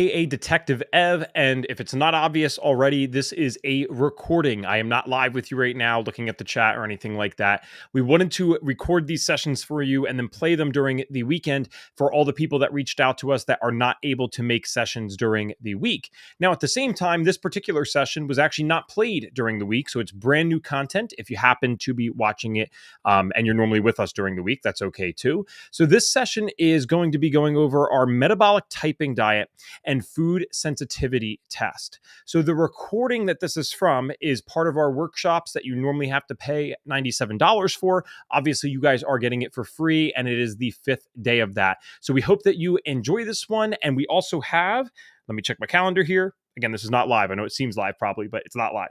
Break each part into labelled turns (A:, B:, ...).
A: A Detective Ev, and if it's not obvious already, this is a recording. I am not live with you right now looking at the chat or anything like that. We wanted to record these sessions for you and then play them during the weekend for all the people that reached out to us that are not able to make sessions during the week. Now, at the same time, this particular session was actually not played during the week, so it's brand new content. If you happen to be watching it and you're normally with us during the week, that's okay too. So this session is going to be going over our metabolic typing diet and food sensitivity test. So the recording that this is from is part of our workshops that you normally have to pay $97 for. Obviously, you guys are getting it for free, and it is the 5th day of that. So we hope that you enjoy this one. And we also have, let me check my calendar here. Again, this is not live. I know it seems live probably, but it's not live.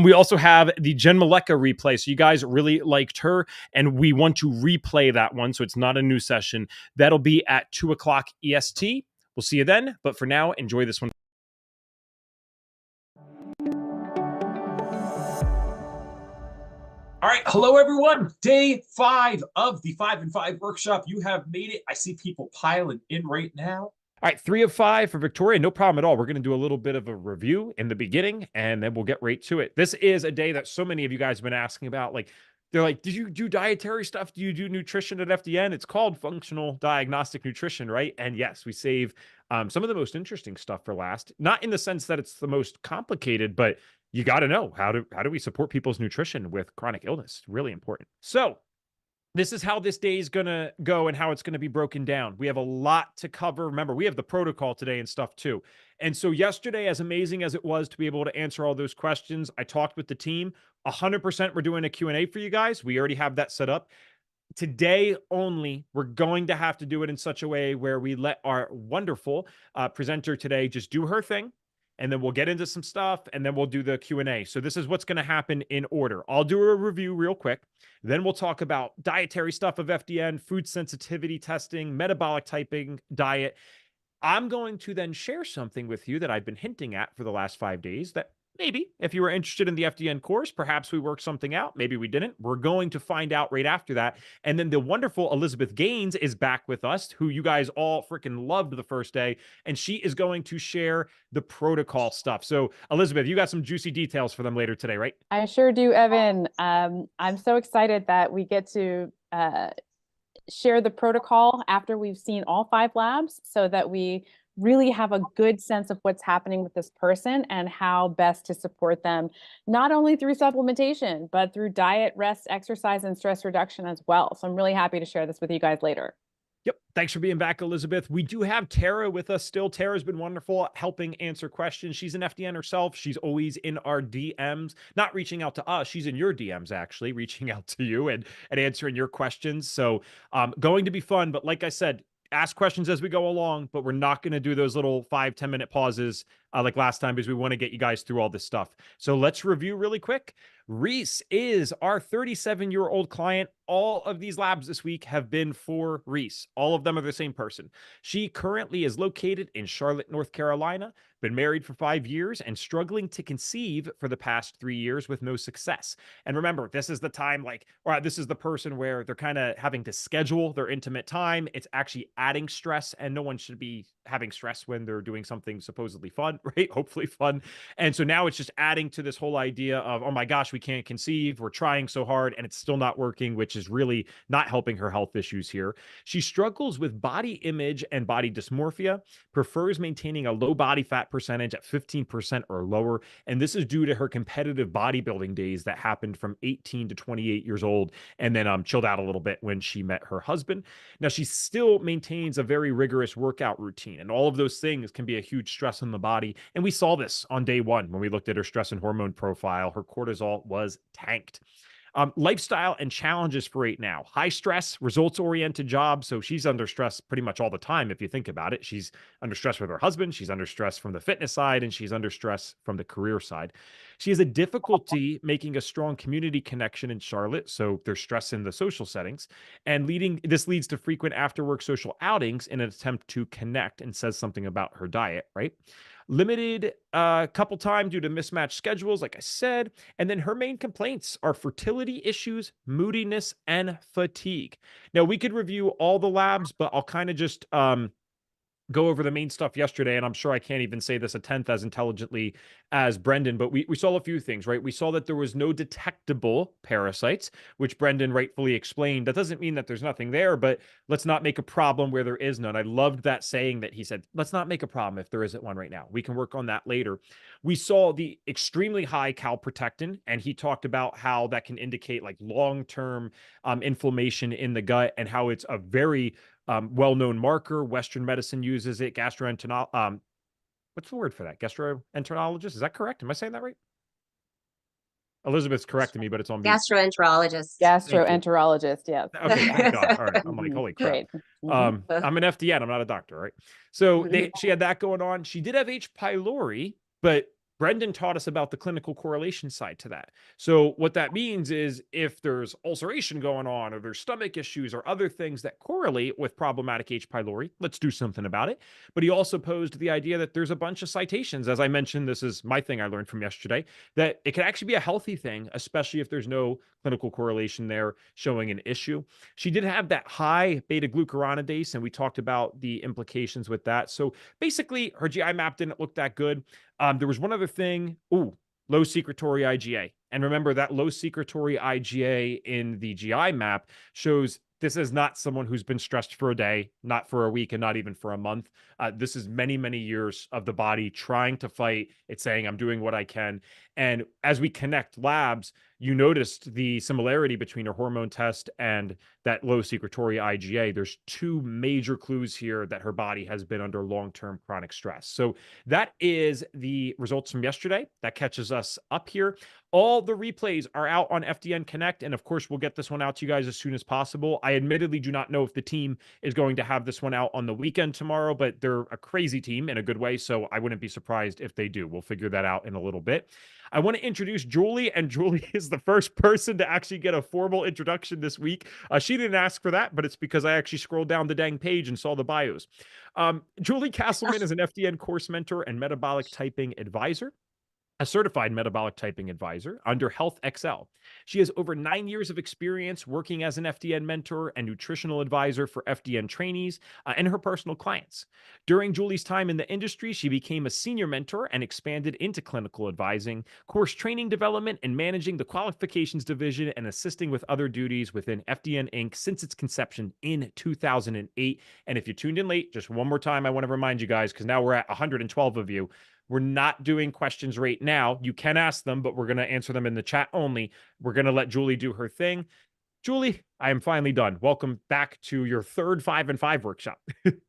A: We also have the Jen Maleka replay. So you guys really liked her, and we want to replay that one. So it's not a new session. That'll be at 2 o'clock EST. We'll see you then. But for now, enjoy this one.
B: All right. Hello, everyone. Day 5 of the 5 and 5 workshop. You have made it. I see people piling in right now.
A: All right, 3 of 5 for Victoria. No problem at all. We're going to do a little bit of a review in the beginning, and then we'll get right to it. This is a day that so many of you guys have been asking about. They're like, did you do dietary stuff? Do you do nutrition at FDN? It's called functional diagnostic nutrition, right? And yes, we save some of the most interesting stuff for last. Not in the sense that it's the most complicated, but you got to know how do we support people's nutrition with chronic illness? Really important. So this is how this day is going to go and how it's going to be broken down. We have a lot to cover. Remember, we have the protocol today and stuff too. And so yesterday, as amazing as it was to be able to answer all those questions, I talked with the team. 100% we're doing a Q&A for you guys. We already have that set up. Today only, we're going to have to do it in such a way where we let our wonderful presenter today just do her thing, and then we'll get into some stuff, and then we'll do the Q&A. So this is what's going to happen in order. I'll do a review real quick. Then we'll talk about dietary stuff of FDN, food sensitivity testing, metabolic typing, diet. I'm going to then share something with you that I've been hinting at for the last 5 days that maybe if you were interested in the FDN course, perhaps we worked something out. Maybe we didn't. We're going to find out right after that. And then the wonderful Elizabeth Gaines is back with us, who you guys all freaking loved the first day. And she is going to share the protocol stuff. So Elizabeth, you got some juicy details for them later today, right?
C: I sure do, Evan. I'm so excited that we get to share the protocol after we've seen all 5 labs so that we really have a good sense of what's happening with this person and how best to support them, not only through supplementation, but through diet, rest, exercise, and stress reduction as well. So I'm really happy to share this with you guys later.
A: Yep. Thanks for being back, Elizabeth. We do have Tara with us still. Tara's been wonderful at helping answer questions. She's an FDN herself. She's always in our DMs, not reaching out to us. She's in your DMs, actually, reaching out to you and answering your questions. So going to be fun. But like I said, ask questions as we go along, but we're not going to do those little 5-10 minute pauses like last time because we want to get you guys through all this stuff. So let's review really quick. Reese is our 37-year-old client. All of these labs this week have been for Reese. All of them are the same person. She currently is located in Charlotte, North Carolina, been married for 5 years and struggling to conceive for the past 3 years with no success. And remember, this is the time this is the person where they're kind of having to schedule their intimate time. It's actually adding stress, and no one should be having stress when they're doing something supposedly fun, right? Hopefully fun. And so now it's just adding to this whole idea of, oh my gosh, we can't conceive. We're trying so hard and it's still not working, which is really not helping her health issues here. She struggles with body image and body dysmorphia, prefers maintaining a low body fat percentage at 15% or lower. And this is due to her competitive bodybuilding days that happened from 18 to 28 years old, and then chilled out a little bit when she met her husband. Now, she still maintains a very rigorous workout routine, and all of those things can be a huge stress on the body. And we saw this on day 1 when we looked at her stress and hormone profile. Her cortisol was tanked. Lifestyle and challenges for right now. High stress, results-oriented job. So she's under stress pretty much all the time, if you think about it. She's under stress with her husband. She's under stress from the fitness side, and she's under stress from the career side. She has a difficulty making a strong community connection in Charlotte. So there's stress in the social settings. And this leads to frequent after-work social outings in an attempt to connect, and says something about her diet, right? Limited couple time due to mismatched schedules, like I said. And then her main complaints are fertility issues, moodiness, and fatigue. Now, we could review all the labs, but I'll kind of just go over the main stuff yesterday, and I'm sure I can't even say this a tenth as intelligently as Brendan, but we saw a few things, right? We saw that there was no detectable parasites, which Brendan rightfully explained. That doesn't mean that there's nothing there, but let's not make a problem where there is none. I loved that saying that he said, let's not make a problem if there isn't one right now. We can work on that later. We saw the extremely high calprotectin, and he talked about how that can indicate like long-term inflammation in the gut, and how it's a very well-known marker. Western medicine uses it. What's the word for that? Gastroenterologist? Is that correct? Am I saying that right? Elizabeth's correcting me, but it's on mute.
D: Gastroenterologist.
C: Gastroenterologist, yes.
A: Okay, thank God. All right. I'm like,
C: Mhm,
A: holy crap.
C: Great. Mhm.
A: I'm an FDN. I'm not a doctor, right? So she had that going on. She did have H. pylori, but Brendan taught us about the clinical correlation side to that. So what that means is if there's ulceration going on, or there's stomach issues or other things that correlate with problematic H. pylori, let's do something about it. But he also posed the idea that there's a bunch of citations. As I mentioned, this is my thing I learned from yesterday, that it can actually be a healthy thing, especially if there's no clinical correlation there showing an issue. She did have that high beta glucuronidase, and we talked about the implications with that. So basically, her GI map didn't look that good. There was one other thing. Ooh, low secretory IgA. And remember that low secretory IgA in the GI map shows this is not someone who's been stressed for a day, not for a week, and not even for a month. This is many, many years of the body trying to fight. It's saying, I'm doing what I can. And as we connect labs, you noticed the similarity between her hormone test and that low secretory IgA. There's two major clues here that her body has been under long-term chronic stress. So that is the results from yesterday. That catches us up here. All the replays are out on FDN Connect, and of course, we'll get this one out to you guys as soon as possible. I admittedly do not know if the team is going to have this one out on the weekend tomorrow, but they're a crazy team in a good way, so I wouldn't be surprised if they do. We'll figure that out in a little bit. I want to introduce Julie, and Julie is the first person to actually get a formal introduction this week. She didn't ask for that, but it's because I actually scrolled down the dang page and saw the bios. Julie Castleman is an FDN course mentor and metabolic typing advisor, a certified metabolic typing advisor under Health Excel. She has over 9 years of experience working as an FDN mentor and nutritional advisor for FDN trainees and her personal clients. During Julie's time in the industry, she became a senior mentor and expanded into clinical advising, course training development, and managing the qualifications division and assisting with other duties within FDN Inc. since its conception in 2008. And if you tuned in late, just one more time, I want to remind you guys, because now we're at 112 of you. We're not doing questions right now. You can ask them, but we're going to answer them in the chat only. We're going to let Julie do her thing. Julie, I am finally done. Welcome back to your third 5 and 5 workshop.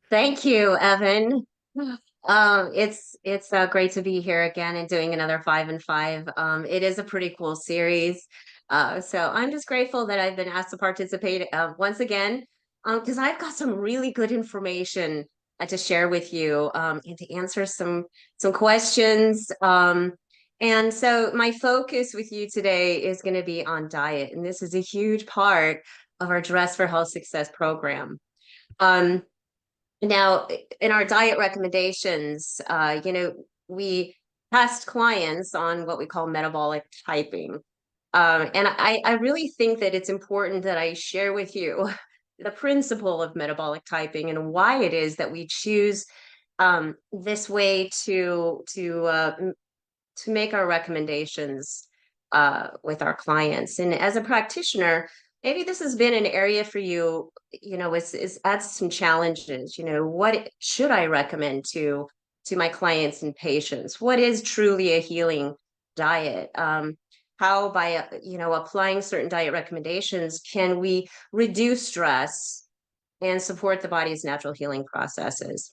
D: Thank you, Evan. It's great to be here again and doing another 5 and 5. It is a pretty cool series. So I'm just grateful that I've been asked to participate once again, because I've got some really good information to share with you and to answer some questions. And so my focus with you today is going to be on diet, and this is a huge part of our Dress for Health Success program. Now, in our diet recommendations, we test clients on what we call metabolic typing. And I really think that it's important that I share with you the principle of metabolic typing and why it is that we choose this way to make our recommendations with our clients. And as a practitioner, maybe this has been an area for you, is adds some challenges. What should I recommend to my clients and patients? What is truly a healing diet? How by applying certain diet recommendations can we reduce stress and support the body's natural healing processes?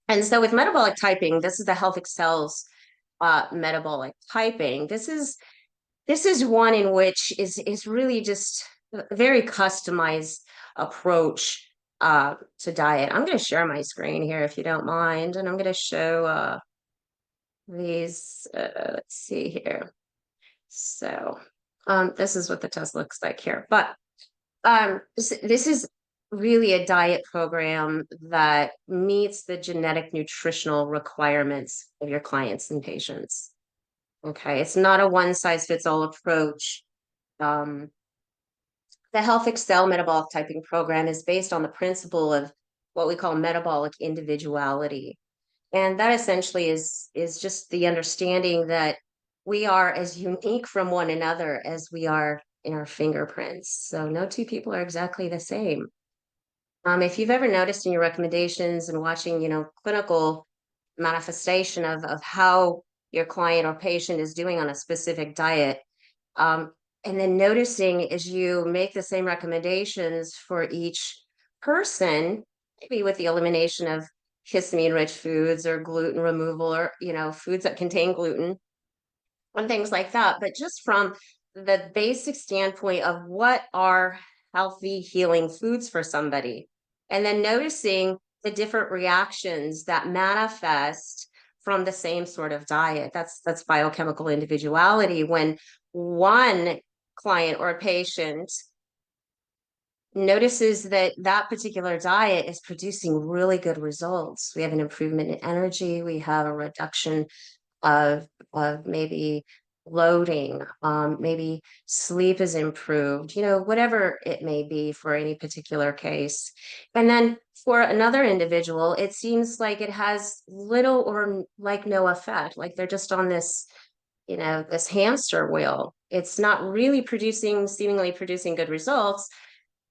D: And so with metabolic typing, this is the Health Excel's metabolic typing. This is one in which is really just a very customized approach to diet. I'm going to share my screen here if you don't mind, and I'm going to show these. Let's see here. So this is what the test looks like here. But this is really a diet program that meets the genetic nutritional requirements of your clients and patients. Okay, it's not a one-size-fits-all approach. The Health Excel metabolic typing program is based on the principle of what we call metabolic individuality. And that essentially is just the understanding that we are as unique from one another as we are in our fingerprints. So no two people are exactly the same. If you've ever noticed in your recommendations and watching, clinical manifestation of how your client or patient is doing on a specific diet, and then noticing as you make the same recommendations for each person, maybe with the elimination of histamine-rich foods or gluten removal or, foods that contain gluten and things like that. But just from the basic standpoint of what are healthy, healing foods for somebody, and then noticing the different reactions that manifest from the same sort of diet. That's biochemical individuality. When one client or patient notices that that particular diet is producing really good results, we have an improvement in energy, we have a reduction of maybe bloating, maybe sleep is improved, whatever it may be for any particular case. And then for another individual, it seems like it has little or like no effect, like they're just on this, this hamster wheel. It's not really seemingly producing good results.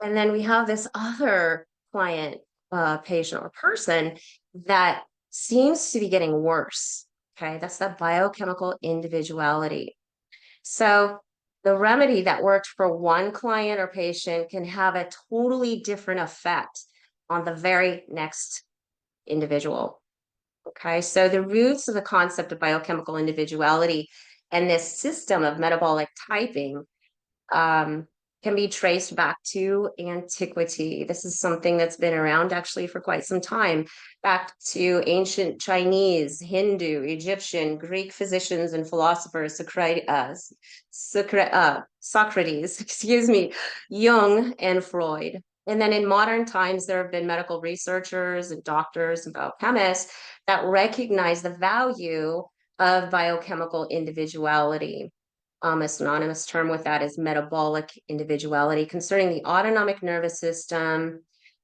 D: And then we have this other client, patient or person that seems to be getting worse. Okay, that's that biochemical individuality. So the remedy that worked for one client or patient can have a totally different effect on the very next individual. Okay, so the roots of the concept of biochemical individuality and this system of metabolic typing can be traced back to antiquity. This is something that's been around actually for quite some time, back to ancient Chinese, Hindu, Egyptian, Greek physicians and philosophers, Socrates, excuse me, Jung and Freud. And then in modern times, there have been medical researchers and doctors and biochemists that recognize the value of biochemical individuality. A synonymous term with that is metabolic individuality concerning the autonomic nervous system,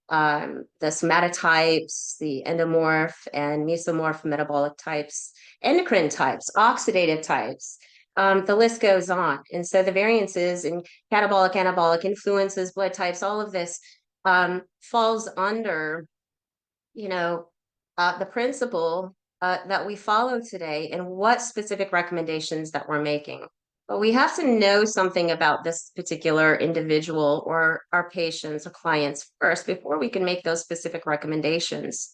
D: the somatotypes, the endomorph and mesomorph metabolic types, endocrine types, oxidative types. The list goes on. And so the variances in catabolic, anabolic influences, blood types, all of this falls under, the principle that we follow today and what specific recommendations that we're making. But we have to know something about this particular individual or our patients or clients first before we can make those specific recommendations.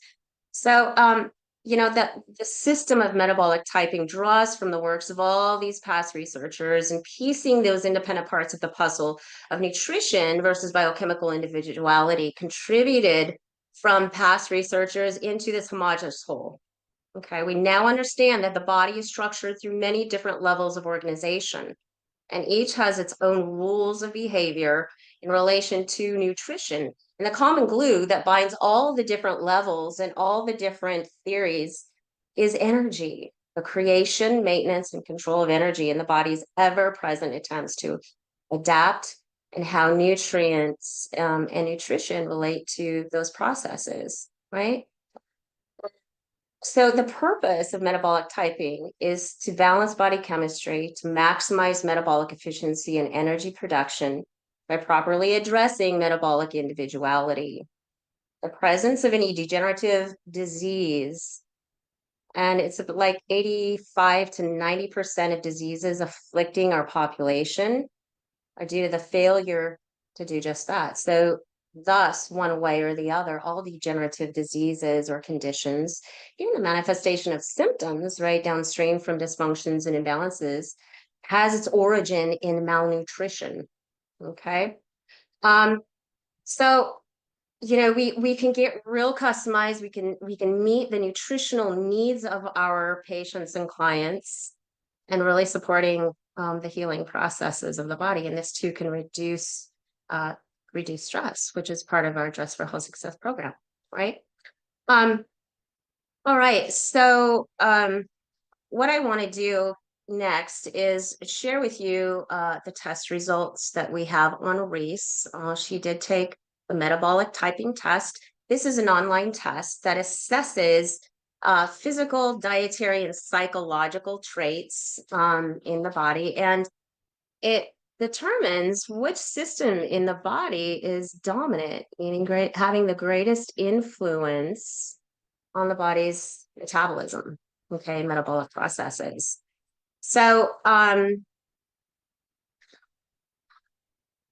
D: So, that the system of metabolic typing draws from the works of all these past researchers and piecing those independent parts of the puzzle of nutrition versus biochemical individuality contributed from past researchers into this homogeneous whole. Okay, we now understand that the body is structured through many different levels of organization, and each has its own rules of behavior in relation to nutrition. And the common glue that binds all the different levels and all the different theories is energy, the creation, maintenance, and control of energy in the body's ever-present attempts to adapt and how nutrients and nutrition relate to those processes, right? So the purpose of metabolic typing is to balance body chemistry, to maximize metabolic efficiency and energy production by properly addressing metabolic individuality. The presence of any degenerative disease, and it's like 85 to 90% of diseases afflicting our population are due to the failure to do just that. So thus, one way or the other, all degenerative diseases or conditions, even the manifestation of symptoms, right, downstream from dysfunctions and imbalances, has its origin in malnutrition. Okay. So, we can get real customized. We can meet the nutritional needs of our patients and clients and really supporting the healing processes of the body. And this too can reduce stress, which is part of our Dress for Health Success program, right? All right, so what I want to do next is share with you the test results that we have on Reese. She did take the metabolic typing test. this is an online test that assesses physical, dietary, and psychological traits in the body, and it determines which system in the body is dominant, meaning having the greatest influence on the body's metabolism, okay, metabolic processes. So,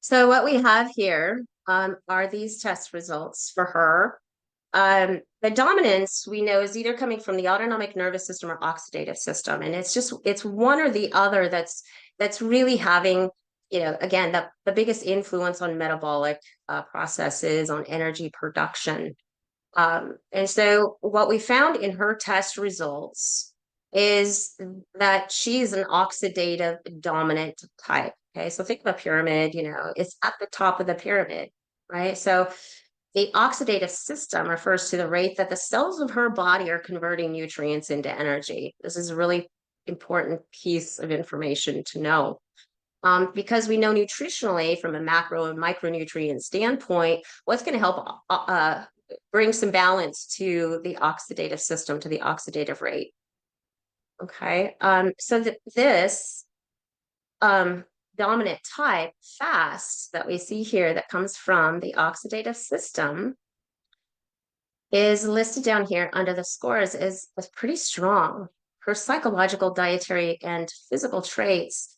D: so what we have here are these test results for her. The dominance we know is either coming from the autonomic nervous system or oxidative system, and it's one or the other that's really having, you know, again, the biggest influence on metabolic processes, on energy production. And so what we found in her test results is that she's an oxidative dominant type. Okay, so think of a pyramid, you know, it's at the top of the pyramid, right? So the oxidative system refers to the rate that the cells of her body are converting nutrients into energy. This is a really important piece of information to know. Because we know nutritionally from a macro and micronutrient standpoint, what's going to help bring some balance to the oxidative system, to the oxidative rate. Okay, so this dominant type fast that we see here that comes from the oxidative system is listed down here under the scores is pretty strong. Her psychological, dietary, and physical traits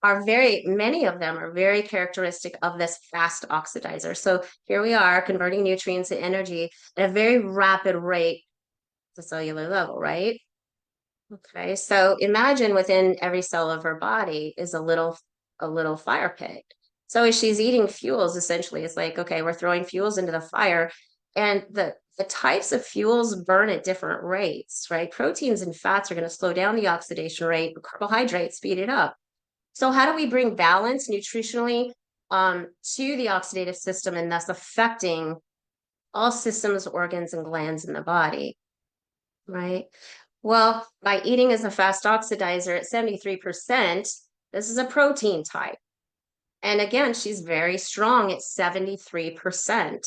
D: many of them are very characteristic of this fast oxidizer. So here we are converting nutrients to energy at a very rapid rate at the cellular level, right? Okay, so imagine within every cell of her body is a little fire pit. So as she's eating fuels, essentially, it's like, okay, we're throwing fuels into the fire, and the types of fuels burn at different rates, right? Proteins and fats are going to slow down the oxidation rate, but carbohydrates speed it up. So how do we bring balance nutritionally to the oxidative system and thus affecting all systems, organs, and glands in the body, right? Well, by eating as a fast oxidizer at 73%, this is a protein type. And again, she's very strong at 73%.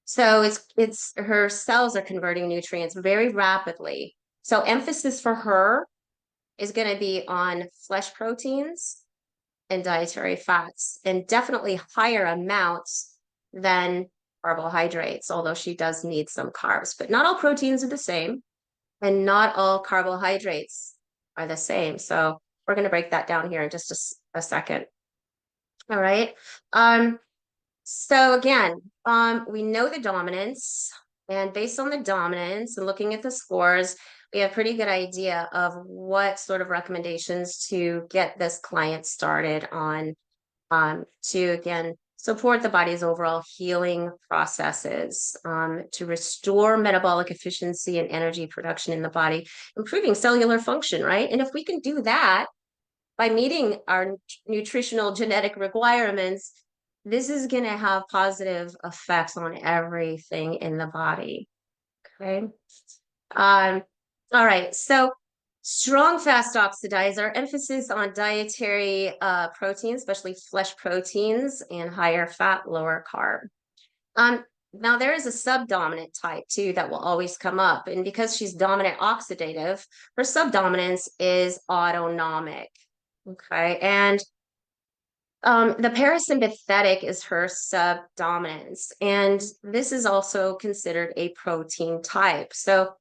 D: So it's her cells are converting nutrients very rapidly. So emphasis for her is going to be on flesh proteins and dietary fats, and definitely higher amounts than carbohydrates, although she does need some carbs. But not all proteins are the same, and not all carbohydrates are the same. So we're going to break that down here in just a second. All right. So again, we know the dominance, and based on the dominance and looking at the scores, we have a pretty good idea of what sort of recommendations to get this client started on to, again, support the body's overall healing processes, to restore metabolic efficiency and energy production in the body, improving cellular function, right? And if we can do that by meeting our nutritional genetic requirements, this is going to have positive effects on everything in the body. Okay. All right. So strong fast oxidizer, emphasis on dietary proteins, especially flesh proteins, and higher fat, lower carb. Now there is a subdominant type too that will always come up. And because she's dominant oxidative, her subdominance is autonomic. Okay. And the parasympathetic is her subdominance. And this is also considered a protein type. So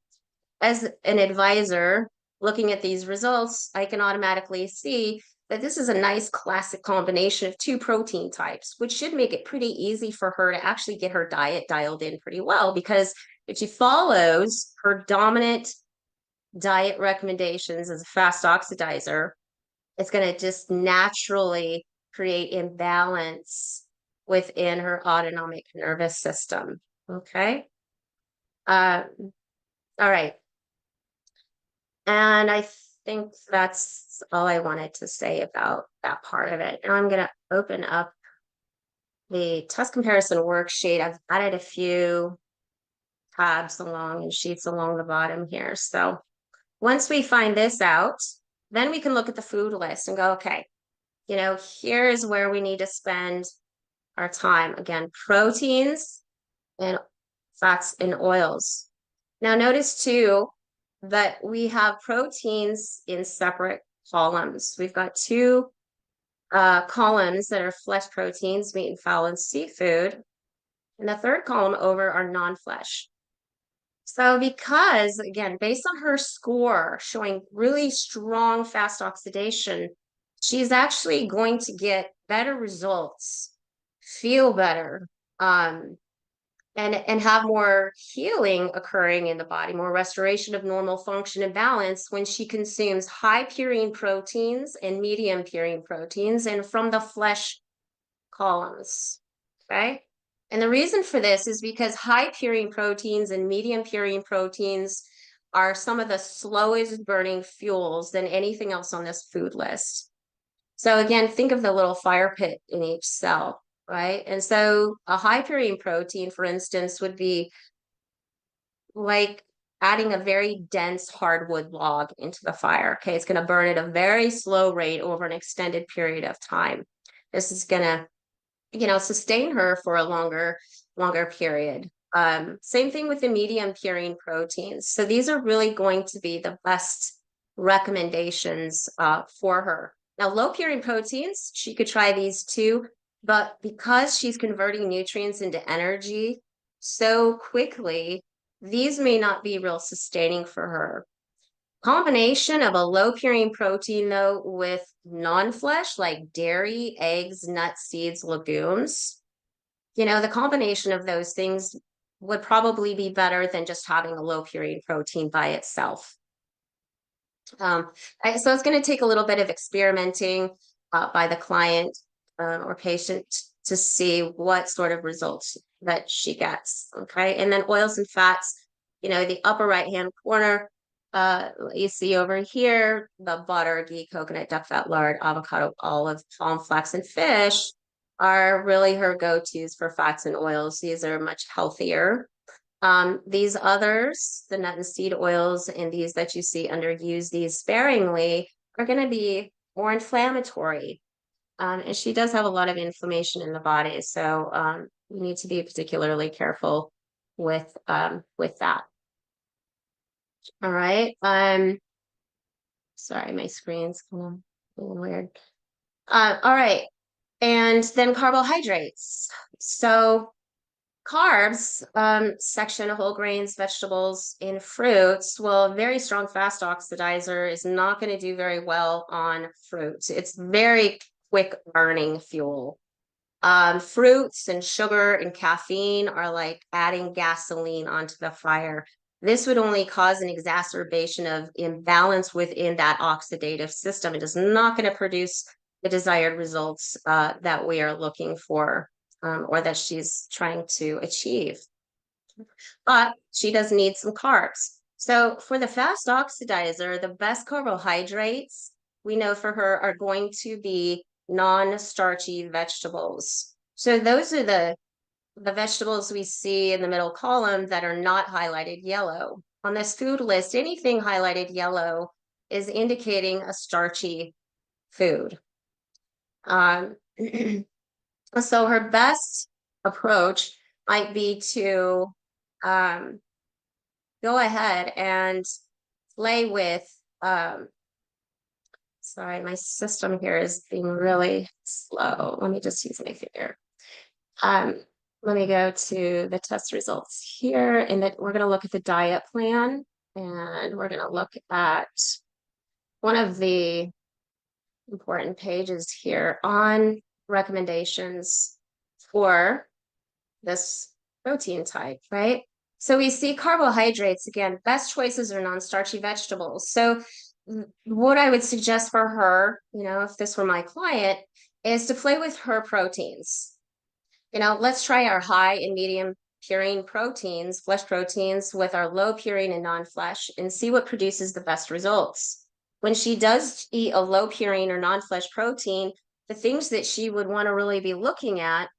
D: as an advisor looking at these results, I can automatically see that this is a nice classic combination of two protein types, which should make it pretty easy for her to actually get her diet dialed in pretty well, because if she follows her dominant diet recommendations as a fast oxidizer, it's going to just naturally create imbalance within her autonomic nervous system. Okay. All right. And I think that's all I wanted to say about that part of it. Now I'm going to open up the test comparison worksheet. I've added a few tabs along and sheets along the bottom here. So once we find this out, then we can look at the food list and go, okay, you know, here's where we need to spend our time. Again, proteins and fats and oils. Now notice too that we have proteins in separate columns. We've got two columns that are flesh proteins, meat and fowl and seafood. And the third column over are non-flesh. So because, again, based on her score showing really strong fast oxidation, she's actually going to get better results, feel better, and have more healing occurring in the body, more restoration of normal function and balance when she consumes high purine proteins and medium purine proteins and from the flesh columns. Okay. And the reason for this is because high purine proteins and medium purine proteins are some of the slowest burning fuels than anything else on this food list. So again, think of the little fire pit in each cell, right? And so a high purine protein, for instance, would be like adding a very dense hardwood log into the fire. Okay, it's going to burn at a very slow rate over an extended period of time. This is going to sustain her for a longer period. Same thing with the medium purine proteins. So these are really going to be the best recommendations for her. Now, low purine proteins, she could try these too, but because she's converting nutrients into energy so quickly, these may not be real sustaining for her. Combination of a low purine protein though with non-flesh like dairy, eggs, nuts, seeds, legumes, the combination of those things would probably be better than just having a low purine protein by itself. So it's going to take a little bit of experimenting by the client or patient to see what sort of results that she gets. Okay. And then oils and fats, the upper right-hand corner, you see over here, the butter, ghee, coconut, duck fat, lard, avocado, olive, palm, flax, and fish are really her go-tos for fats and oils. These are much healthier. These others, the nut and seed oils, and these that you see under use these sparingly, are going to be more inflammatory. And she does have a lot of inflammation in the body. So we need to be particularly careful with that. All right. Sorry, my screen's kind of being weird. All right. And then carbohydrates. So carbs, section of whole grains, vegetables, and fruits. Well, very strong fast oxidizer is not going to do very well on fruits. It's very quick burning fuel. Fruits and sugar and caffeine are like adding gasoline onto the fire. This would only cause an exacerbation of imbalance within that oxidative system. It is not going to produce the desired results that we are looking for or that she's trying to achieve. But she does need some carbs. So for the fast oxidizer, the best carbohydrates we know for her are going to be non-starchy vegetables. So those are the vegetables we see in the middle column that are not highlighted yellow. On this food list, anything highlighted yellow is indicating a starchy food. So her best approach might be to go ahead and play with, sorry, my system here is being really slow. Let me just use my finger. Let me go to the test results here, and then we're going to look at the diet plan, and we're going to look at one of the important pages here on recommendations for this protein type, right? So we see carbohydrates, again, best choices are non-starchy vegetables. So what I would suggest for her, if this were my client, is to play with her proteins. Let's try our high and medium purine proteins, flesh proteins, with our low purine and non-flesh, and see what produces the best results. When she does eat a low purine or non-flesh protein, the things that she would want to really be looking at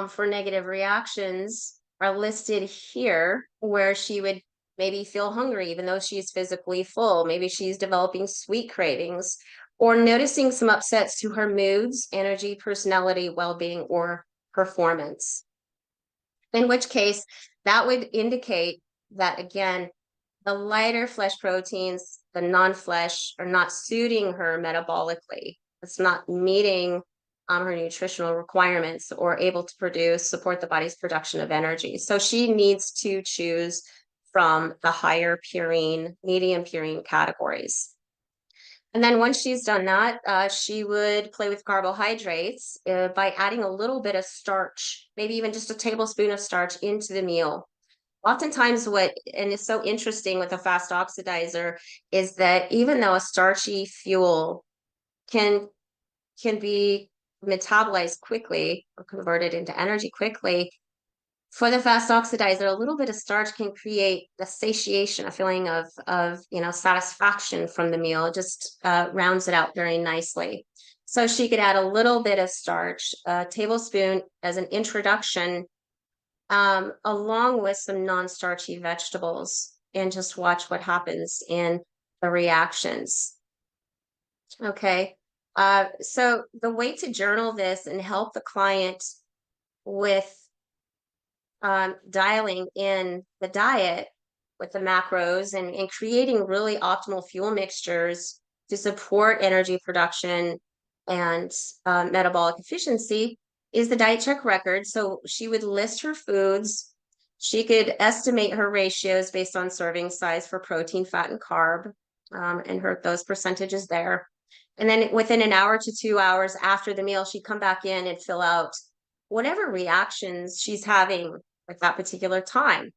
D: for negative reactions are listed here, where she would maybe feel hungry even though she's physically full. Maybe she's developing sweet cravings, or noticing some upsets to her moods, energy, personality, well-being, or performance. In which case that would indicate that, again, the lighter flesh proteins, the non-flesh, are not suiting her metabolically. It's not meeting her nutritional requirements or able to support the body's production of energy. So she needs to choose from the higher purine, medium purine categories. And then once she's done that, she would play with carbohydrates by adding a little bit of starch, maybe even just a tablespoon of starch into the meal. Oftentimes and it's so interesting with a fast oxidizer, is that even though a starchy fuel can be metabolized quickly or converted into energy quickly, for the fast oxidizer, a little bit of starch can create a satiation, a feeling of satisfaction from the meal. It just rounds it out very nicely. So she could add a little bit of starch, a tablespoon as an introduction, along with some non-starchy vegetables, and just watch what happens in the reactions. Okay. So the way to journal this and help the client with dialing in the diet with the macros and creating really optimal fuel mixtures to support energy production and metabolic efficiency is the diet check record. So she would list her foods. She could estimate her ratios based on serving size for protein, fat, and carb, and those percentages there. And then within an hour to 2 hours after the meal, she'd come back in and fill out whatever reactions she's having at that particular time.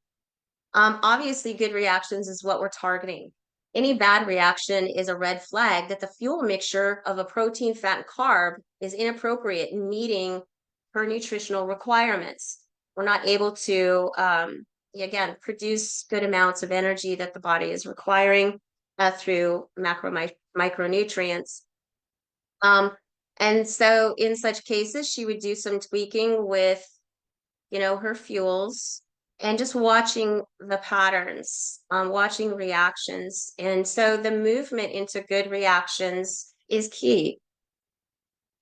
D: Obviously, good reactions is what we're targeting. Any bad reaction is a red flag that the fuel mixture of a protein, fat, and carb is inappropriate in meeting her nutritional requirements. We're not able to, again, produce good amounts of energy that the body is requiring through micronutrients. And so in such cases, she would do some tweaking with, her fuels, and just watching the patterns, watching reactions. And so the movement into good reactions is key.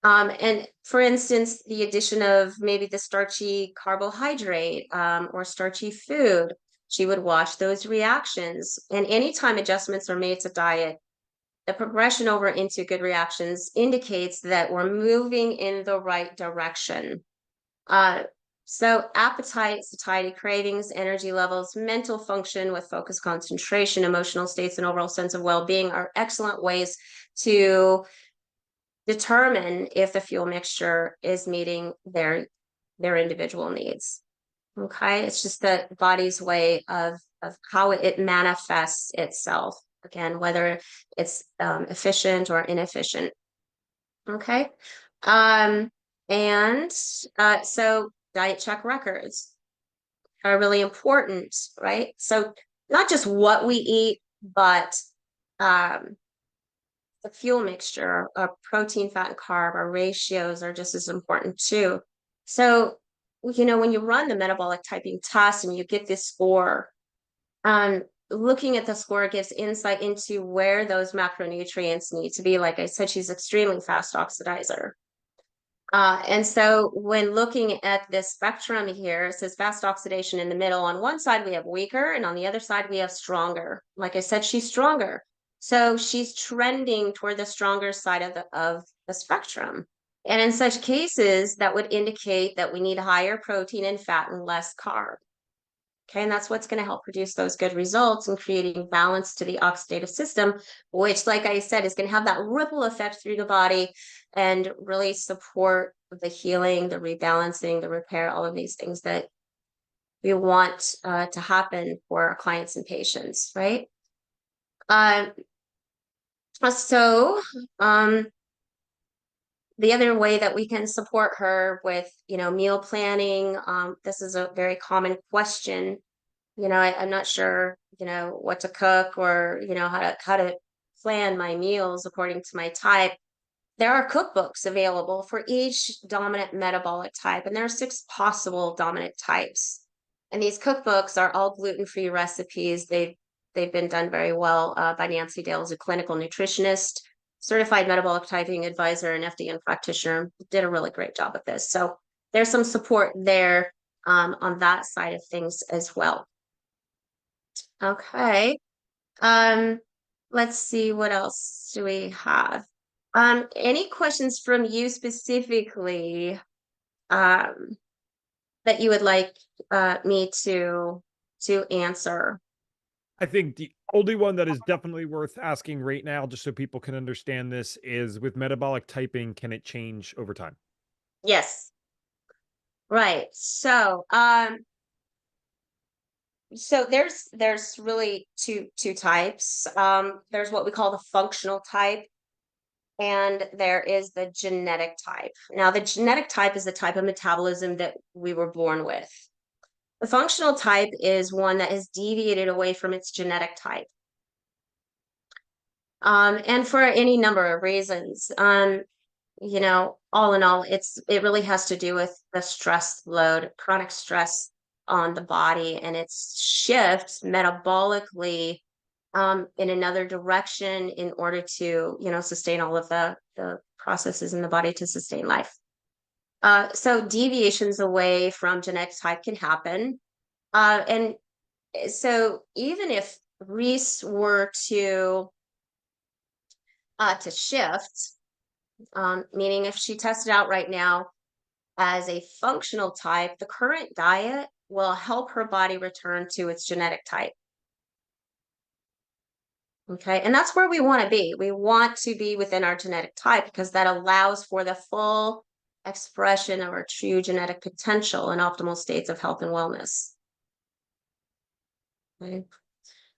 D: And for instance, the addition of maybe the starchy carbohydrate or starchy food, she would watch those reactions. And anytime adjustments are made to diet, the progression over into good reactions indicates that we're moving in the right direction. So appetite, satiety, cravings, energy levels, mental function with focus, concentration, emotional states, and overall sense of well-being are excellent ways to determine if the fuel mixture is meeting their individual needs. Okay, it's just the body's way of how it manifests itself. Again, whether it's efficient or inefficient. Okay, so diet check records are really important, right? So not just what we eat, but the fuel mixture, our protein, fat, and carb, our ratios are just as important too. So, when you run the metabolic typing test and you get this score, looking at the score gives insight into where those macronutrients need to be. Like I said, she's extremely fast oxidizer. And so when looking at this spectrum here, it says fast oxidation in the middle. On one side, we have weaker, and on the other side, we have stronger. Like I said, she's stronger. So she's trending toward the stronger side of the spectrum. And in such cases, that would indicate that we need higher protein and fat and less carb. Okay, and that's what's going to help produce those good results and creating balance to the oxidative system, which, like I said, is going to have that ripple effect through the body and really support the healing, the rebalancing, the repair, all of these things that we want to happen for our clients and patients, right? The other way that we can support her with, meal planning, this is a very common question. I'm not sure, what to cook or, how to plan my meals according to my type. There are cookbooks available for each dominant metabolic type, and there are 6 possible dominant types. And these cookbooks are all gluten-free recipes. They've been done very well by Nancy Dale, who's a clinical nutritionist, certified metabolic typing advisor, and FDN practitioner. Did a really great job with this. So there's some support there. on that side of things as well. Okay. Let's see, what else do we have? Any questions from you specifically that you would like me to answer?
A: I think the only one that is definitely worth asking right now, just so people can understand this, is with metabolic typing, can it change over time?
D: Yes. Right. So there's really two types. There's what we call the functional type, and there is the genetic type. Now, the genetic type is the type of metabolism that we were born with. The functional type is one that has deviated away from its genetic type. And for any number of reasons. You know, all in all, it really has to do with the stress load, chronic stress on the body, and its shifts metabolically in another direction in order to, you know, sustain all of the processes in the body to sustain life. So deviations away from genetic type can happen. And so even if Reese were to shift, meaning if she tested out right now as a functional type, the current diet will help her body return to its genetic type. Okay, and that's where we want to be. We want to be within our genetic type because that allows for the full expression of our true genetic potential and optimal states of health and wellness. Okay.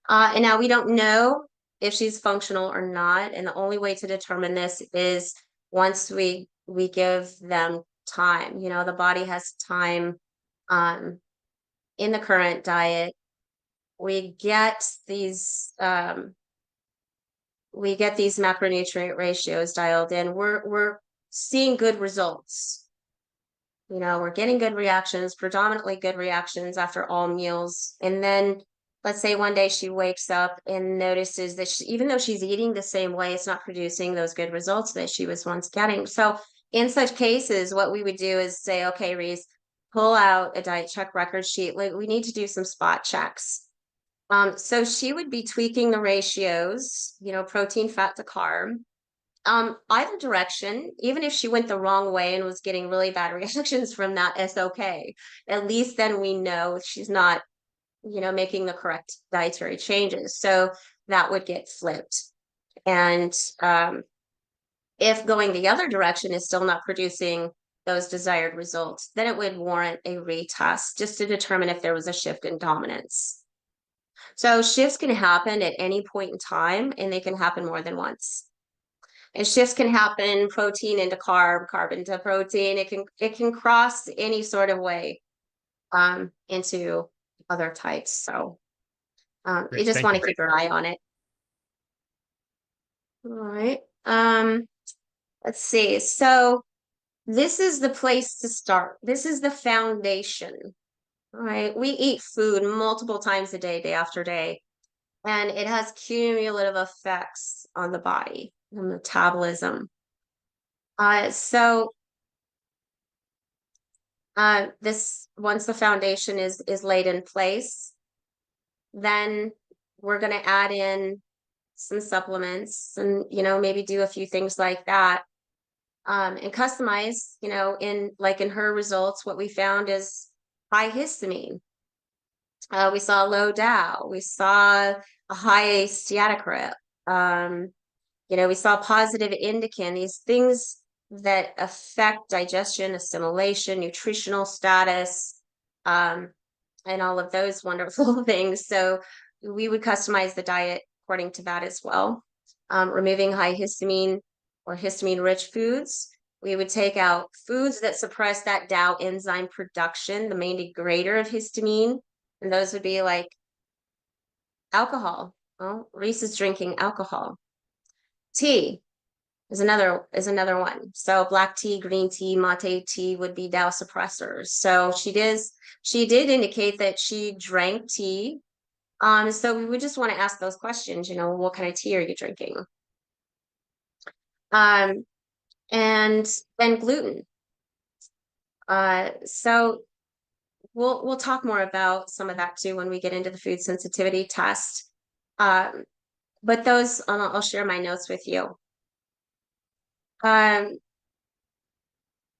D: And now we don't know if she's functional or not, and the only way to determine this is once we give them time. You know, the body has time in the current diet. We get these macronutrient ratios dialed in. We're seeing good results. You know, we're getting good reactions, predominantly good reactions after all meals. And then let's say one day she wakes up and notices that even though she's eating the same way, it's not producing those good results that she was once getting. So in such cases, what we would do is say, okay, Reese, pull out a diet check record sheet. Like, we need to do some spot checks. So she would be tweaking the ratios, you know, protein, fat to carb. Either direction, even if she went the wrong way and was getting really bad reactions from that, it's okay. At least then we know she's not, you know, making the correct dietary changes. So that would get flipped. And if going the other direction is still not producing those desired results, then it would warrant a retest just to determine if there was a shift in dominance. So shifts can happen at any point in time, and they can happen more than once. And shifts can happen protein into carb, carb into protein. It can cross any sort of way into other types. So you
A: Great,
D: just
A: thank
D: want
A: you.
D: to keep your eye on it. All right. Let's see. So this is the place to start. This is the foundation. All right. We eat food multiple times a day, day after day, and it has cumulative effects on the body, the metabolism. So this, once the foundation is laid in place, then we're going to add in some supplements and, you know, maybe do a few things like that, and customize, you know, in her results, what we found is high histamine. We saw low DAO. We saw a high steatocrit. You know, we saw positive indican, these things that affect digestion, assimilation, nutritional status, and all of those wonderful things. So we would customize the diet according to that as well. Removing high histamine or histamine-rich foods. We would take out foods that suppress that DAO enzyme production, the main degrader of histamine. And those would be like alcohol. Well, Reese is drinking alcohol. Tea is another one. So black tea, green tea, mate tea would be DAO suppressors. So she did indicate that she drank tea. So we would just want to ask those questions, you know, what kind of tea are you drinking? And then gluten. So we'll talk more about some of that too when we get into the food sensitivity test. But those, I'll share my notes with you.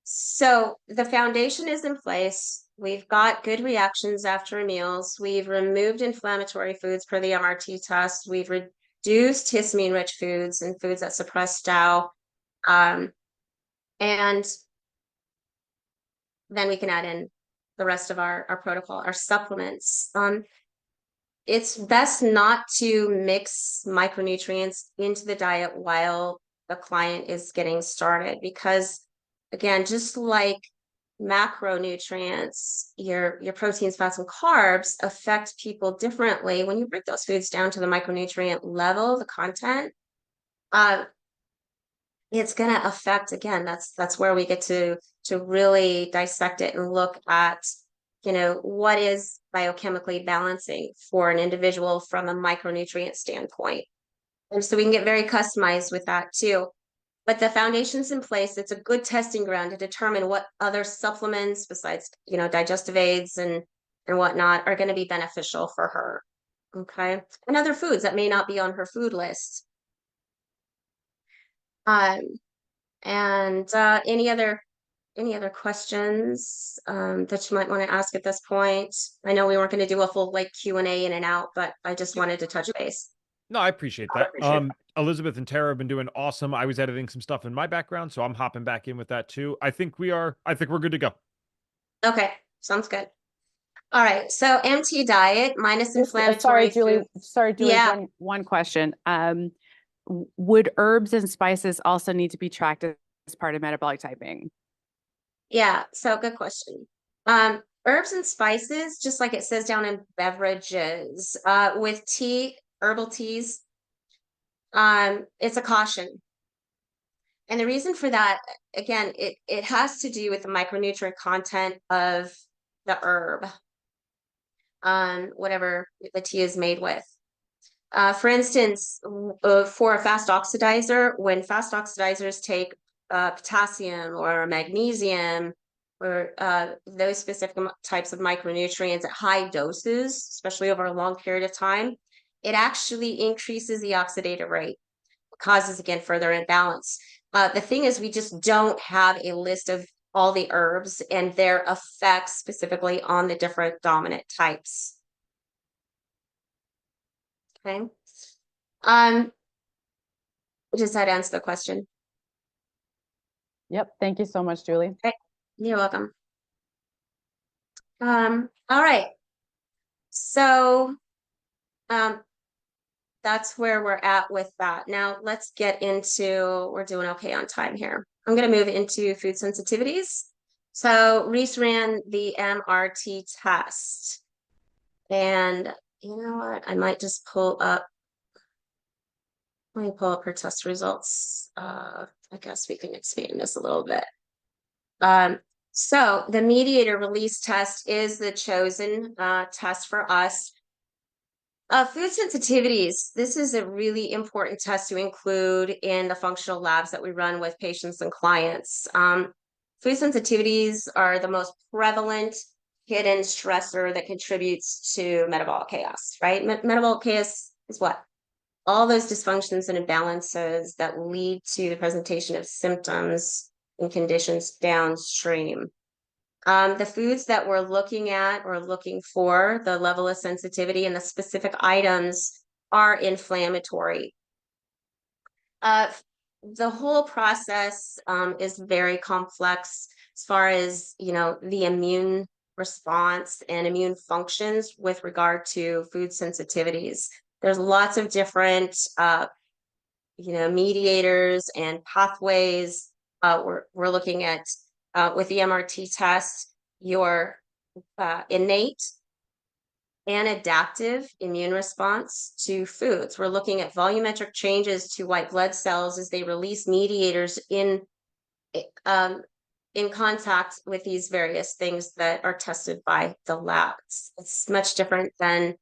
D: So the foundation is in place. We've got good reactions after meals. We've removed inflammatory foods per the MRT test. We've reduced histamine-rich foods and foods that suppress STAU. And then we can add in the rest of our protocol, our supplements. It's best not to mix micronutrients into the diet while the client is getting started, because again, just like macronutrients, your proteins, fats, and carbs affect people differently. When you break those foods down to the micronutrient level, the content, it's going to affect, again, that's where we get to really dissect it and look at, what is biochemically balancing for an individual from a micronutrient standpoint. And so we can get very customized with that too. But the foundation's in place. It's a good testing ground to determine what other supplements besides, digestive aids and whatnot are going to be beneficial for her. Okay. And other foods that may not be on her food list. And any other questions that you might want to ask at this point? I know we weren't going to do a full Q&A in and out, but I just wanted to touch base.
A: No, I appreciate that. Elizabeth and Tara have been doing awesome. I was editing some stuff in my background, so I'm hopping back in with that too. I think we're good to go.
D: Okay, sounds good. All right, so MT diet minus inflammatory.
C: Sorry, Julie.
D: Yeah.
C: One question. Would herbs and spices also need to be tracked as part of metabolic typing?
D: Yeah, so good question. Herbs and spices, just like it says down in beverages, with tea, herbal teas, it's a caution. And the reason for that, again, it has to do with the micronutrient content of the herb, whatever the tea is made with. For instance, for a fast oxidizer, when fast oxidizers take potassium or magnesium or those specific types of micronutrients at high doses, especially over a long period of time, it actually increases the oxidative rate, causes, again, further imbalance. The thing is, we just don't have a list of all the herbs and their effects specifically on the different dominant types. Okay. Does that answer the question?
C: Yep. Thank you so much, Julie.
D: Okay. You're welcome. All right. So, that's where we're at with that. Now let's get into, we're doing okay on time here. I'm going to move into food sensitivities. So Reese ran the MRT test, and you know what? I might just pull up. Let me pull up her test results. I guess we can expand this a little bit. So the mediator release test is the chosen test for us. Food sensitivities, this is a really important test to include in the functional labs that we run with patients and clients. Food sensitivities are the most prevalent hidden stressor that contributes to metabolic chaos, right? Metabolic chaos is what? All those dysfunctions and imbalances that lead to the presentation of symptoms and conditions downstream. The foods that we're looking at or looking for, the level of sensitivity and the specific items are inflammatory. The whole process is very complex as far as, the immune response and immune functions with regard to food sensitivities. There's lots of different, mediators and pathways. We're looking at with the MRT test, your innate and adaptive immune response to foods. We're looking at volumetric changes to white blood cells as they release mediators in contact with these various things that are tested by the labs. It's much different than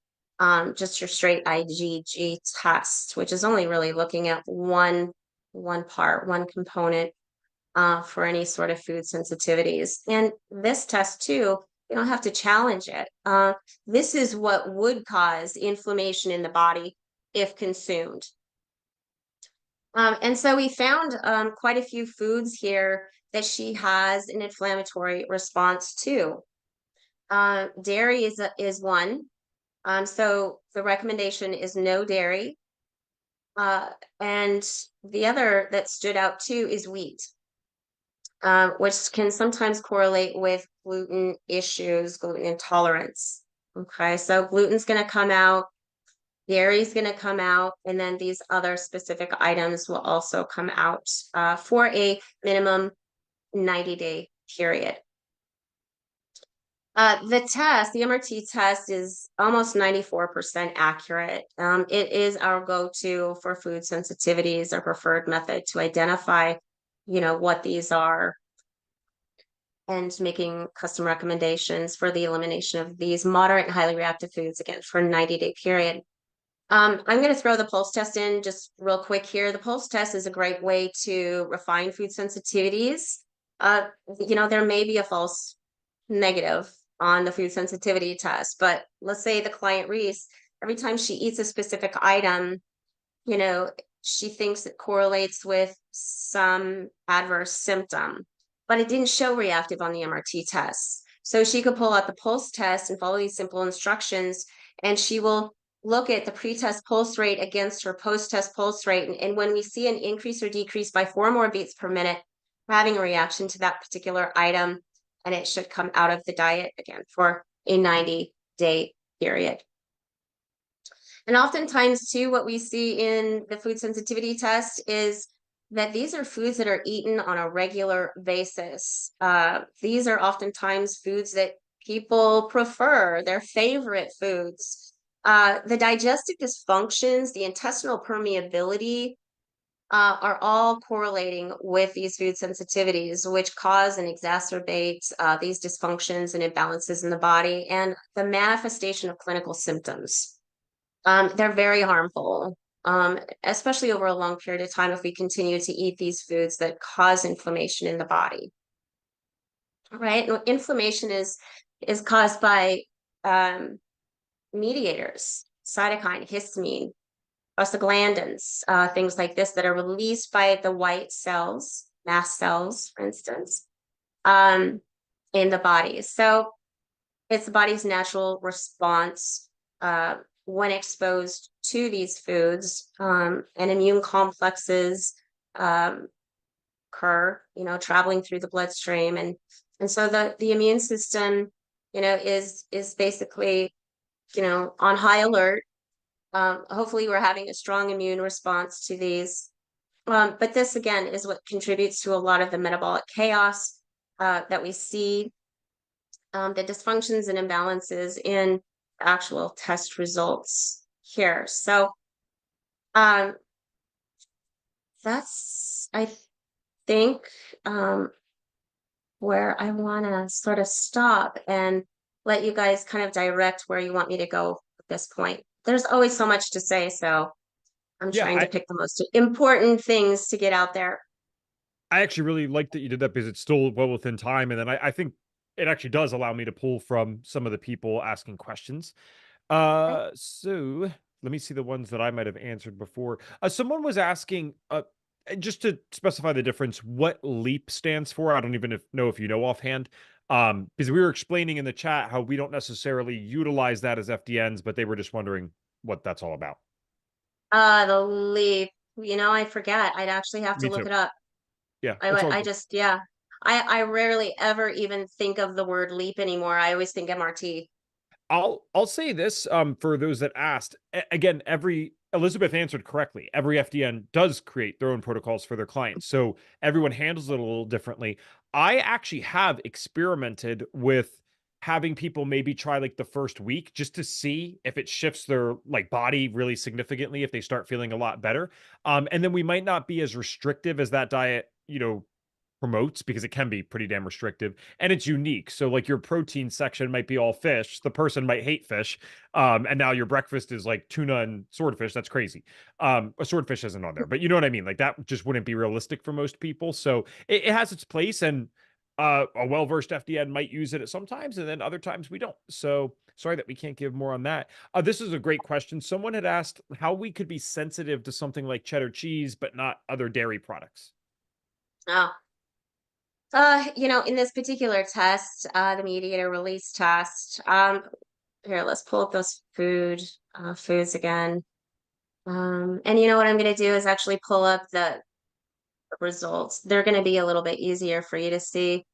D: just your straight IgG test, which is only really looking at one component for any sort of food sensitivities. And this test too You don't have to challenge it. This is what would cause inflammation in the body if consumed. And so we found quite a few foods here that she has an inflammatory response to. Dairy is one. So the recommendation is no dairy. And the other that stood out too is wheat, which can sometimes correlate with gluten issues, gluten intolerance. Okay, so gluten's going to come out, dairy's going to come out, and then these other specific items will also come out for a minimum 90-day period. The test, the MRT test, is almost 94% accurate. It is our go-to for food sensitivities, our preferred method to identify, what these are, and making custom recommendations for the elimination of these moderate and highly reactive foods, again, for a 90-day period. I'm going to throw the pulse test in just real quick here. The pulse test is a great way to refine food sensitivities. There may be a false negative on the food sensitivity test, but let's say the client Reese, every time she eats a specific item, she thinks it correlates with some adverse symptom, but it didn't show reactive on the MRT test. So she could pull out the pulse test and follow these simple instructions, and she will look at the pre-test pulse rate against her post-test pulse rate. And when we see an increase or decrease by 4 more beats per minute, having a reaction to that particular item, and it should come out of the diet again for a 90-day period. And oftentimes too, what we see in the food sensitivity test is that these are foods that are eaten on a regular basis. These are oftentimes foods that people prefer, their favorite foods. The digestive dysfunctions, the intestinal permeability, are all correlating with these food sensitivities, which cause and exacerbate these dysfunctions and imbalances in the body and the manifestation of clinical symptoms. They're very harmful, especially over a long period of time if we continue to eat these foods that cause inflammation in the body. Right? Inflammation is caused by mediators, cytokine, histamine, prostaglandins, things like this that are released by the white cells, mast cells, for instance, in the body. So it's the body's natural response when exposed to these foods, and immune complexes occur, traveling through the bloodstream, and so the immune system, is basically, on high alert. Hopefully we're having a strong immune response to these. But this, again, is what contributes to a lot of the metabolic chaos that we see, the dysfunctions and imbalances in actual test results here. So that's, I think, where I want to sort of stop and let you guys kind of direct where you want me to go at this point. There's always so much to say, so I'm trying to pick the most important things to get out there.
A: I actually really like that you did that because it's still well within time. And then I think it actually does allow me to pull from some of the people asking questions. So let me see the ones that I might have answered before. Someone was asking, just to specify the difference, what LEAP stands for. I don't even know if you know offhand. Because we were explaining in the chat how we don't necessarily utilize that as FDNs, but they were just wondering what that's all about.
D: The LEAP, I forget. I'd actually have to look it up.
A: Yeah.
D: I rarely ever even think of the word LEAP anymore. I always think MRT.
A: I'll say this, for those that asked. Again, Elizabeth answered correctly. Every FDN does create their own protocols for their clients, so everyone handles it a little differently. I actually have experimented with having people maybe try like the first week just to see if it shifts their body really significantly, if they start feeling a lot better. And then we might not be as restrictive as that diet, promotes, because it can be pretty damn restrictive and it's unique. So like your protein section might be all fish. The person might hate fish. And now your breakfast is like tuna and swordfish. That's crazy. A swordfish isn't on there, but you know what I mean? Like that just wouldn't be realistic for most people. So it has its place. And A well-versed FDN might use it at sometimes, and then other times we don't. So sorry that we can't give more on that. This is a great question. Someone had asked how we could be sensitive to something like cheddar cheese, but not other dairy products.
D: Oh, in this particular test, the mediator release test, here, let's pull up those foods again. And you know what I'm going to do is actually pull up the results. They're going to be a little bit easier for you to see.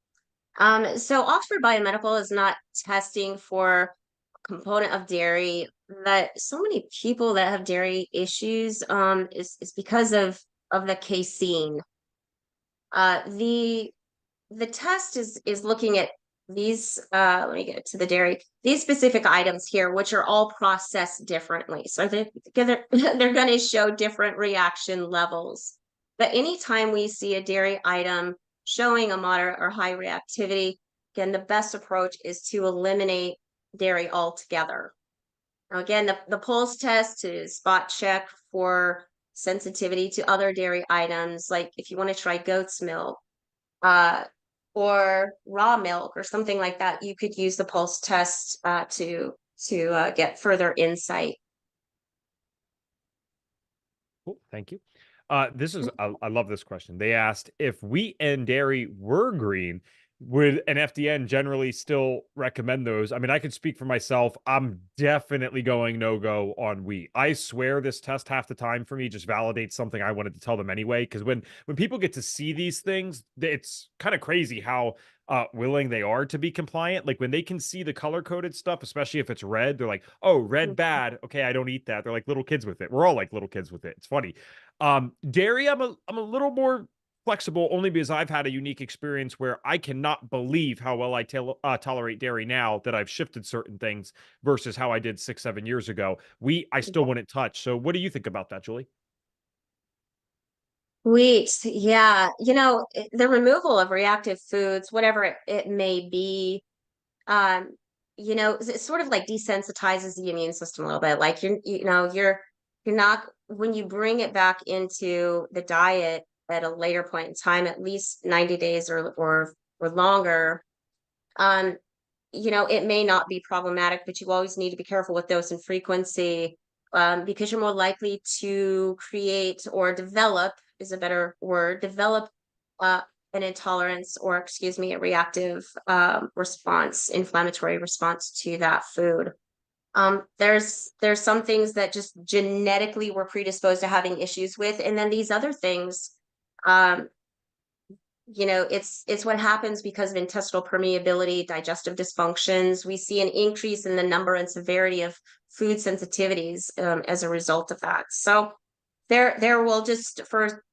D: So Oxford Biomedical is not testing for a component of dairy that so many people that have dairy issues is because of the casein. The test is looking at these let me get to the dairy, these specific items here, which are all processed differently, so they're going to show different reaction levels. But anytime we see a dairy item showing a moderate or high reactivity, again, the best approach is to eliminate dairy altogether. Now, again, the pulse test to spot check for sensitivity to other dairy items, like if you want to try goat's milk, or raw milk or something like that, you could use the pulse test to get further insight.
A: Cool. Thank you. This is, I love this question. They asked if wheat and dairy were green, would an FDN generally still recommend those? I mean, I could speak for myself. I'm definitely going no-go on wheat. I swear this test half the time for me just validates something I wanted to tell them anyway. Because when people get to see these things, it's kind of crazy how willing they are to be compliant. Like when they can see the color-coded stuff, especially if it's red, they're like, oh, red bad. Okay, I don't eat that. They're like little kids with it. We're all like little kids with it. It's funny. Dairy, I'm a little more flexible only because I've had a unique experience where I cannot believe how well I tolerate dairy now that I've shifted certain things versus how I did 6, 7 years ago. I still wouldn't touch. So what do you think about that, Julie?
D: Wheat, yeah, the removal of reactive foods, whatever it may be, um, it sort of like desensitizes the immune system a little bit. Like you're not, when you bring it back into the diet at a later point in time, at least 90 days or longer, it may not be problematic, but you always need to be careful with dose and frequency, because you're more likely to create or develop, is a better word, develop an intolerance, or excuse me, a reactive inflammatory response to that food. There's some things that just genetically we're predisposed to having issues with, and then these other things, it's what happens because of intestinal permeability, digestive dysfunctions. We see an increase in the number and severity of food sensitivities as a result of that. So there will just, for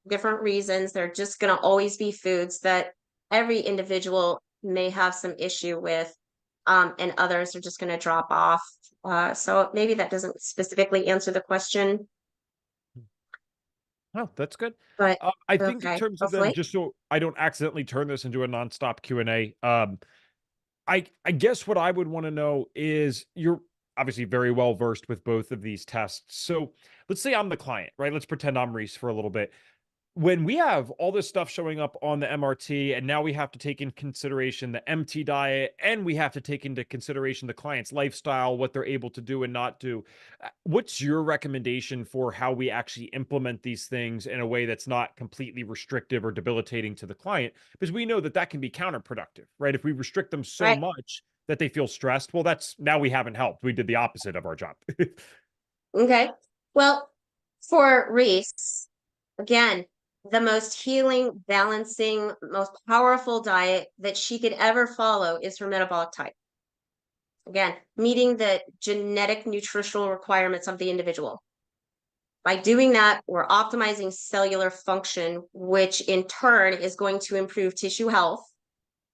D: different reasons, there are just going to always be foods that every individual may have some issue with, and others are just going to drop off. So maybe that doesn't specifically answer the question,
A: Oh, that's good.
D: but
A: I think in
D: okay,
A: terms of then,
D: hopefully.
A: just so I don't accidentally turn this into a nonstop Q&A, I guess what I would want to know is you're obviously very well versed with both of these tests. So let's say I'm the client, right? Let's pretend I'm Reese for a little bit. When we have all this stuff showing up on the MRT, and now we have to take in consideration the MT diet, and we have to take into consideration the client's lifestyle, what they're able to do and not do. What's your recommendation for how we actually implement these things in a way that's not completely restrictive or debilitating to the client? Because we know that that can be counterproductive, right? If we restrict them so
D: Right.
A: much that they feel stressed, well, now we haven't helped. We did the opposite of our job.
D: Okay. Well, for Reese, again, the most healing, balancing, most powerful diet that she could ever follow is her metabolic type. Again, meeting the genetic nutritional requirements of the individual. By doing that, we're optimizing cellular function, which in turn is going to improve tissue health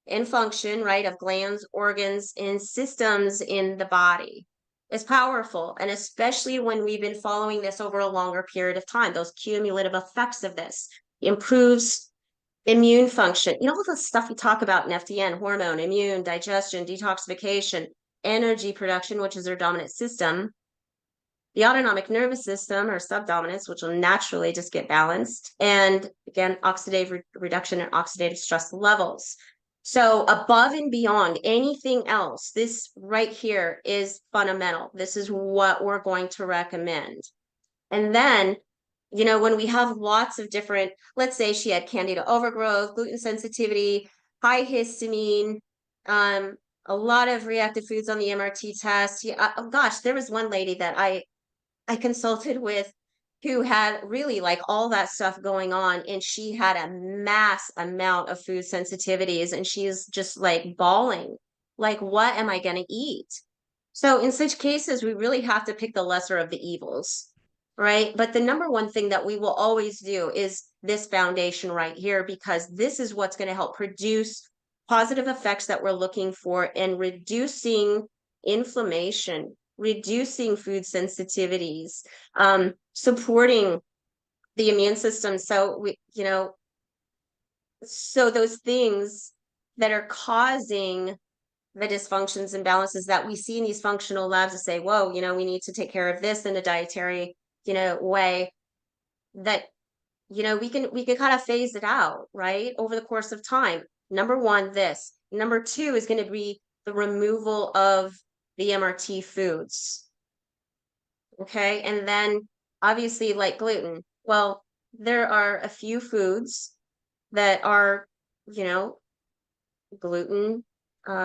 D: and function, right, of glands, organs, and systems in the body. Is powerful. And especially when we've been following this over a longer period of time, those cumulative effects of this improves immune function. All the stuff we talk about in FDN, hormone, immune, digestion, detoxification, energy production, which is their dominant system. the autonomic nervous system or subdominance, which will naturally just get balanced. And again, oxidative reduction and oxidative stress levels. So above and beyond anything else, this right here is fundamental. This is what we're going to recommend. And then, you know, when we have lots of different, let's say she had candida overgrowth, gluten sensitivity, high histamine, a lot of reactive foods on the MRT test. Yeah, oh gosh, there was one lady that I consulted with who had really like all that stuff going on, and she had a mass amount of food sensitivities, and she's just like bawling, like, what am I going to eat? So in such cases, we really have to pick the lesser of the evils, right? But the number one thing that we will always do is this foundation right here, because this is what's going to help produce positive effects that we're looking for in reducing inflammation, reducing food sensitivities, supporting the immune system. So we, you know, so those things that are causing the dysfunctions and balances that we see in these functional labs to say, whoa, you know, we need to take care of this in a dietary, you know, way that, you know, we can kind of phase it out, right, over the course of time. Number one, this. Number two is going to be the removal of the MRT foods. Okay. And then obviously, like gluten. Well, there are a few foods that are, you know, gluten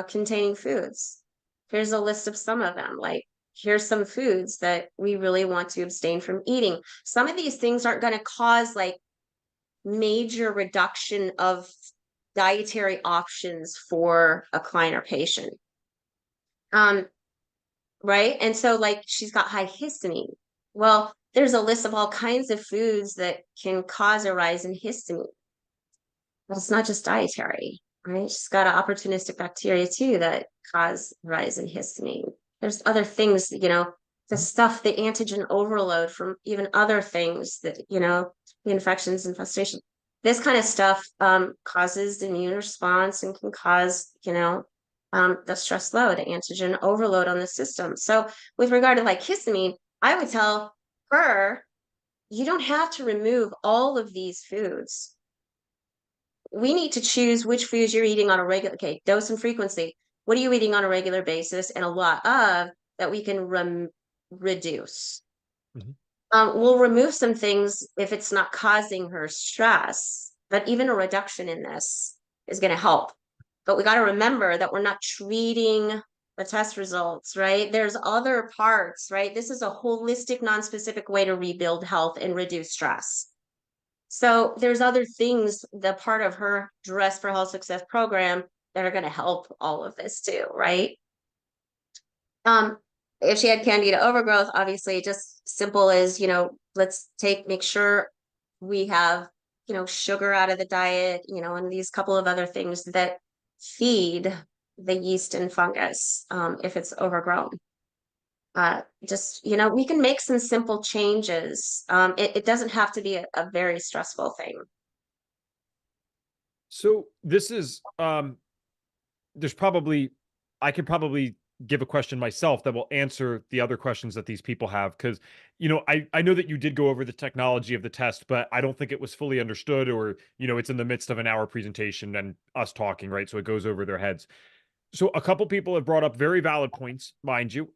D: containing foods. Here's a list of some of them. Like, here's some foods that we really want to abstain from eating. Some of these things aren't going to cause like major reduction of dietary options for a client or patient. Right. And so like she's got high histamine. Well, there's a list of all kinds of foods that can cause a rise in histamine. But it's not just dietary, right? She's got an opportunistic bacteria too that cause rise in histamine. There's other things, you know, the stuff, the antigen overload from even other things that, you know, the infections, infestation, this kind of stuff causes the immune response and can cause, you know, the stress load, the antigen overload on the system. So with regard to like histamine, I would tell her, you don't have to remove all of these foods. We need to choose which foods you're eating on a regular, okay, dose and frequency. What are you eating on a regular basis and a lot of that we can reduce?
A: Mhm.
D: We'll remove some things if it's not causing her stress, but even a reduction in this is going to help. But we got to remember that we're not treating the test results, right? There's other parts, right? This is a holistic, non-specific way to rebuild health and reduce stress. So there's other things, the part of her Dress for Health Success program that are going to help all of this too, right? If she had candida overgrowth, obviously just simple as, you know, let's make sure we have, you know, sugar out of the diet, you know, and these couple of other things that feed the yeast and fungus if it's overgrown. Just, you know, we can make some simple changes. It doesn't have to be a very stressful thing.
A: So this is there's probably I could probably give a question myself that will answer the other questions that these people have, because you know I know that you did go over the technology of the test, but I don't think it was fully understood, or you know it's in the midst of an hour presentation and us talking, right? So it goes over their heads. So a couple people have brought up very valid points, mind you.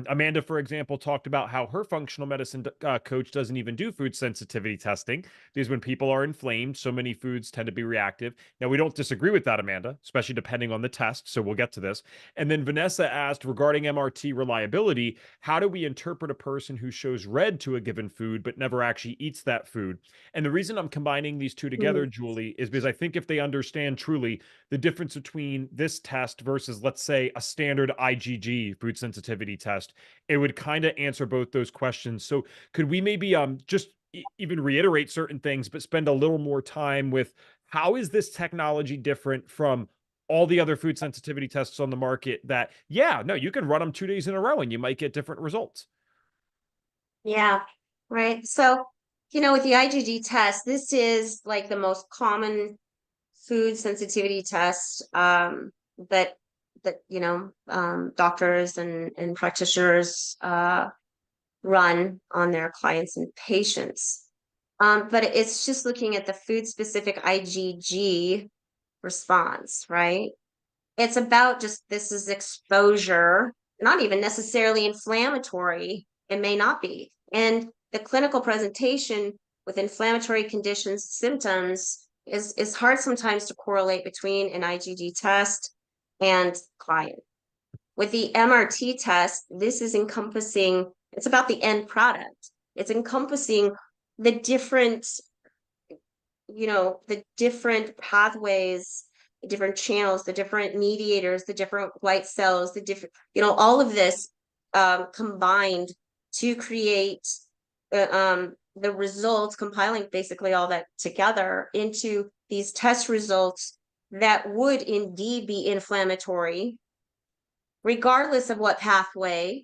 A: Amanda, for example, talked about how her functional medicine coach doesn't even do food sensitivity testing because when people are inflamed, so many foods tend to be reactive. Now, we don't disagree with that, Amanda, especially depending on the test. So we'll get to this. And then Vanessa asked regarding MRT reliability, how do we interpret a person who shows red to a given food but never actually eats that food? And the reason I'm combining these two together, Julie, is because I think if they understand truly the difference between this test versus, let's say, a standard IgG food sensitivity test, it would kind of answer both those questions. So could we maybe just even reiterate certain things, but spend a little more time with how is this technology different from all the other food sensitivity tests on the market that, yeah, no, you can run them 2 days in a row and you might get different results.
D: Yeah, right. So, you know, with the IgG test, this is like the most common food sensitivity test that you know doctors and practitioners run on their clients and patients. But it's just looking at the food specific IgG response, right? It's about just this is exposure, not even necessarily inflammatory. It may not be. And the clinical presentation with inflammatory conditions, symptoms is hard sometimes to correlate between an IgG test and client. With the MRT test, this is encompassing, it's about the end product. It's encompassing the different, the different pathways, the different channels, the different mediators, the different white cells, the different, all of this combined to create the results, compiling basically all that together into these test results that would indeed be inflammatory, regardless of what pathway,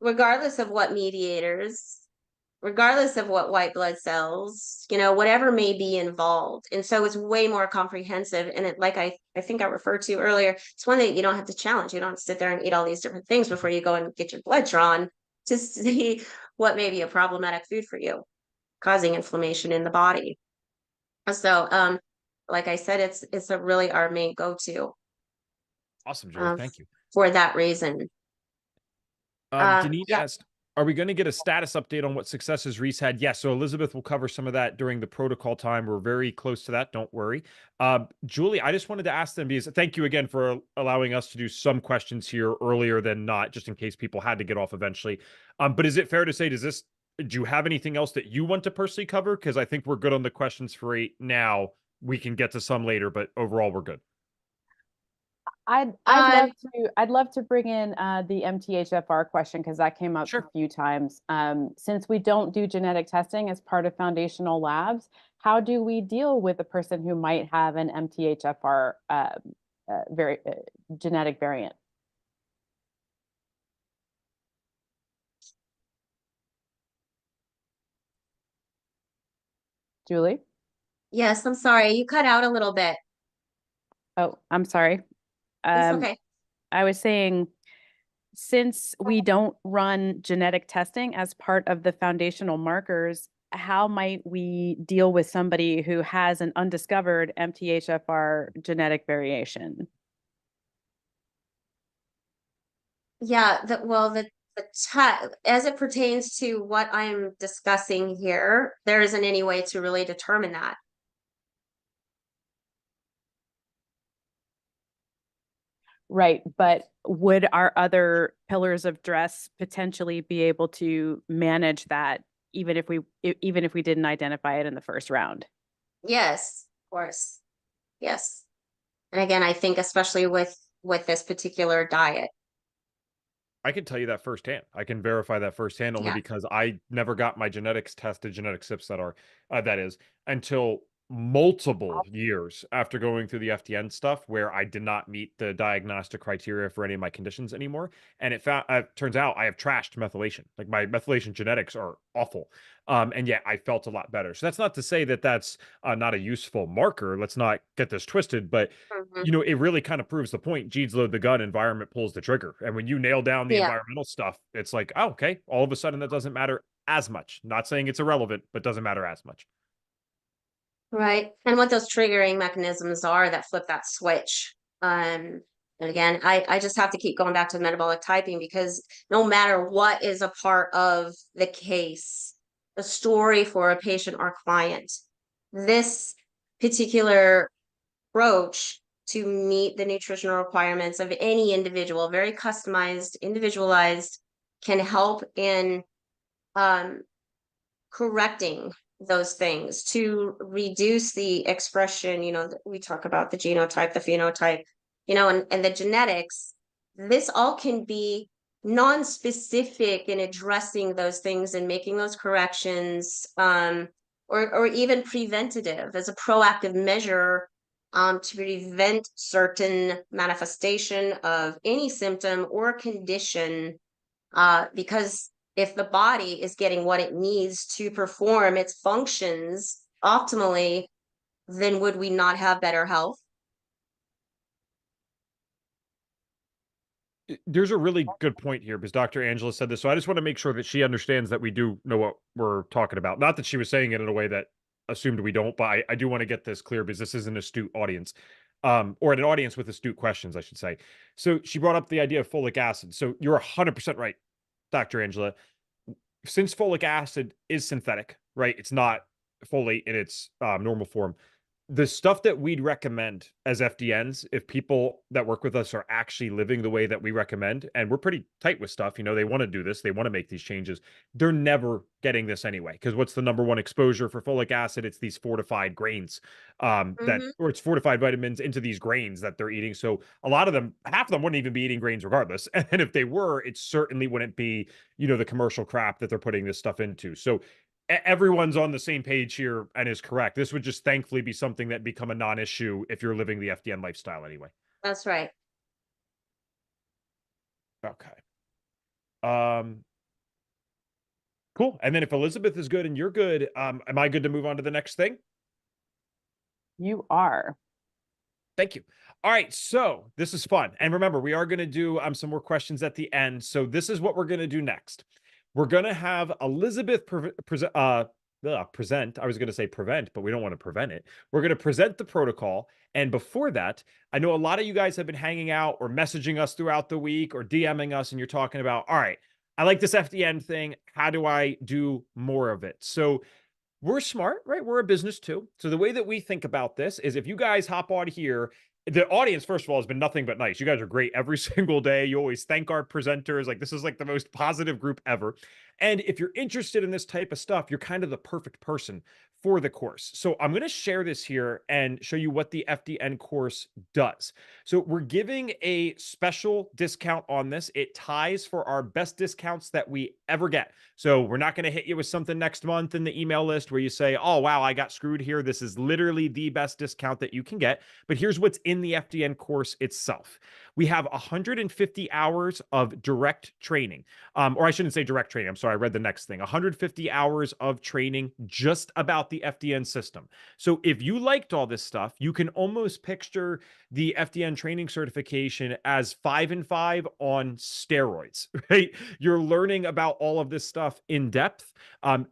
D: regardless of what mediators, regardless of what white blood cells, whatever may be involved. And so it's way more comprehensive. And it, like I think I referred to earlier, it's one that you don't have to challenge. You don't have to sit there and eat all these different things before you go and get your blood drawn to see what may be a problematic food for you, causing inflammation in the body. So, like I said, it's a really our main go-to.
A: Awesome, Julie. Thank you.
D: For that reason.
A: Denise
D: Yeah.
A: asked, are we going to get a status update on what successes Reese had? Yes. So Elizabeth will cover some of that during the protocol time. We're very close to that. Don't worry. Julie, I just wanted to ask them, because thank you again for allowing us to do some questions here earlier than not, just in case people had to get off eventually. But is it fair to say, do you have anything else that you want to personally cover? Because I think we're good on the questions for 8 now. We can get to some later, but overall we're good.
C: I'd love to bring in the MTHFR question, because that came up
A: Sure.
C: a few times. Since we don't do genetic testing as part of foundational labs, how do we deal with a person who might have an MTHFR genetic variant? Julie?
D: Yes, I'm sorry. You cut out a little bit.
C: Oh, I'm sorry.
D: It's okay.
C: I was saying, since we don't run genetic testing as part of the foundational markers, how might we deal with somebody who has an undiscovered MTHFR genetic variation?
D: Yeah, as it pertains to what I'm discussing here, there isn't any way to really determine that.
C: Right, but would our other pillars of dress potentially be able to manage that, even if we didn't identify it in the first round?
D: Yes, of course. Yes. And again, I think especially with this particular diet.
A: I can tell you that firsthand. I can verify that firsthand only
D: Yeah.
A: because I never got my genetics tested, genetic SIPs that is, until multiple years after going through the FDN stuff, where I did not meet the diagnostic criteria for any of my conditions anymore. And it turns out I have trashed methylation. Like, my methylation genetics are awful. And yet I felt a lot better. So that's not to say that that's not a useful marker. Let's not get this twisted, but
D: Mhm.
A: it really kind of proves the point. Genes load the gun, environment pulls the trigger. And when you nail down the
D: Yeah.
A: environmental stuff, it's like, oh, okay, all of a sudden that doesn't matter as much. Not saying it's irrelevant, but doesn't matter as much.
D: Right. And what those triggering mechanisms are that flip that switch. And again, I just have to keep going back to metabolic typing, because no matter what is a part of the case, the story for a patient or client, this particular approach to meet the nutritional requirements of any individual, very customized, individualized, can help in correcting those things to reduce the expression. We talk about the genotype, the phenotype, and the genetics. This all can be non-specific in addressing those things and making those corrections, or even preventative as a proactive measure, to prevent certain manifestation of any symptom or condition, because if the body is getting what it needs to perform its functions optimally, then would we not have better health?
A: There's a really good point here because Dr. Angela said this. So I just want to make sure that she understands that we do know what we're talking about. Not that she was saying it in a way that assumed we don't, but I do want to get this clear because this is an astute audience, or an audience with astute questions, I should say. So she brought up the idea of folic acid. So you're 100% right, Dr. Angela. Since folic acid is synthetic, right? It's not folate in its normal form. The stuff that we'd recommend as FDNs, if people that work with us are actually living the way that we recommend, and we're pretty tight with stuff, they want to do this, they want to make these changes, they're never getting this anyway. Because what's the number one exposure for folic acid? It's these fortified grains, or it's fortified vitamins into these grains that they're eating. So a lot of them, half of them wouldn't even be eating grains regardless. And if they were, it certainly wouldn't be, the commercial crap that they're putting this stuff into. So everyone's on the same page here and is correct. This would just thankfully be something that become a non-issue if you're living the FDN lifestyle anyway.
D: That's right.
A: Okay. Cool. And then if Elizabeth is good and you're good, am I good to move on to the next thing?
C: You are.
A: Thank you. All right, so this is fun. And remember, we are going to do some more questions at the end. So this is what we're going to do next. We're going to have Elizabeth present. I was going to say prevent, but we don't want to prevent it. We're going to present the protocol. And before that, I know a lot of you guys have been hanging out or messaging us throughout the week or DMing us, and you're talking about, all right, I like this FDN thing. How do I do more of it? So we're smart, right? We're a business too. So the way that we think about this is if you guys hop on here, the audience, first of all, has been nothing but nice. You guys are great every single day. You always thank our presenters. Like, this is like the most positive group ever. And if you're interested in this type of stuff, you're kind of the perfect person for the course. So I'm going to share this here and show you what the FDN course does. So we're giving a special discount on this. It ties for our best discounts that we ever get. So we're not going to hit you with something next month in the email list where you say, oh, wow, I got screwed here. This is literally the best discount that you can get. But here's what's in the FDN course itself. We have 150 hours of direct training, or I shouldn't say direct training. I'm sorry, I read the next thing. 150 hours of training just about the FDN system. So if you liked all this stuff, you can almost picture the FDN training certification as 5 and 5 on steroids, right? You're learning about all of this stuff in depth.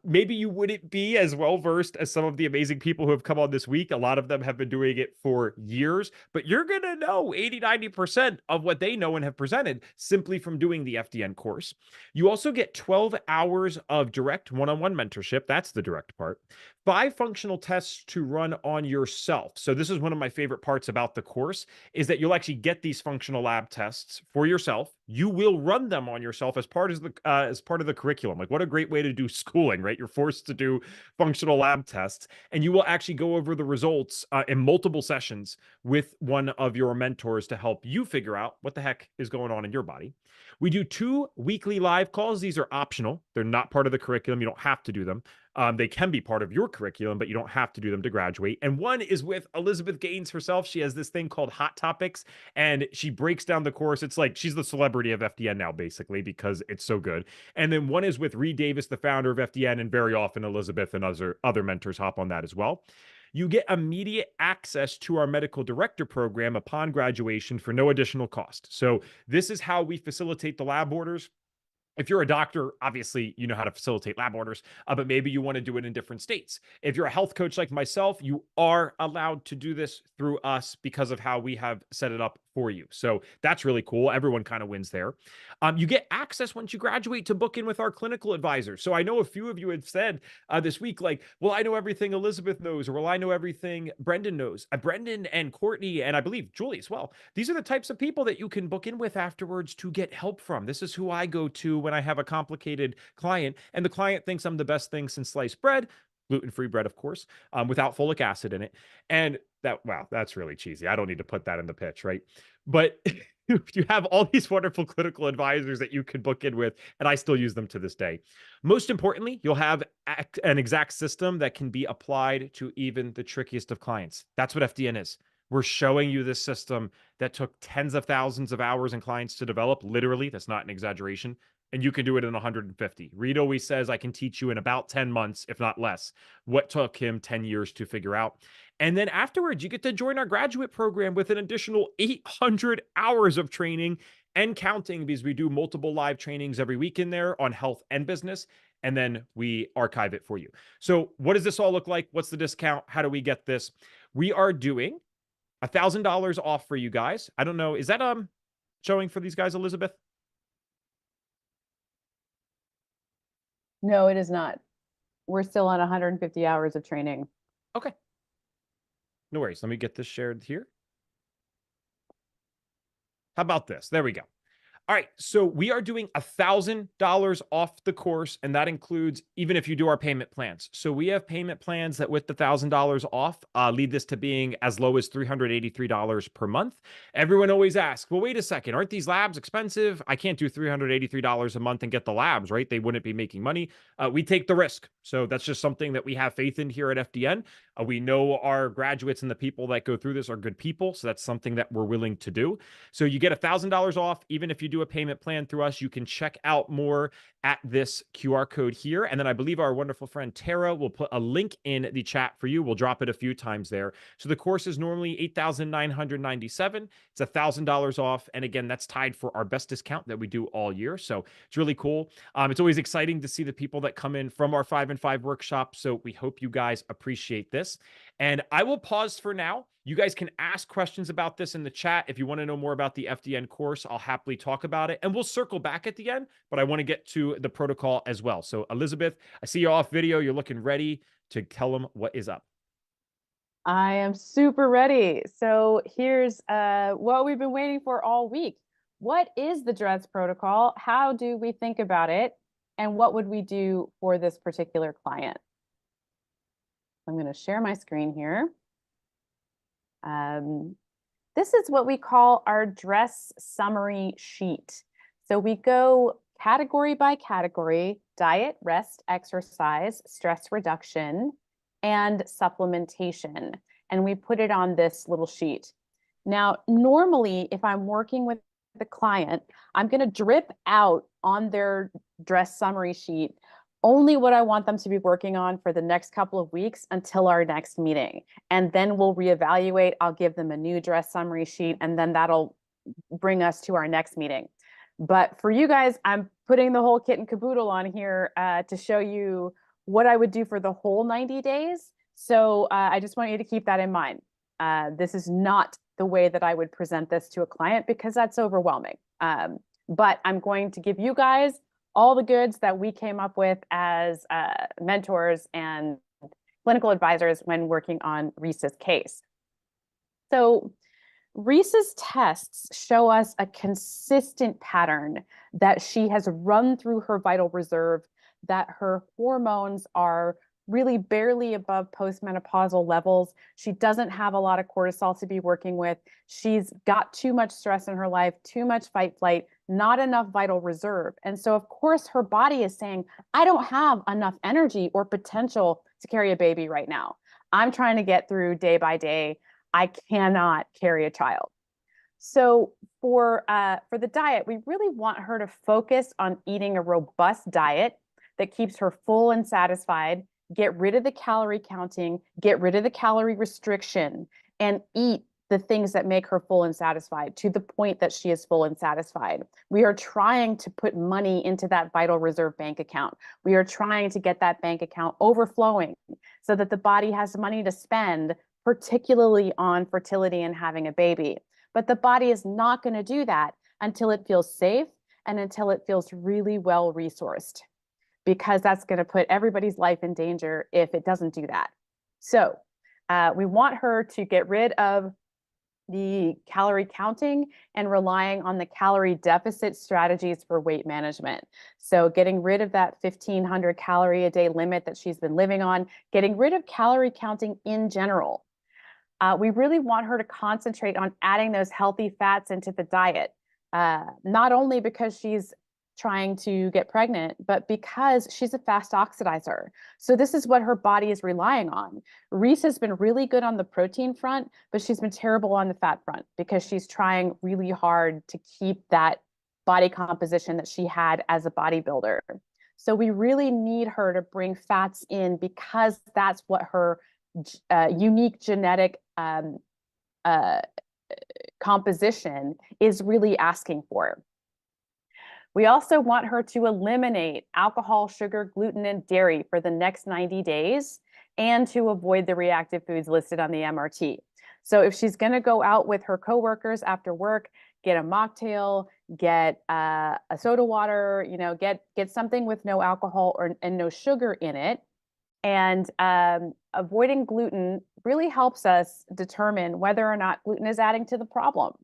A: Maybe you wouldn't be as well versed as some of the amazing people who have come on this week. A lot of them have been doing it for years, but you're going to know 80-90% of what they know and have presented simply from doing the FDN course. You also get 12 hours of direct one-on-one mentorship. That's the direct part. 5 functional tests to run on yourself. So this is one of my favorite parts about the course is that you'll actually get these functional lab tests for yourself. You will run them on yourself as part of the curriculum. Like, what a great way to do schooling, right? You're forced to do functional lab tests, and you will actually go over the results in multiple sessions with one of your mentors to help you figure out what the heck is going on in your body. We do 2 weekly live calls. These are optional. They're not part of the curriculum. You don't have to do them. They can be part of your curriculum, but you don't have to do them to graduate. And one is with Elizabeth Gaines herself. She has this thing called Hot Topics, and she breaks down the course. It's like she's the celebrity of FDN now, basically, because it's so good. And then one is with Reed Davis, the founder of FDN, and very often Elizabeth and other mentors hop on that as well. You get immediate access to our medical director program upon graduation for no additional cost. So this is how we facilitate the lab orders. If you're a doctor, obviously, you know how to facilitate lab orders, but maybe you want to do it in different states. If you're a health coach like myself, you are allowed to do this through us because of how we have set it up for you. So that's really cool. Everyone kind of wins there. You get access once you graduate to book in with our clinical advisors. So I know a few of you had said this week, like, well, I know everything Elizabeth knows, or well, I know everything Brendan knows. Brendan and Courtney, and I believe Julie as well. These are the types of people that you can book in with afterwards to get help from. This is who I go to when I have a complicated client, and the client thinks I'm the best thing since sliced bread, gluten-free bread, of course, without folic acid in it. And wow, that's really cheesy. I don't need to put that in the pitch, right? But you have all these wonderful clinical advisors that you can book in with, and I still use them to this day. Most importantly, you'll have an exact system that can be applied to even the trickiest of clients. That's what FDN is. We're showing you this system that took tens of thousands of hours and clients to develop. Literally, that's not an exaggeration. And you can do it in 150. Reed always says, I can teach you in about 10 months, if not less, what took him 10 years to figure out. And then afterwards, you get to join our graduate program with an additional 800 hours of training and counting, because we do multiple live trainings every week in there on health and business, and then we archive it for you. So what does this all look like? What's the discount? How do we get this? We are doing $1,000 off for you guys. I don't know. Is that showing for these guys, Elizabeth?
C: No, it is not. We're still on 150 hours of training.
A: Okay. No worries. Let me get this shared here. How about this? There we go. All right, so we are doing $1,000 off the course, and that includes even if you do our payment plans. So we have payment plans that with the $1,000 off lead this to being as low as $383 per month. Everyone always asks, well, wait a second, aren't these labs expensive? I can't do $383 a month and get the labs, right? They wouldn't be making money. We take the risk. So that's just something that we have faith in here at FDN. We know our graduates and the people that go through this are good people. So that's something that we're willing to do. So you get $1,000 off, even if you do a payment plan through us. You can check out more at this QR code here. And then I believe our wonderful friend Tara will put a link in the chat for you. We'll drop it a few times there. So the course is normally $8,997. It's $1,000 off. And again, that's tied for our best discount that we do all year. So it's really cool. It's always exciting to see the people that come in from our 5 and 5 workshop. So we hope you guys appreciate this. And I will pause for now. You guys can ask questions about this in the chat. If you want to know more about the FDN course, I'll happily talk about it. And we'll circle back at the end, but I want to get to the protocol as well. So Elizabeth, I see you off video. You're looking ready to tell them what is up.
C: I am super ready. So here's what we've been waiting for all week. What is the dress protocol? How do we think about it? And what would we do for this particular client? I'm going to share my screen here. This is what we call our dress summary sheet. So we go category by category: diet, rest, exercise, stress reduction, and supplementation. And we put it on this little sheet. Now, normally, if I'm working with the client, I'm going to drip out on their dress summary sheet only what I want them to be working on for the next couple of weeks until our next meeting. And then we'll reevaluate. I'll give them a new dress summary sheet, and then that'll bring us to our next meeting. But for you guys, I'm putting the whole kit and caboodle on here to show you what I would do for the whole 90 days. So I just want you to keep that in mind. This is not the way that I would present this to a client because that's overwhelming. But I'm going to give you guys all the goods that we came up with as mentors and clinical advisors when working on Risa's case. So Risa's tests show us a consistent pattern that she has run through her vital reserve, that her hormones are really barely above postmenopausal levels. She doesn't have a lot of cortisol to be working with. She's got too much stress in her life, too much fight flight, not enough vital reserve. And so of course her body is saying, I don't have enough energy or potential to carry a baby right now. I'm trying to get through day by day. I cannot carry a child. So for the diet, we really want her to focus on eating a robust diet that keeps her full and satisfied, get rid of the calorie counting, get rid of the calorie restriction, and eat the things that make her full and satisfied to the point that she is full and satisfied. We are trying to put money into that vital reserve bank account. We are trying to get that bank account overflowing so that the body has money to spend, particularly on fertility and having a baby. But the body is not going to do that until it feels safe and until it feels really well resourced, because that's going to put everybody's life in danger if it doesn't do that. So we want her to get rid of the calorie counting and relying on the calorie deficit strategies for weight management. So getting rid of that 1,500 calorie a day limit that she's been living on, getting rid of calorie counting in general. We really want her to concentrate on adding those healthy fats into the diet, not only because she's trying to get pregnant, but because she's a fast oxidizer. So this is what her body is relying on. Reese has been really good on the protein front, but she's been terrible on the fat front because she's trying really hard to keep that body composition that she had as a bodybuilder. So we really need her to bring fats in because that's what her unique genetic composition is really asking for. We also want her to eliminate alcohol, sugar, gluten, and dairy for the next 90 days and to avoid the reactive foods listed on the MRT. So if she's going to go out with her coworkers after work, get a mocktail, get a soda water, get something with no alcohol and no sugar in it. And avoiding gluten really helps us determine whether or not gluten is adding to the problem.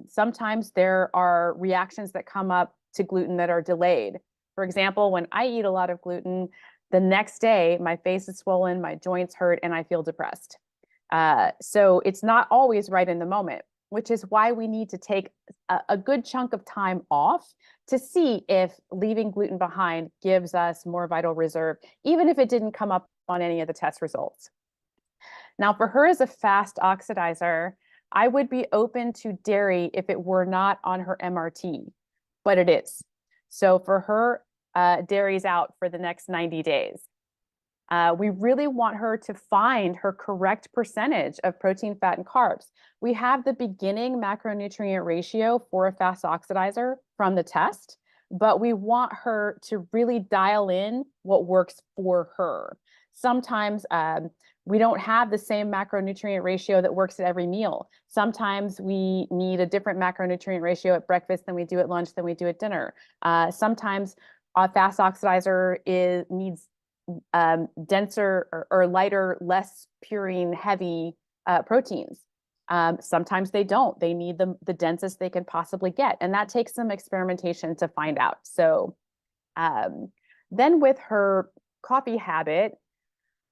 C: Sometimes there are reactions that come up to gluten that are delayed. For example, when I eat a lot of gluten, the next day my face is swollen, my joints hurt, and I feel depressed. So it's not always right in the moment, which is why we need to take a good chunk of time off to see if leaving gluten behind gives us more vital reserve, even if it didn't come up on any of the test results. Now, for her as a fast oxidizer, I would be open to dairy if it were not on her MRT, but it is. So for her, dairy's out for the next 90 days. We really want her to find her correct percentage of protein, fat, and carbs. We have the beginning macronutrient ratio for a fast oxidizer from the test, but we want her to really dial in what works for her. Sometimes we don't have the same macronutrient ratio that works at every meal. Sometimes we need a different macronutrient ratio at breakfast than we do at lunch than we do at dinner. Sometimes a fast oxidizer needs denser or lighter, less purine heavy proteins. Sometimes they don't. They need the densest they can possibly get. And that takes some experimentation to find out. So then with her coffee habit,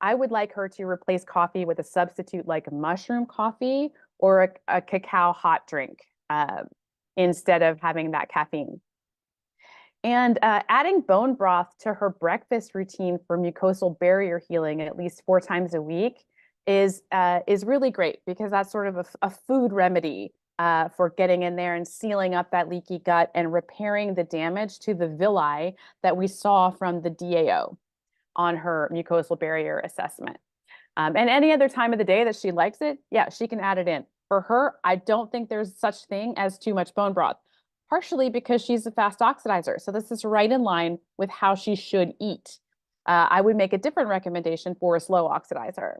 C: I would like her to replace coffee with a substitute like mushroom coffee or a cacao hot drink instead of having that caffeine. And adding bone broth to her breakfast routine for mucosal barrier healing at least 4 times a week is really great, because that's sort of a food remedy for getting in there and sealing up that leaky gut and repairing the damage to the villi that we saw from the DAO on her mucosal barrier assessment. And any other time of the day that she likes it, yeah, she can add it in. For her, I don't think there's such thing as too much bone broth, partially because she's a fast oxidizer. So this is right in line with how she should eat. I would make a different recommendation for a slow oxidizer.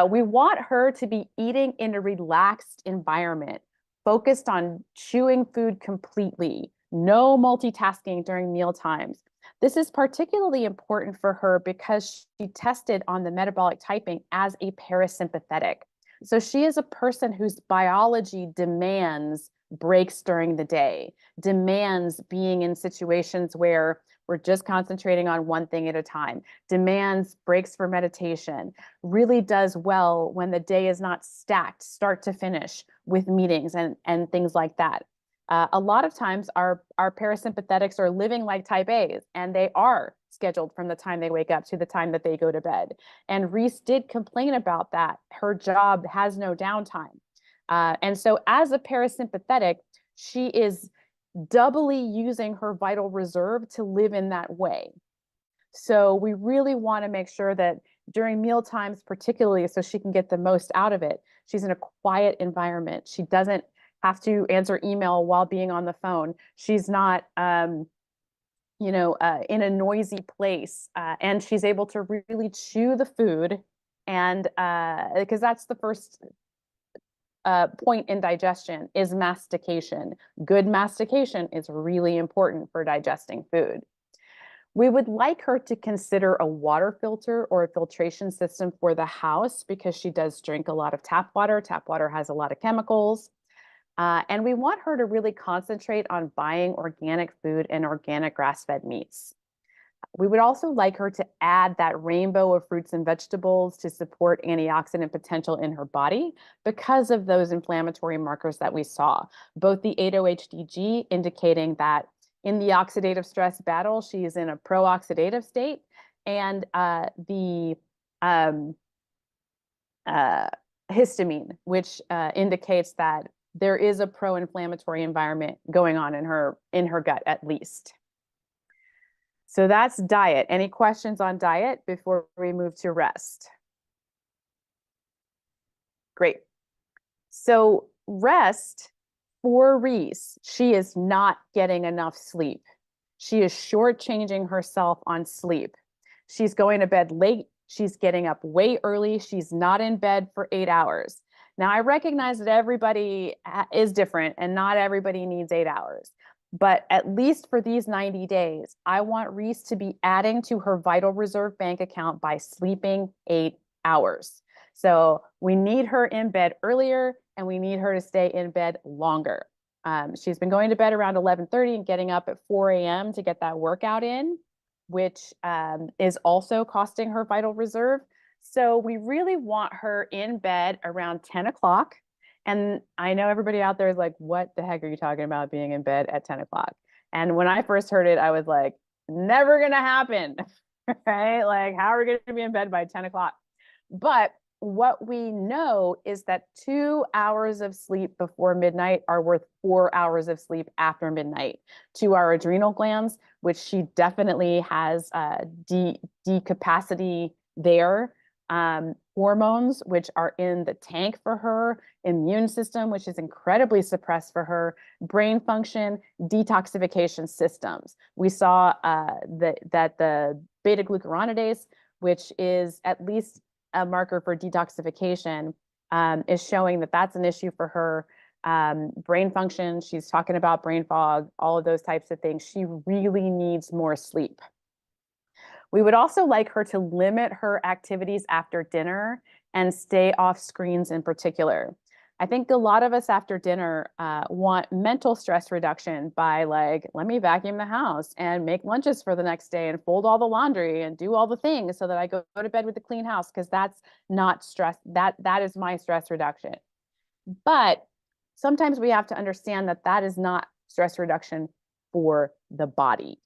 C: We want her to be eating in a relaxed environment, focused on chewing food completely, no multitasking during meal times. This is particularly important for her because she tested on the metabolic typing as a parasympathetic. So she is a person whose biology demands breaks during the day, demands being in situations where we're just concentrating on one thing at a time, demands breaks for meditation, really does well when the day is not stacked start to finish with meetings and things like that. A lot of times our parasympathetics are living like type A's, and they are scheduled from the time they wake up to the time that they go to bed. And Reese did complain about that. Her job has no downtime. And so as a parasympathetic, she is doubly using her vital reserve to live in that way. So we really want to make sure that during meal times, particularly so she can get the most out of it, she's in a quiet environment. She doesn't have to answer email while being on the phone. She's not, in a noisy place, and she's able to really chew the food, and because that's the first point in digestion is mastication. Good mastication is really important for digesting food. We would like her to consider a water filter or a filtration system for the house because she does drink a lot of tap water. Tap water has a lot of chemicals. And we want her to really concentrate on buying organic food and organic grass-fed meats. We would also like her to add that rainbow of fruits and vegetables to support antioxidant potential in her body because of those inflammatory markers that we saw, both the 8-OHDG indicating that in the oxidative stress battle, she is in a pro-oxidative state, and the histamine, which indicates that there is a pro-inflammatory environment going on in her gut at least. So that's diet. Any questions on diet before we move to rest? Great. So rest for Reese, she is not getting enough sleep. She is shortchanging herself on sleep. She's going to bed late. She's getting up way early. She's not in bed for 8 hours. Now, I recognize that everybody is different and not everybody needs 8 hours. But at least for these 90 days, I want Reese to be adding to her vital reserve bank account by sleeping 8 hours. So we need her in bed earlier and we need her to stay in bed longer. She's been going to bed around 11:30 and getting up at 4 a.m. to get that workout in, which is also costing her vital reserve. So we really want her in bed around 10 o'clock. And I know everybody out there is like, what the heck are you talking about being in bed at 10 o'clock? And when I first heard it, I was like, never going to happen, right? Like, how are we going to be in bed by 10 o'clock? But what we know is that 2 hours of sleep before midnight are worth 4 hours of sleep after midnight to our adrenal glands, which she definitely has decapacity there. Hormones, which are in the tank for her, immune system, which is incredibly suppressed for her, brain function, detoxification systems. We saw that the beta glucuronidase, which is at least a marker for detoxification, is showing that that's an issue for her. Brain function, she's talking about brain fog, all of those types of things. She really needs more sleep. We would also like her to limit her activities after dinner and stay off screens in particular. I think a lot of us after dinner want mental stress reduction by like, let me vacuum the house and make lunches for the next day and fold all the laundry and do all the things so that I go to bed with a clean house, because that's not stress. That is my stress reduction. But sometimes we have to understand that that is not stress reduction for the body.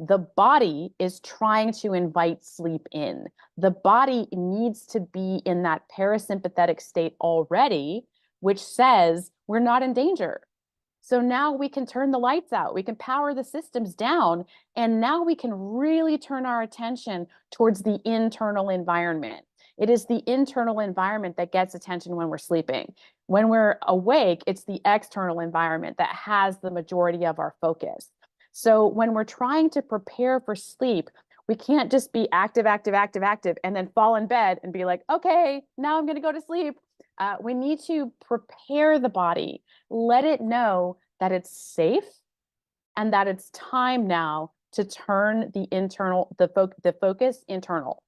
C: The body is trying to invite sleep in. The body needs to be in that parasympathetic state already, which says we're not in danger. So now we can turn the lights out, we can power the systems down, and now we can really turn our attention towards the internal environment. It is the internal environment that gets attention when we're sleeping. When we're awake, it's the external environment that has the majority of our focus. So when we're trying to prepare for sleep, we can't just be active, and then fall in bed and be like, okay, now I'm going to go to sleep. We need to prepare the body, let it know that it's safe and that it's time now to turn the focus internal.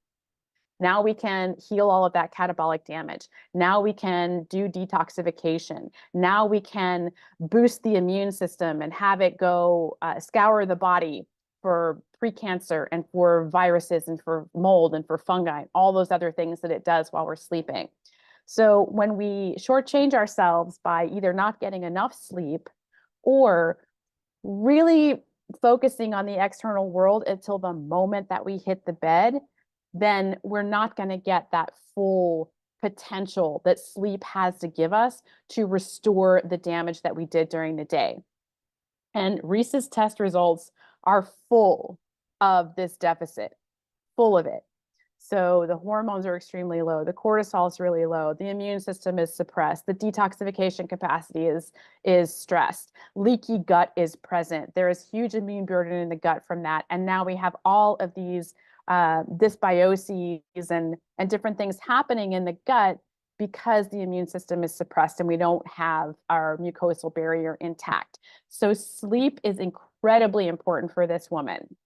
C: Now we can heal all of that catabolic damage. Now we can do detoxification. Now we can boost the immune system and have it go scour the body for precancer and for viruses and for mold and for fungi, all those other things that it does while we're sleeping. So when we shortchange ourselves by either not getting enough sleep or really focusing on the external world until the moment that we hit the bed, then we're not going to get that full potential that sleep has to give us to restore the damage that we did during the day. And Reese's test results are full of this deficit, full of it. So the hormones are extremely low. The cortisol is really low. The immune system is suppressed. The detoxification capacity is stressed. Leaky gut is present. There is huge immune burden in the gut from that. And now we have all of these dysbioses and different things happening in the gut because the immune system is suppressed and we don't have our mucosal barrier intact. So sleep is incredibly important for this woman.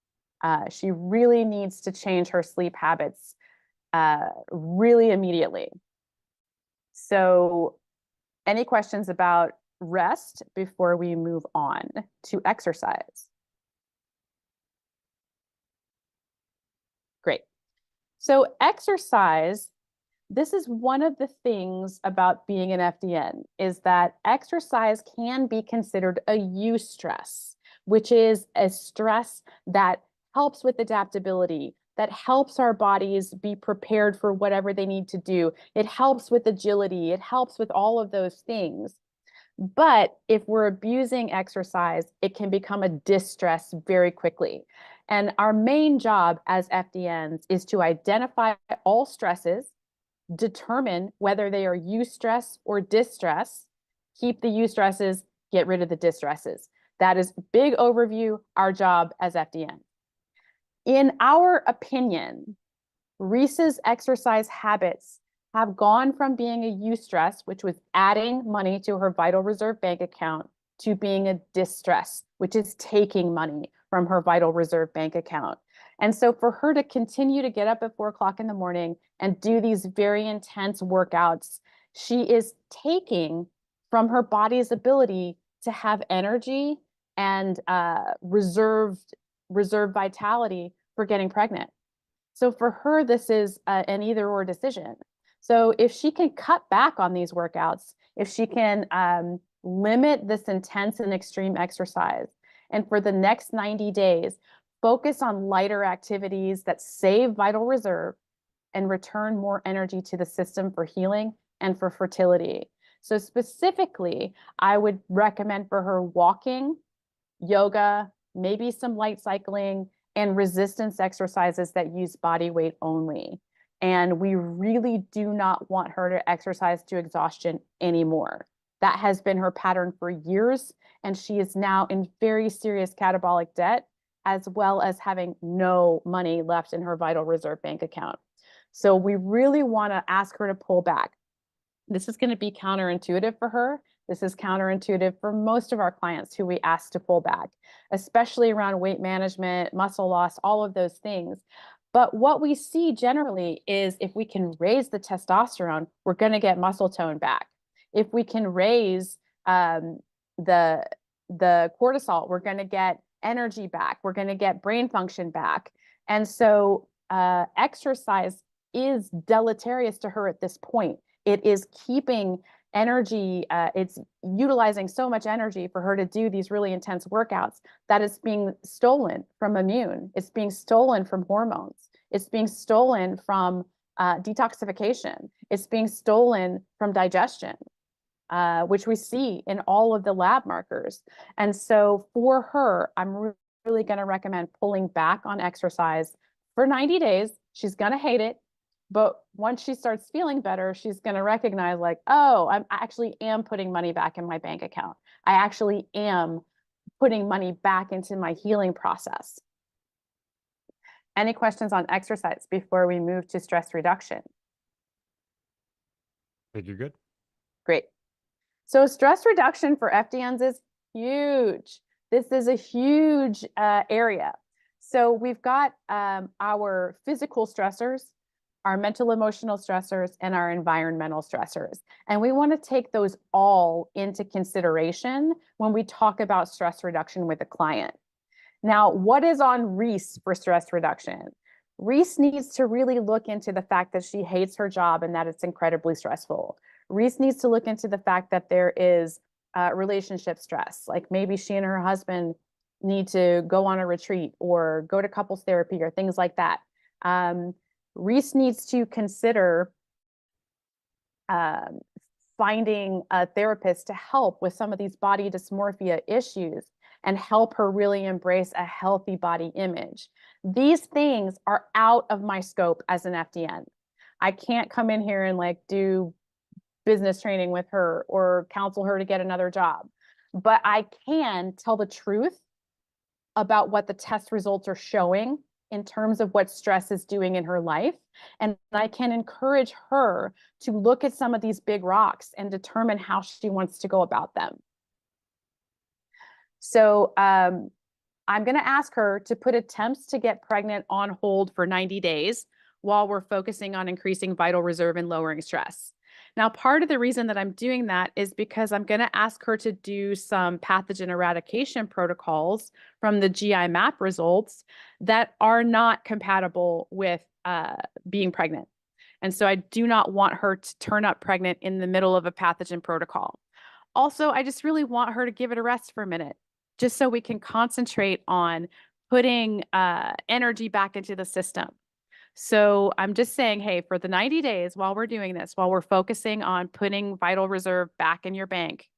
C: She really needs to change her sleep habits really immediately. So any questions about rest before we move on to exercise? Great. So exercise, this is one of the things about being an FDN, is that exercise can be considered a eustress, which is a stress that helps with adaptability, that helps our bodies be prepared for whatever they need to do. It helps with agility. It helps with all of those things. But if we're abusing exercise, it can become a distress very quickly. And our main job as FDNs is to identify all stresses determine whether they are eustress or distress, keep the eustresses, get rid of the distresses. That is big overview, our job as FDN. In our opinion, Reese's exercise habits have gone from being a eustress, which was adding money to her vital reserve bank account, to being a distress, which is taking money from her vital reserve bank account. And so for her to continue to get up at 4 o'clock in the morning and do these very intense workouts, she is taking from her body's ability to have energy and reserve vitality for getting pregnant. So for her, this is an either or decision. So if she can cut back on these workouts, if she can limit this intense and extreme exercise, and for the next 90 days, focus on lighter activities that save vital reserve and return more energy to the system for healing and for fertility. So specifically, I would recommend for her walking, yoga, maybe some light cycling, and resistance exercises that use body weight only. And we really do not want her to exercise to exhaustion anymore. That has been her pattern for years, and she is now in very serious catabolic debt, as well as having no money left in her vital reserve bank account. So we really want to ask her to pull back. This is going to be counterintuitive for her. This is counterintuitive for most of our clients who we ask to pull back, especially around weight management, muscle loss, all of those things. But what we see generally is if we can raise the testosterone, we're going to get muscle tone back. If we can raise the cortisol, we're going to get energy back. We're going to get brain function back. And so exercise is deleterious to her at this point. It is keeping energy, it's utilizing so much energy for her to do these really intense workouts that it's being stolen from immune. It's being stolen from hormones. It's being stolen from detoxification. It's being stolen from digestion, which we see in all of the lab markers. And so for her, I'm really going to recommend pulling back on exercise for 90 days. She's going to hate it. But once she starts feeling better, she's going to recognize like, oh, I actually am putting money back in my bank account. I actually am putting money back into my healing process. Any questions on exercise before we move to stress reduction?
A: I think you're good.
C: Great. So stress reduction for FDNs is huge. This is a huge area. So we've got our physical stressors, our mental emotional stressors, and our environmental stressors. And we want to take those all into consideration when we talk about stress reduction with a client. Now, what is on Reese for stress reduction? Reese needs to really look into the fact that she hates her job and that it's incredibly stressful. Reese needs to look into the fact that there is relationship stress, like maybe she and her husband need to go on a retreat or go to couples therapy or things like that. Reese needs to consider finding a therapist to help with some of these body dysmorphia issues and help her really embrace a healthy body image. These things are out of my scope as an FDN. I can't come in here and like do business training with her or counsel her to get another job, but I can tell the truth about what the test results are showing in terms of what stress is doing in her life. And I can encourage her to look at some of these big rocks and determine how she wants to go about them. So I'm going to ask her to put attempts to get pregnant on hold for 90 days while we're focusing on increasing vital reserve and lowering stress. Now, part of the reason that I'm doing that is because I'm going to ask her to do some pathogen eradication protocols from the GI map results that are not compatible with being pregnant. And so I do not want her to turn up pregnant in the middle of a pathogen protocol. Also, I just really want her to give it a rest for a minute, just so we can concentrate on putting energy back into the system. So I'm just saying, hey, for the 90 days while we're doing this, while we're focusing on putting vital reserve back in your bank,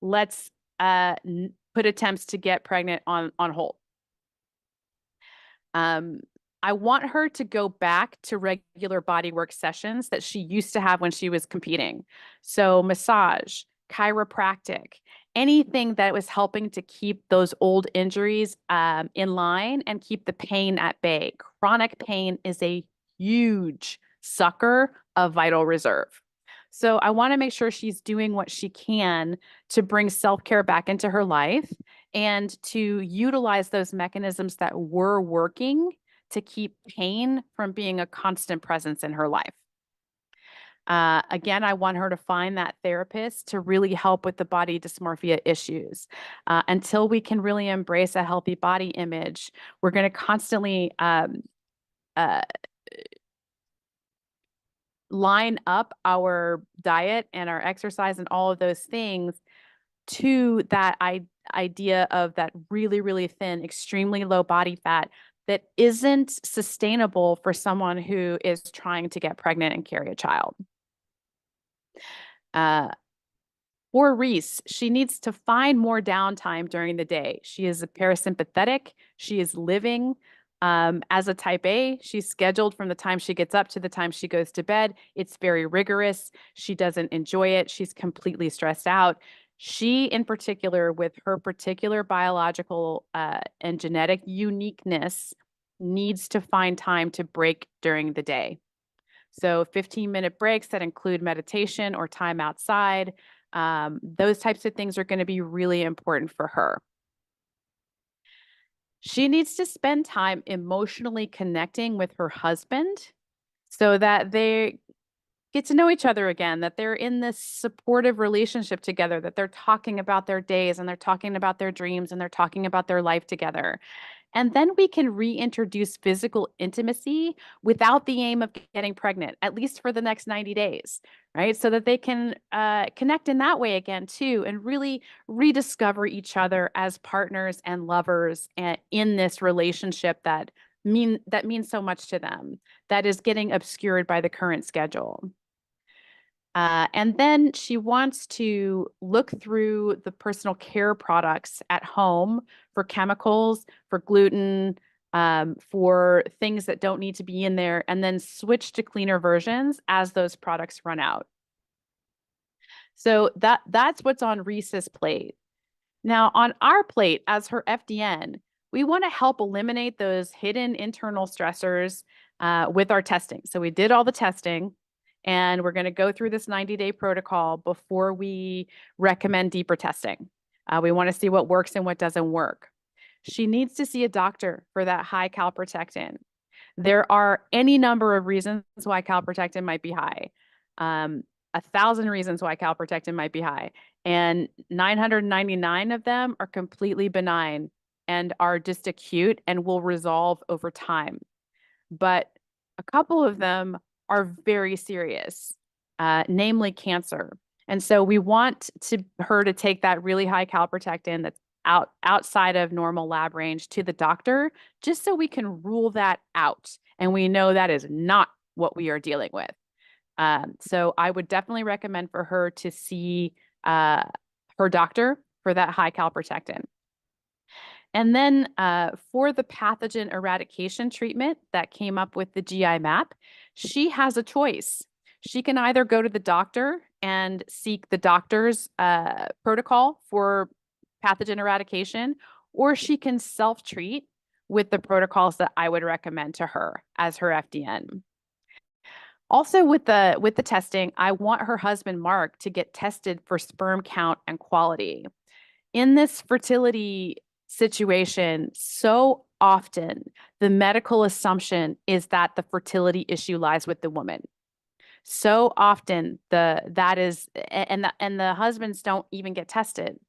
C: let's put attempts to get pregnant on hold. I want her to go back to regular bodywork sessions that she used to have when she was competing. So massage, chiropractic, anything that was helping to keep those old injuries in line and keep the pain at bay. Chronic pain is a huge sucker of vital reserve. So I want to make sure she's doing what she can to bring self-care back into her life and to utilize those mechanisms that were working to keep pain from being a constant presence in her life. Again, I want her to find that therapist to really help with the body dysmorphia issues. Until we can really embrace a healthy body image, we're going to constantly uh, line up our diet and our exercise and all of those things to that idea of that really, really thin, extremely low body fat that isn't sustainable for someone who is trying to get pregnant and carry a child. For Reese, she needs to find more downtime during the day. She is a parasympathetic. She is living. As a type A, she's scheduled from the time she gets up to the time she goes to bed. It's very rigorous. She doesn't enjoy it. She's completely stressed out. She, in particular, with her particular biological and genetic uniqueness, needs to find time to break during the day. So 15-minute breaks that include meditation or time outside, those types of things are going to be really important for her. She needs to spend time emotionally connecting with her husband so that they get to know each other again, that they're in this supportive relationship together, that they're talking about their days and they're talking about their dreams and they're talking about their life together. And then we can reintroduce physical intimacy without the aim of getting pregnant, at least for the next 90 days, right? So that they can connect in that way again, too, and really rediscover each other as partners and lovers in this relationship that means so much to them, that is getting obscured by the current schedule. And then she wants to look through the personal care products at home for chemicals, for gluten, for things that don't need to be in there, and then switch to cleaner versions as those products run out. So that's what's on Reese's plate. Now, on our plate as her FDN, we want to help eliminate those hidden internal stressors with our testing. So we did all the testing. And we're going to go through this 90-day protocol before we recommend deeper testing. We want to see what works and what doesn't work. She needs to see a doctor for that high calprotectin. There are any number of reasons why calprotectin might be high. 1,000 reasons why calprotectin might be high. And 999 of them are completely benign and are just acute and will resolve over time. But a couple of them are very serious, namely cancer. And so we want her to take that really high calprotectin that's outside of normal lab range to the doctor, just so we can rule that out. And we know that is not what we are dealing with. So I would definitely recommend for her to see her doctor for that high calprotectin. And then for the pathogen eradication treatment that came up with the GI map, she has a choice. She can either go to the doctor and seek the doctor's protocol for pathogen eradication, or she can self-treat with the protocols that I would recommend to her as her FDN. Also with the testing, I want her husband, Mark, to get tested for sperm count and quality. In this fertility situation, so often the medical assumption is that the fertility issue lies with the woman. So often the husbands don't even get tested.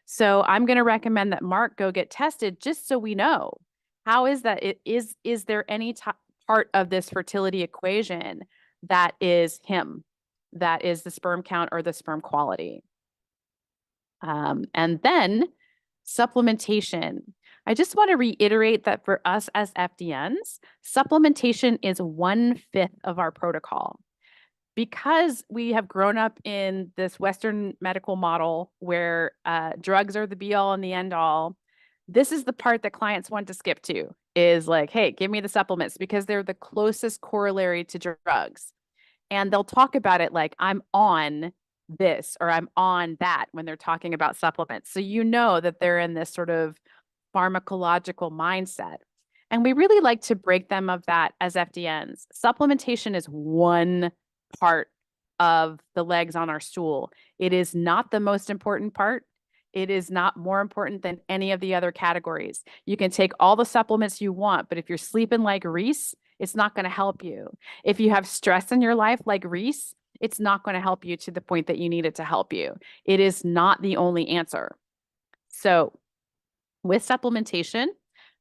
C: So I'm going to recommend that Mark go get tested just so we know. How is that? Is there any part of this fertility equation that is him, that is the sperm count or the sperm quality? And then supplementation. I just want to reiterate that for us as FDNs, supplementation is 1/5 of our protocol. Because we have grown up in this Western medical model where drugs are the be all and the end all, This is the part that clients want to skip to, is like, hey, give me the supplements, because they're the closest corollary to drugs. And they'll talk about it like, I'm on this or I'm on that when they're talking about supplements. So you know that they're in this sort of pharmacological mindset. And we really like to break them of that as FDNs. Supplementation is one part of the legs on our stool. It is not the most important part. It is not more important than any of the other categories. You can take all the supplements you want, but if you're sleeping like Reese, it's not going to help you. If you have stress in your life like Reese, it's not going to help you to the point that you need it to help you. It is not the only answer. So with supplementation,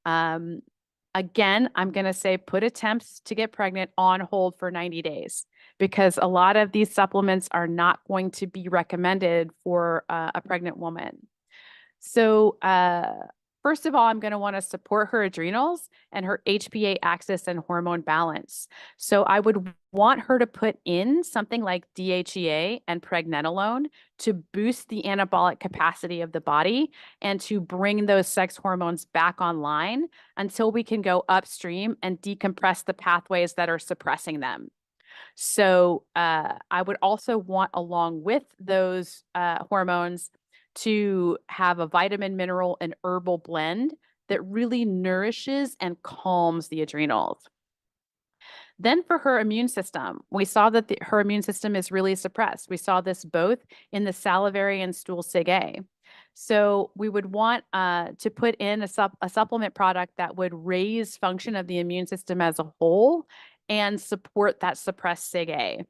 C: again, I'm going to say put attempts to get pregnant on hold for 90 days, because a lot of these supplements are not going to be recommended for a pregnant woman. So first of all, I'm going to want to support her adrenals and her HPA axis and hormone balance. So I would want her to put in something like DHEA and pregnenolone to boost the anabolic capacity of the body and to bring those sex hormones back online until we can go upstream and decompress the pathways that are suppressing them. So I would also want, along with those hormones, to have a vitamin, mineral, and herbal blend that really nourishes and calms the adrenals. Then for her immune system, we saw that her immune system is really suppressed. We saw this both in the salivary and stool SIG-A. So we would want to put in a supplement product that would raise function of the immune system as a whole and support that suppressed SIG-A.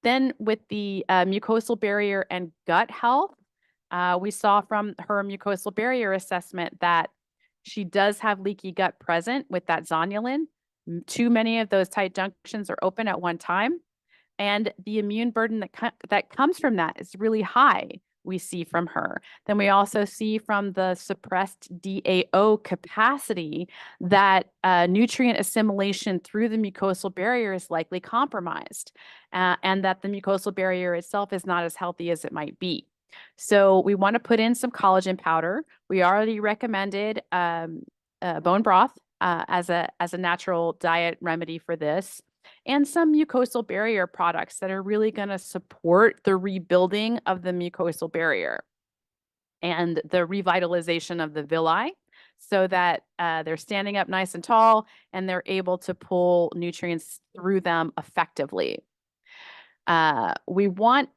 C: Then with the mucosal barrier and gut health, we saw from her mucosal barrier assessment that she does have leaky gut present with that zonulin. Too many of those tight junctions are open at one time. And the immune burden that comes from that is really high, we see from her. Then we also see from the suppressed DAO capacity that nutrient assimilation through the mucosal barrier is likely compromised, and that the mucosal barrier itself is not as healthy as it might be. So we want to put in some collagen powder. We already recommended bone broth as a natural diet remedy for this, and some mucosal barrier products that are really going to support the rebuilding of the mucosal barrier and the revitalization of the villi, so that they're standing up nice and tall and they're able to pull nutrients through them effectively. We want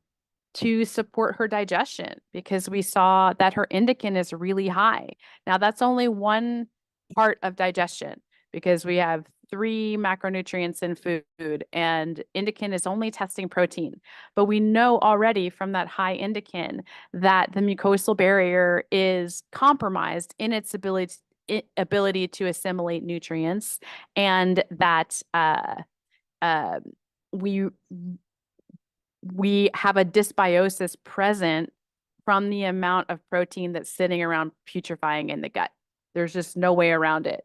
C: to support her digestion because we saw that her indican is really high. Now, that's only one part of digestion, because we have 3 macronutrients in food, and indican is only testing protein. But we know already from that high indican that the mucosal barrier is compromised in its ability to assimilate nutrients, and that we have a dysbiosis present from the amount of protein that's sitting around putrefying in the gut. There's just no way around it.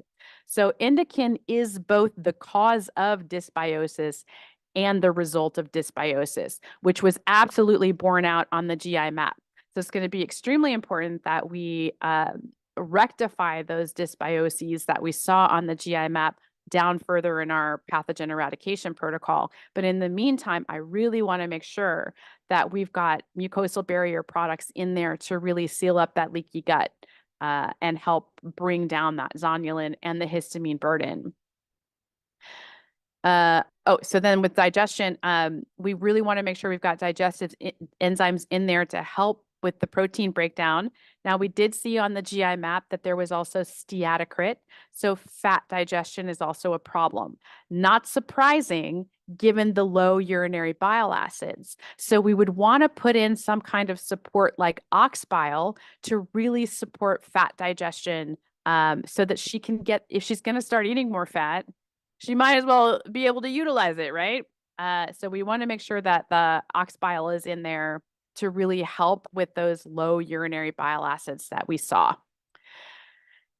C: So indican is both the cause of dysbiosis and the result of dysbiosis, which was absolutely borne out on the GI map. So it's going to be extremely important that we rectify those dysbioses that we saw on the GI map down further in our pathogen eradication protocol. But in the meantime, I really want to make sure that we've got mucosal barrier products in there to really seal up that leaky gut and help bring down that zonulin and the histamine burden. So then with digestion, we really want to make sure we've got digestive enzymes in there to help with the protein breakdown. Now, we did see on the GI map that there was also steatocrit, so fat digestion is also a problem. Not surprising, given the low urinary bile acids. So we would want to put in some kind of support like ox bile to really support fat digestion, so that she can get, if she's going to start eating more fat, she might as well be able to utilize it, right? So we want to make sure that the ox bile is in there to really help with those low urinary bile acids that we saw.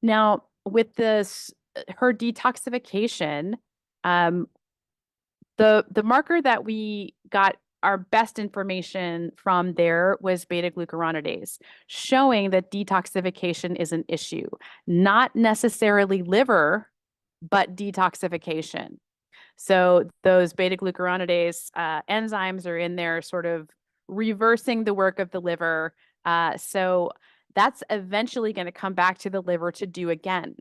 C: Now, with this, her detoxification, the marker that we got our best information from there was beta-glucuronidase, showing that detoxification is an issue, not necessarily liver, but detoxification. So those beta-glucuronidase enzymes are in there sort of reversing the work of the liver. So that's eventually going to come back to the liver to do again.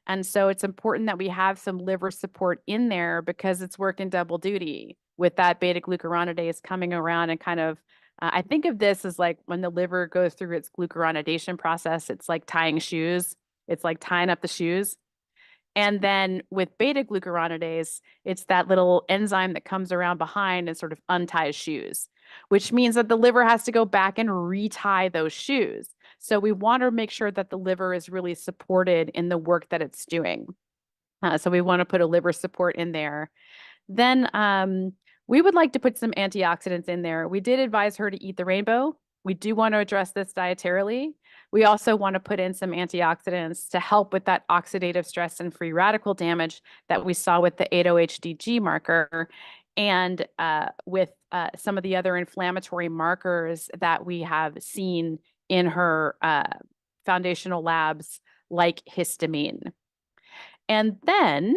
C: And so it's important that we have some liver support in there because it's working double duty with that beta-glucuronidase coming around and kind of, I think of this as like when the liver goes through its glucuronidation process, it's like tying shoes. It's like tying up the shoes. And then with beta-glucuronidase, it's that little enzyme that comes around behind and sort of unties shoes, which means that the liver has to go back and retie those shoes. So we want to make sure that the liver is really supported in the work that it's doing. So we want to put a liver support in there. Then we would like to put some antioxidants in there. We did advise her to eat the rainbow. We do want to address this dietarily. We also want to put in some antioxidants to help with that oxidative stress and free radical damage that we saw with the 8-OHDG marker and with some of the other inflammatory markers that we have seen in her foundational labs like histamine. And then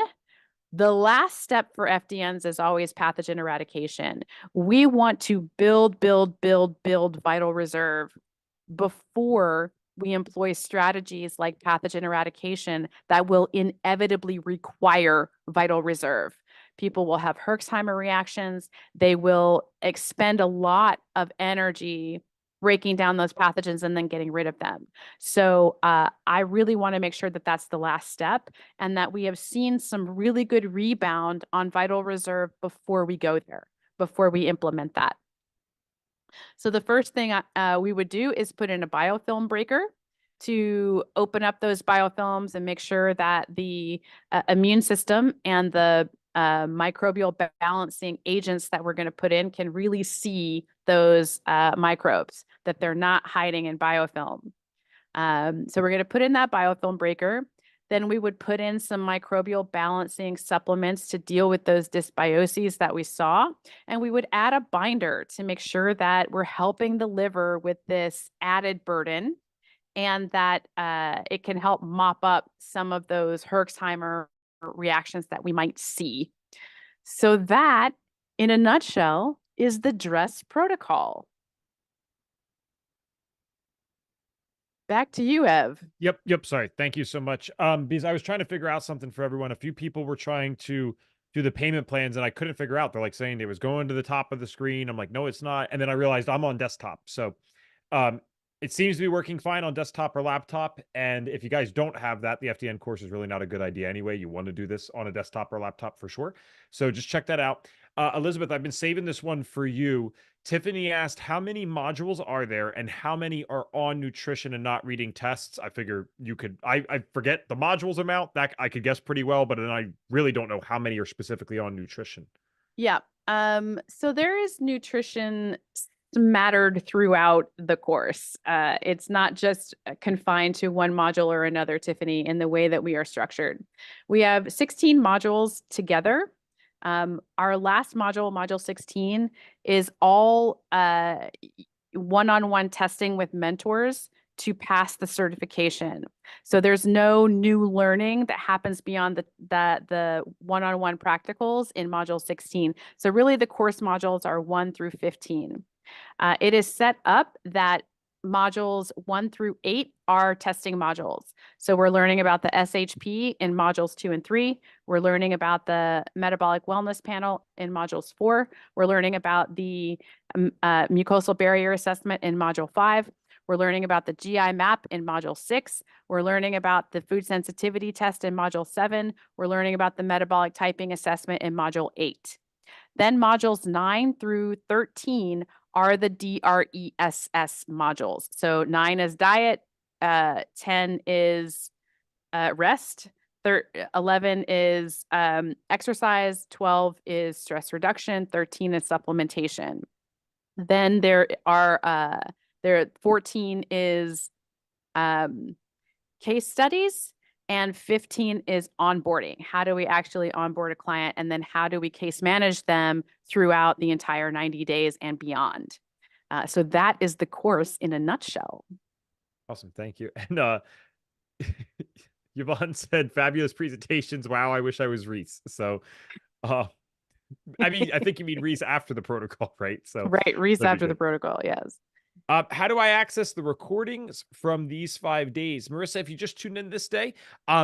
C: the last step for FDNs is always pathogen eradication. We want to build vital reserve before we employ strategies like pathogen eradication that will inevitably require vital reserve. People will have Herxheimer reactions. They will expend a lot of energy breaking down those pathogens and then getting rid of them. So I really want to make sure that that's the last step and that we have seen some really good rebound on vital reserve before we go there, before we implement that. So the first thing we would do is put in a biofilm breaker to open up those biofilms and make sure that the immune system and the microbial balancing agents that we're going to put in can really see those microbes, that they're not hiding in biofilm. So we're going to put in that biofilm breaker. Then we would put in some microbial balancing supplements to deal with those dysbioses that we saw. And we would add a binder to make sure that we're helping the liver with this added burden and that it can help mop up some of those Herxheimer reactions that we might see. So that, in a nutshell, is the DRESS protocol. Back to you, Ev.
A: Yep. Sorry. Thank you so much. Because I was trying to figure out something for everyone. A few people were trying to do the payment plans and I couldn't figure out. They're like saying it was going to the top of the screen. I'm like, no, it's not. And then I realized I'm on desktop. So it seems to be working fine on desktop or laptop. And if you guys don't have that, the FDN course is really not a good idea anyway. You want to do this on a desktop or laptop for sure. So just check that out. Elizabeth, I've been saving this one for you. Tiffany asked, how many modules are there and how many are on nutrition and not reading tests? I figure you could, I forget the modules amount that I could guess pretty well, but then I really don't know how many are specifically on nutrition.
C: Yeah. So there is nutrition mattered throughout the course. It's not just confined to one module or another, Tiffany, in the way that we are structured. We have 16 modules together. Our last module, module 16, is all one-on-one testing with mentors to pass the certification. So there's no new learning that happens beyond the one-on-one practicals in module 16. So really the course modules are 1 through 15. It is set up that modules 1 through 8 are testing modules. So we're learning about the SHP in modules 2 and 3. We're learning about the metabolic wellness panel in modules 4. We're learning about the mucosal barrier assessment in module 5. We're learning about the GI map in module 6. We're learning about the food sensitivity test in module 7. We're learning about the metabolic typing assessment in module 8. Then modules 9 through 13 are the DRESS modules. So 9 is diet, 10 is rest, 11 is exercise, 12 is stress reduction, 13 is supplementation. Then there are 14 is case studies, And 15 is onboarding. How do we actually onboard a client? And then how do we case manage them throughout the entire 90 days and beyond? So that is the course in a nutshell.
A: Awesome. Thank you. And Yvonne said, fabulous presentations. Wow, I wish I was Reese. So, I mean, I think you mean Reese after the protocol, right? So,
C: Right, Reese
A: that'd be
C: after the
A: good.
C: protocol, yes.
A: How do I access the recordings from these 5 days? Marissa, if you just tuned in this day,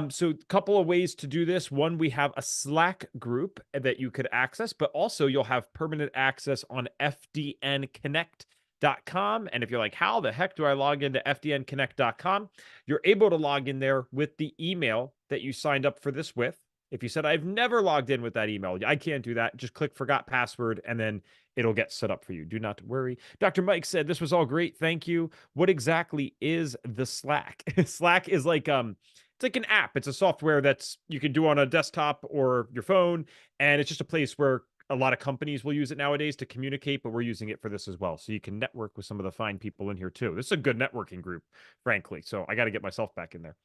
A: so a couple of ways to do this. One, we have a Slack group that you could access, but also you'll have permanent access on fdnconnect.com. And if you're like, how the heck do I log into fdnconnect.com? You're able to log in there with the email that you signed up for this with. If you said, I've never logged in with that email, I can't do that. Just click forgot password and then it'll get set up for you. Do not worry. Dr. Mike said, this was all great. Thank you. What exactly is the Slack? Slack is like, it's like an app. It's a software that's you can do on a desktop or your phone. And it's just a place where a lot of companies will use it nowadays to communicate, but we're using it for this as well. So you can network with some of the fine people in here too. This is a good networking group, frankly. So I got to get myself back in there.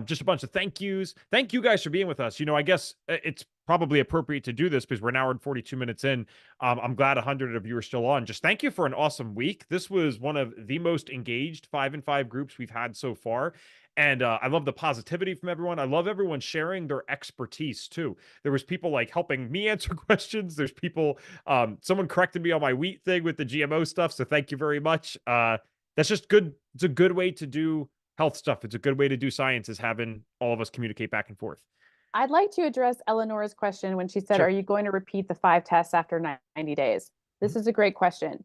A: Just a bunch of thank yous. Thank you guys for being with us. I guess it's probably appropriate to do this because we're an hour and 42 minutes in. I'm glad 100 of you are still on. Just thank you for an awesome week. This was one of the most engaged 5 and 5 groups we've had so far. And I love the positivity from everyone. I love everyone sharing their expertise too. There was people like helping me answer questions. There's people, someone corrected me on my wheat thing with the GMO stuff. So thank you very much. That's just good. It's a good way to do health stuff. It's a good way to do science, is having all of us communicate back and forth.
C: I'd like to address Eleanor's question when she said,
A: Sure.
C: are you going to repeat the 5 tests after 90 days? This is a great question.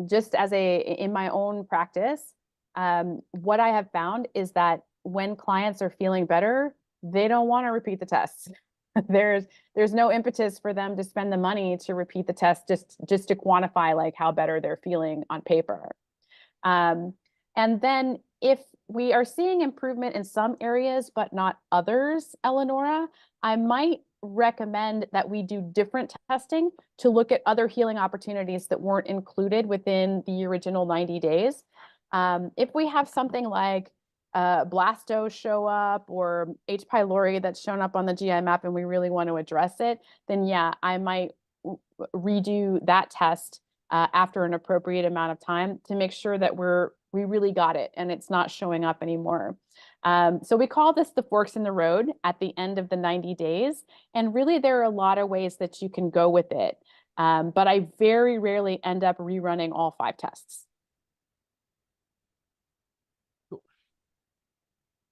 C: Just in my own practice, what I have found is that when clients are feeling better, they don't want to repeat the tests. There's no impetus for them to spend the money to repeat the test just to quantify like how better they're feeling on paper. And then if we are seeing improvement in some areas, but not others, Eleonora, I might recommend that we do different testing to look at other healing opportunities that weren't included within the original 90 days. If we have something like blasto show up or H. pylori that's shown up on the GI map and we really want to address it, then yeah, I might redo that test after an appropriate amount of time to make sure that we really got it and it's not showing up anymore. So we call this the forks in the road at the end of the 90 days. And really, there are a lot of ways that you can go with it. But I very rarely end up rerunning all 5 tests.
A: Cool.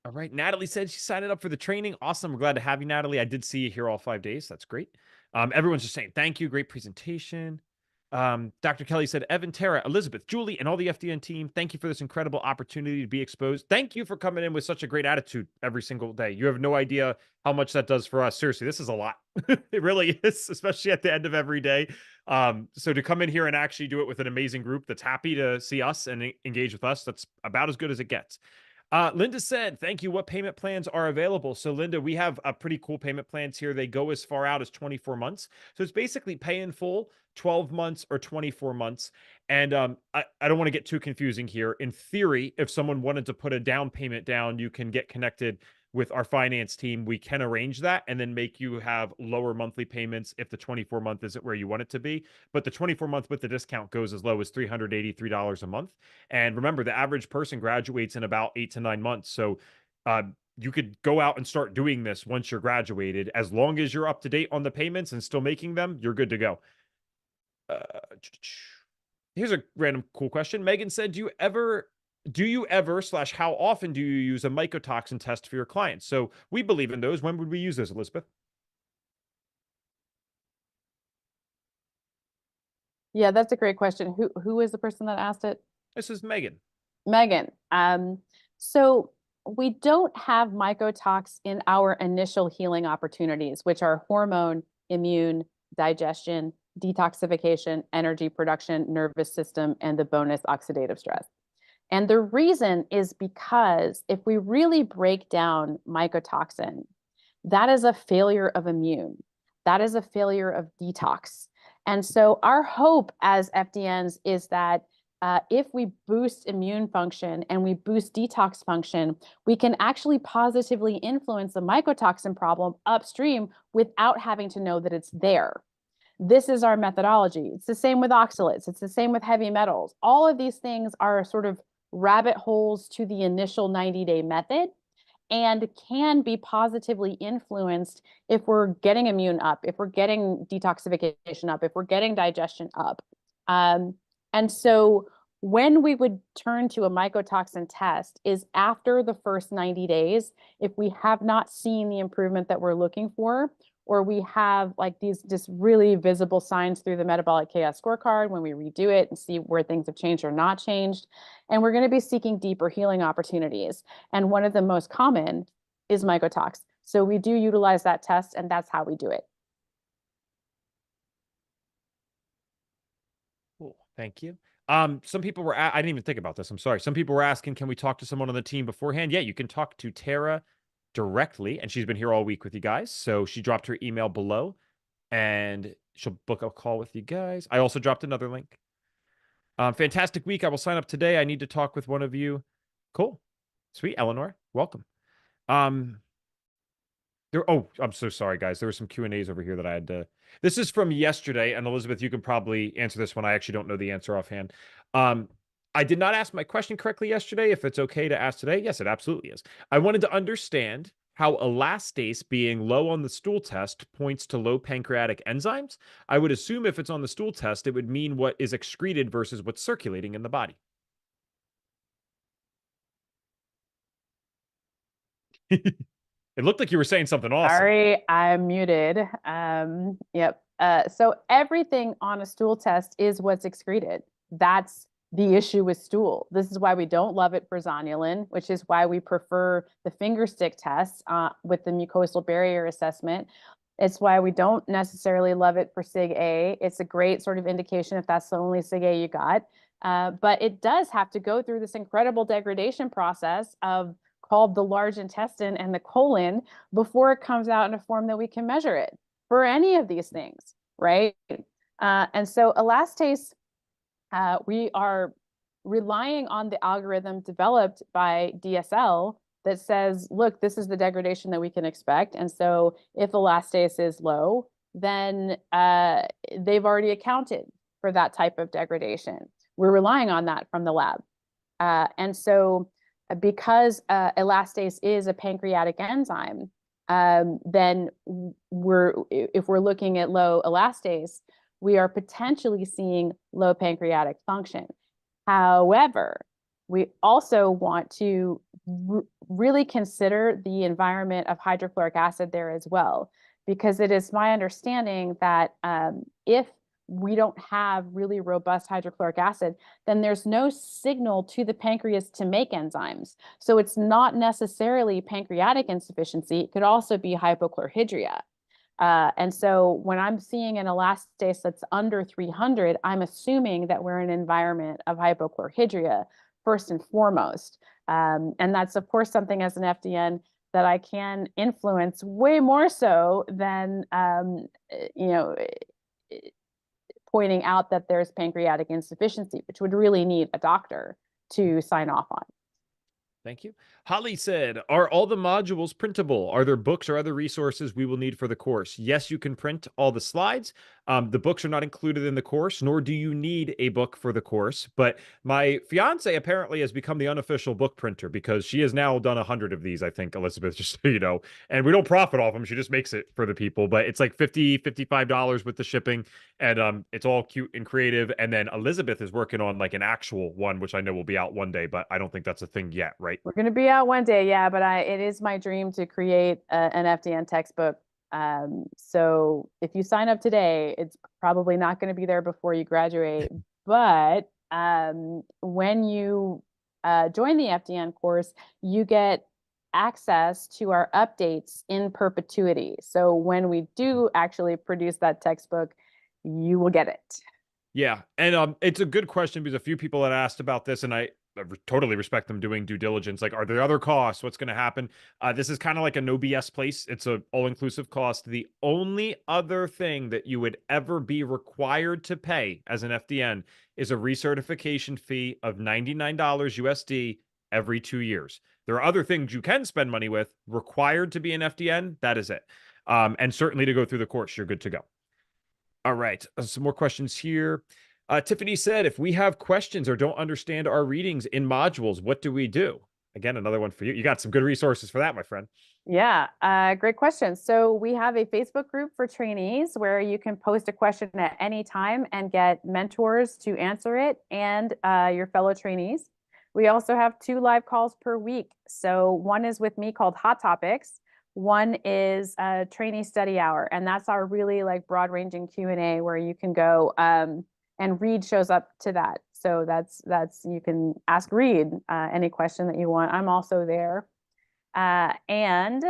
A: All right. Natalie said she signed up for the training. Awesome. We're glad to have you, Natalie. I did see you here all 5 days. That's great. Everyone's just saying thank you. Great presentation. Dr. Kelly said, Evan, Tara, Elizabeth, Julie, and all the FDN team, thank you for this incredible opportunity to be exposed. Thank you for coming in with such a great attitude every single day. You have no idea how much that does for us. Seriously, this is a lot. It really is, especially at the end of every day. So to come in here and actually do it with an amazing group that's happy to see us and engage with us, that's about as good as it gets. Linda said, thank you. What payment plans are available? So Linda, we have a pretty cool payment plans here. They go as far out as 24 months. So it's basically pay in full, 12 months or 24 months. And I don't want to get too confusing here. In theory, if someone wanted to put a down payment down, you can get connected with our finance team. We can arrange that and then make you have lower monthly payments if the 24-month isn't where you want it to be. But the 24-month with the discount goes as low as $383 a month. And remember, the average person graduates in about 8 to 9 months. So you could go out and start doing this once you're graduated. As long as you're up to date on the payments and still making them, you're good to go. Here's a random cool question. Megan said, do you ever / how often do you use a mycotoxin test for your clients? So we believe in those. When would we use those, Elizabeth?
C: Yeah, that's a great question. Who is the person that asked it?
A: This is Megan.
C: Megan. So we don't have mycotox in our initial healing opportunities, which are hormone, immune, digestion, detoxification, energy production, nervous system, and the bonus oxidative stress. And the reason is because if we really break down mycotoxin, that is a failure of immune. That is a failure of detox. And so our hope as FDNs is that if we boost immune function and we boost detox function, we can actually positively influence the mycotoxin problem upstream without having to know that it's there. This is our methodology. It's the same with oxalates. It's the same with heavy metals. All of these things are sort of rabbit holes to the initial 90-day method and can be positively influenced if we're getting immune up, if we're getting detoxification up, if we're getting digestion up. And so when we would turn to a mycotoxin test is after the first 90 days, if we have not seen the improvement that we're looking for, or we have like these just really visible signs through the metabolic chaos scorecard when we redo it and see where things have changed or not changed. And we're going to be seeking deeper healing opportunities. And one of the most common is mycotox. So we do utilize that test, and that's how we do it.
A: Cool. Thank you. Some people were, I didn't even think about this. I'm sorry. Some people were asking, can we talk to someone on the team beforehand? Yeah, you can talk to Tara directly, and she's been here all week with you guys. So she dropped her email below and she'll book a call with you guys. I also dropped another link. Fantastic week. I will sign up today. I need to talk with one of you. Cool. Sweet. Eleanor, welcome. I'm so sorry, guys. There were some Q&As over here that I had to. This is from yesterday, and Elizabeth, you can probably answer this one. I actually don't know the answer offhand. I did not ask my question correctly yesterday. If it's okay to ask today, yes, it absolutely is. I wanted to understand how elastase being low on the stool test points to low pancreatic enzymes. I would assume if it's on the stool test, it would mean what is excreted versus what's circulating in the body. It looked like you were saying something awesome.
C: Sorry, I'm muted. Yep. So everything on a stool test is what's excreted. That's the issue with stool. This is why we don't love it for zonulin, which is why we prefer the finger stick test with the mucosal barrier assessment. It's why we don't necessarily love it for SIG-A. It's a great sort of indication if that's the only SIG-A you got. But it does have to go through this incredible degradation process called the large intestine and the colon before it comes out in a form that we can measure it for any of these things, right? And so elastase, we are relying on the algorithm developed by DSL that says, look, this is the degradation that we can expect. And so if elastase is low, then they've already accounted for that type of degradation. We're relying on that from the lab. And so because elastase is a pancreatic enzyme, then if we're looking at low elastase, we are potentially seeing low pancreatic function. However, we also want to really consider the environment of hydrochloric acid there as well, because it is my understanding that if we don't have really robust hydrochloric acid, then there's no signal to the pancreas to make enzymes. So it's not necessarily pancreatic insufficiency. It could also be hypochlorhydria. And so when I'm seeing an elastase that's under 300, I'm assuming that we're in an environment of hypochlorhydria first and foremost. And that's, of course, something as an FDN that I can influence way more so than, pointing out that there's pancreatic insufficiency, which would really need a doctor to sign off on.
A: Thank you. Holly said, are all the modules printable? Are there books or other resources we will need for the course? Yes, you can print all the slides. The books are not included in the course, nor do you need a book for the course. But my fiance apparently has become the unofficial book printer because she has now done 100 of these, I think, Elizabeth, just so you know. And we don't profit off them. She just makes it for the people. But it's like $55 with the shipping. And it's all cute and creative. And then Elizabeth is working on like an actual one, which I know will be out one day, but I don't think that's a thing yet, right?
C: We're going to be out one day, yeah, but it is my dream to create an FDN textbook. So if you sign up today, it's probably not going to be there before you graduate. But when you join the FDN course, you get access to our updates in perpetuity. So when we do actually produce that textbook, you will get it.
A: Yeah, and it's a good question because a few people had asked about this, and totally respect them doing due diligence. Like, are there other costs? What's going to happen? This is kind of like a no BS place. It's a all-inclusive cost. The only other thing that you would ever be required to pay as an FDN is a recertification fee of $99 USD every 2 years. There are other things you can spend money with. Required to be an FDN, that is it. And certainly to go through the course, you're good to go. All right, some more questions here. Tiffany said, if we have questions or don't understand our readings in modules, what do we do? Again, another one for you. You got some good resources for that, my friend.
C: Yeah, great question. So we have a Facebook group for trainees where you can post a question at any time and get mentors to answer it and your fellow trainees. We also have 2 live calls per week. So one is with me called Hot Topics. One is a trainee study hour, and that's our really like broad-ranging Q&A where you can go and Reed shows up to that. So that's you can ask Reed any question that you want. I'm also there. And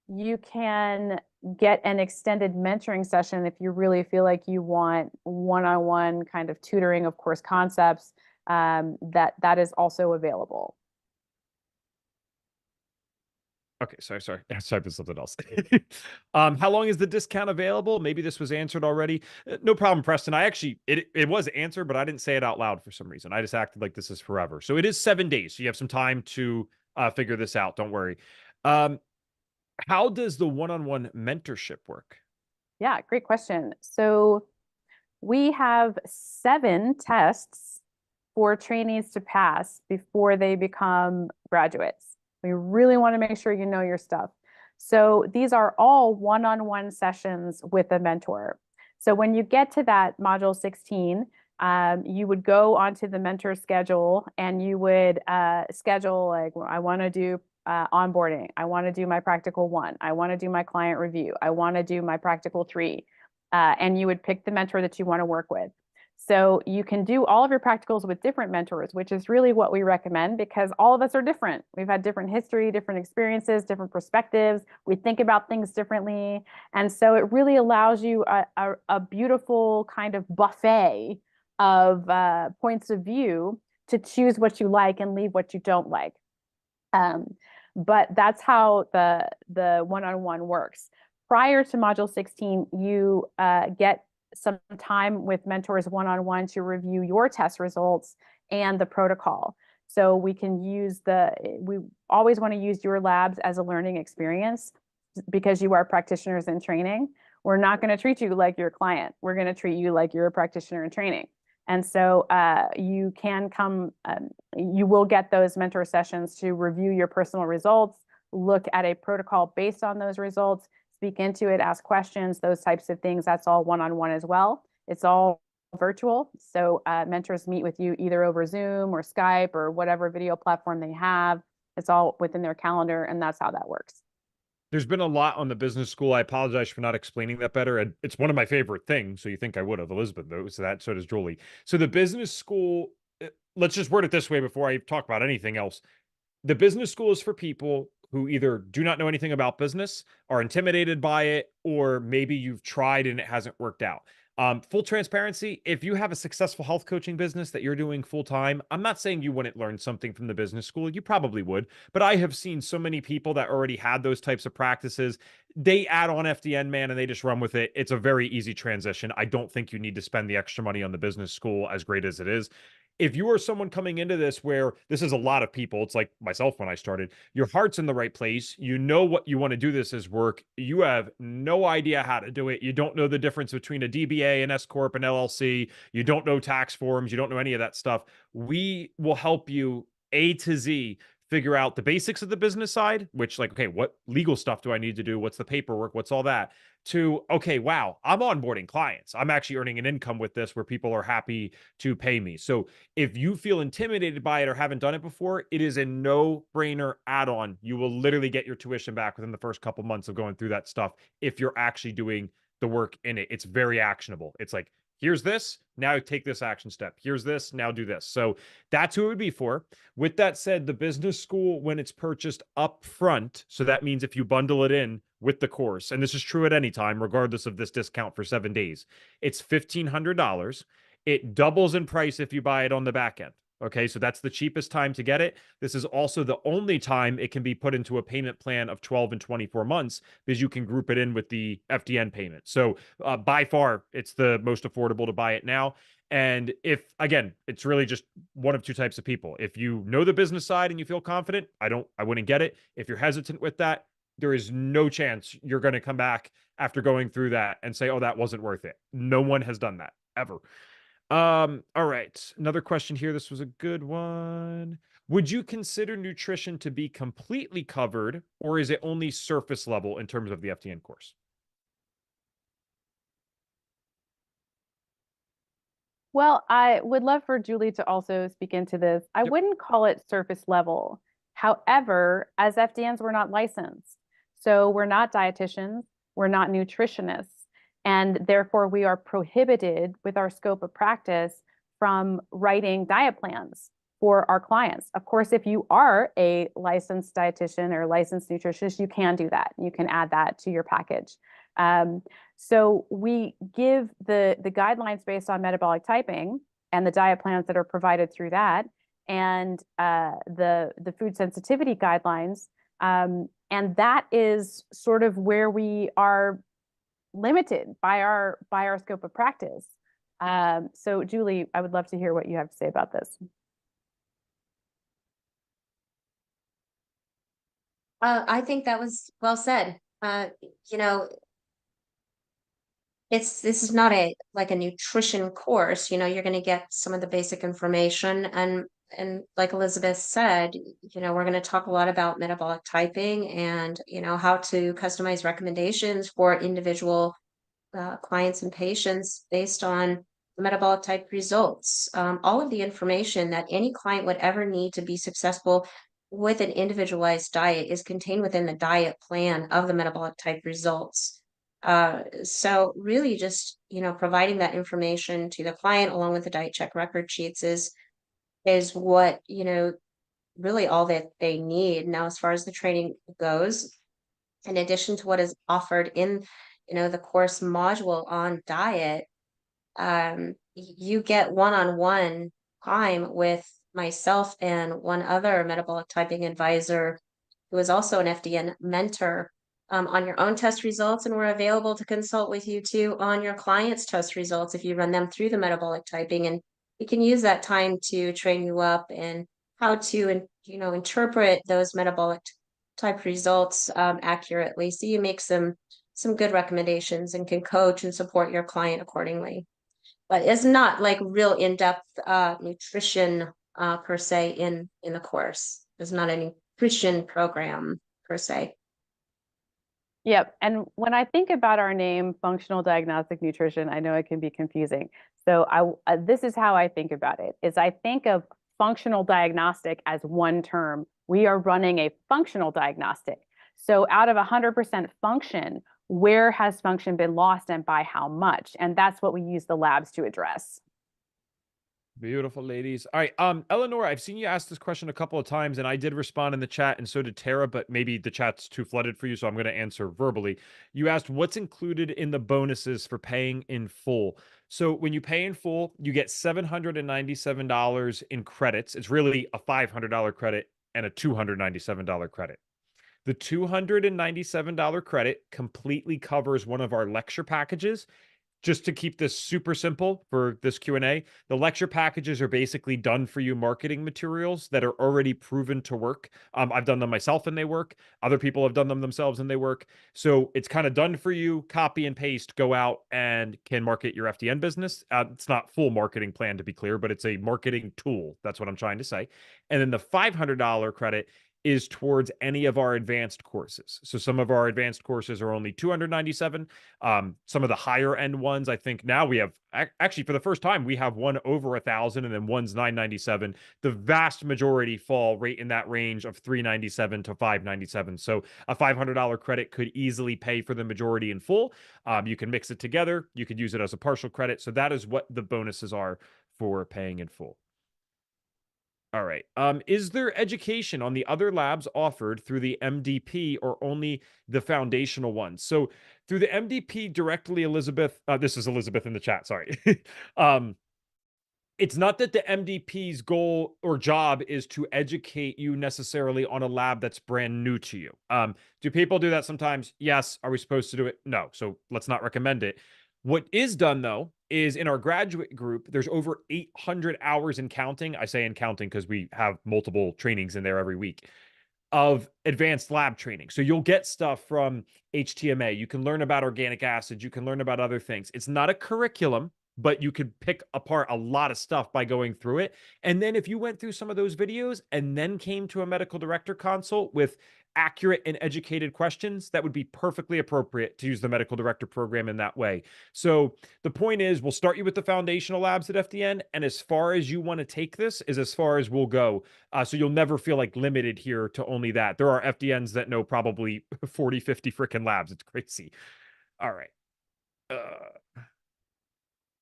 C: you can get an extended mentoring session if you really feel like you want one-on-one kind of tutoring of course concepts. That is also available.
A: Okay, sorry. I typed something else. How long is the discount available? Maybe this was answered already. No problem, Preston. I actually, it was answered, but I didn't say it out loud for some reason. I just acted like this is forever. So it is 7 days. So you have some time to figure this out. Don't worry. How does the one-on-one mentorship work?
C: Yeah, great question. So we have 7 tests for trainees to pass before they become graduates. We really want to make sure you know your stuff. So these are all one-on-one sessions with a mentor. So when you get to that module 16, you would go onto the mentor schedule and you would schedule like, I want to do onboarding. I want to do my practical 1. I want to do my client review. I want to do my practical 3. And you would pick the mentor that you want to work with. So you can do all of your practicals with different mentors, which is really what we recommend because all of us are different. We've had different history, different experiences, different perspectives. We think about things differently. And so it really allows you a beautiful kind of buffet of points of view to choose what you like and leave what you don't like. But that's how the one-on-one works. Prior to module 16, you get some time with mentors one-on-one to review your test results and the protocol. So we can use we always want to use your labs as a learning experience because you are practitioners in training. We're not going to treat you like your client. We're going to treat you like you're a practitioner in training. And so you can come, you will get those mentor sessions to review your personal results, look at a protocol based on those results, speak into it, ask questions, those types of things. That's all one-on-one as well. It's all virtual. So mentors meet with you either over Zoom or Skype or whatever video platform they have. It's all within their calendar, and that's how that works.
A: There's been a lot on the business school. I apologize for not explaining that better. And it's one of my favorite things. So you think I would have. Elizabeth knows that. So does Julie. So the business school, let's just word it this way before I talk about anything else. The business school is for people who either do not know anything about business, are intimidated by it, or maybe you've tried and it hasn't worked out. Full transparency, if you have a successful health coaching business that you're doing full time, I'm not saying you wouldn't learn something from the business school. You probably would, but I have seen so many people that already had those types of practices. They add on FDN, man, and they just run with it. It's a very easy transition. I don't think you need to spend the extra money on the business school, as great as it is. If you are someone coming into this where this is a lot of people, it's like myself when I started, your heart's in the right place. You know what you want to do this as work. You have no idea how to do it. You don't know the difference between a DBA, an S Corp, an LLC. You don't know tax forms. You don't know any of that stuff. We will help you A to Z figure out the basics of the business side, which like, okay, what legal stuff do I need to do? What's the paperwork? What's all that? To, okay, wow, I'm onboarding clients. I'm actually earning an income with this where people are happy to pay me. So if you feel intimidated by it or haven't done it before, it is a no-brainer add-on. You will literally get your tuition back within the first couple months of going through that stuff if you're actually doing the work in it. It's very actionable. It's like, here's this, now take this action step. Here's this, now do this. So that's who it would be for. With that said, the business school, when it's purchased up front, so that means if you bundle it in with the course, and this is true at any time, regardless of this discount for 7 days, it's $1,500. It doubles in price if you buy it on the back end. Okay, so that's the cheapest time to get it. This is also the only time it can be put into a payment plan of 12 and 24 months because you can group it in with the FDN payment. So by far, it's the most affordable to buy it now. And if, again, it's really just one of two types of people. If you know the business side and you feel confident, I wouldn't get it. If you're hesitant with that, there is no chance you're going to come back after going through that and say, oh, that wasn't worth it. No one has done that ever. All right. Another question here. This was a good one. Would you consider nutrition to be completely covered, or is it only surface level in terms of the FTN course?
C: Well, I would love for Julie to also speak into this. I
A: Yep.
C: wouldn't call it surface level. However, as FDNs, we're not licensed. So we're not dietitians, we're not nutritionists, and therefore we are prohibited with our scope of practice from writing diet plans for our clients. Of course, if you are a licensed dietitian or licensed nutritionist, you can do that. You can add that to your package. So we give the guidelines based on metabolic typing and the diet plans that are provided through that, and the food sensitivity guidelines. And that is sort of where we are limited by our scope of practice. So Julie, I would love to hear what you have to say about this.
D: I think that was well said. You know, this is not like a nutrition course. You know, you're going to get some of the basic information, and like Elizabeth said, you know, we're going to talk a lot about metabolic typing and, you know, how to customize recommendations for individual clients and patients based on the metabolic type results. All of the information that any client would ever need to be successful with an individualized diet is contained within the diet plan of the metabolic type results. So really just, you know, providing that information to the client along with the diet check record sheets is what, you know, really all that they need. Now, as far as the training goes, in addition to what is offered in, you know, the course module on diet, you get one-on-one time with myself and one other metabolic typing advisor who is also an FDN mentor, on your own test results, and we're available to consult with you too on your clients' test results if you run them through the metabolic typing, and we can use that time to train you up in how to, you know, interpret those metabolic type results accurately, so you make some good recommendations and can coach and support your client accordingly. But it's not like real in-depth nutrition per se in the course. There's not any nutrition program per se.
C: Yep. And when I think about our name, functional diagnostic nutrition, I know it can be confusing. So this is how I think about it, is I think of functional diagnostic as one term. We are running a functional diagnostic. So out of 100% function, where has function been lost and by how much? And that's what we use the labs to address.
A: Beautiful, ladies. All right, Eleanor, I've seen you ask this question a couple of times, and I did respond in the chat, and so did Tara, but maybe the chat's too flooded for you, so I'm going to answer verbally. You asked what's included in the bonuses for paying in full. So when you pay in full, you get $797 in credits. It's really a $500 credit and a $297 credit. The $297 credit completely covers one of our lecture packages. Just to keep this super simple for this Q&A, the lecture packages are basically done for you marketing materials that are already proven to work. I've done them myself and they work. Other people have done them themselves and they work. So it's kind of done for you, copy and paste, go out and can market your FDN business. It's not full marketing plan to be clear, but it's a marketing tool. That's what I'm trying to say. And then the $500 credit is towards any of our advanced courses. So some of our advanced courses are only $297. Some of the higher end ones, I think now we have actually for the first time, we have one over $1,000 and then one's $997. The vast majority fall right in that range of $397 to $597. So a $500 credit could easily pay for the majority in full. You can mix it together. You could use it as a partial credit. So that is what the bonuses are for paying in full. All right. Is there education on the other labs offered through the MDP or only the foundational ones? So through the MDP directly, Elizabeth, this is Elizabeth in the chat, sorry. It's not that the MDP's goal or job is to educate you necessarily on a lab that's brand new to you. Do people do that sometimes? Yes. Are we supposed to do it? No. So let's not recommend it. What is done though is in our graduate group, there's over 800 hours in counting. I say in counting because we have multiple trainings in there every week of advanced lab training. So you'll get stuff from HTMA. You can learn about organic acids. You can learn about other things. It's not a curriculum, but you could pick apart a lot of stuff by going through it. And then if you went through some of those videos and then came to a medical director consult with accurate and educated questions, that would be perfectly appropriate to use the medical director program in that way. So the point is, we'll start you with the foundational labs at FDN. And as far as you want to take this is as far as we'll go. So you'll never feel like limited here to only that. There are FDNs that know probably 40, 50 freaking labs. It's crazy. All right.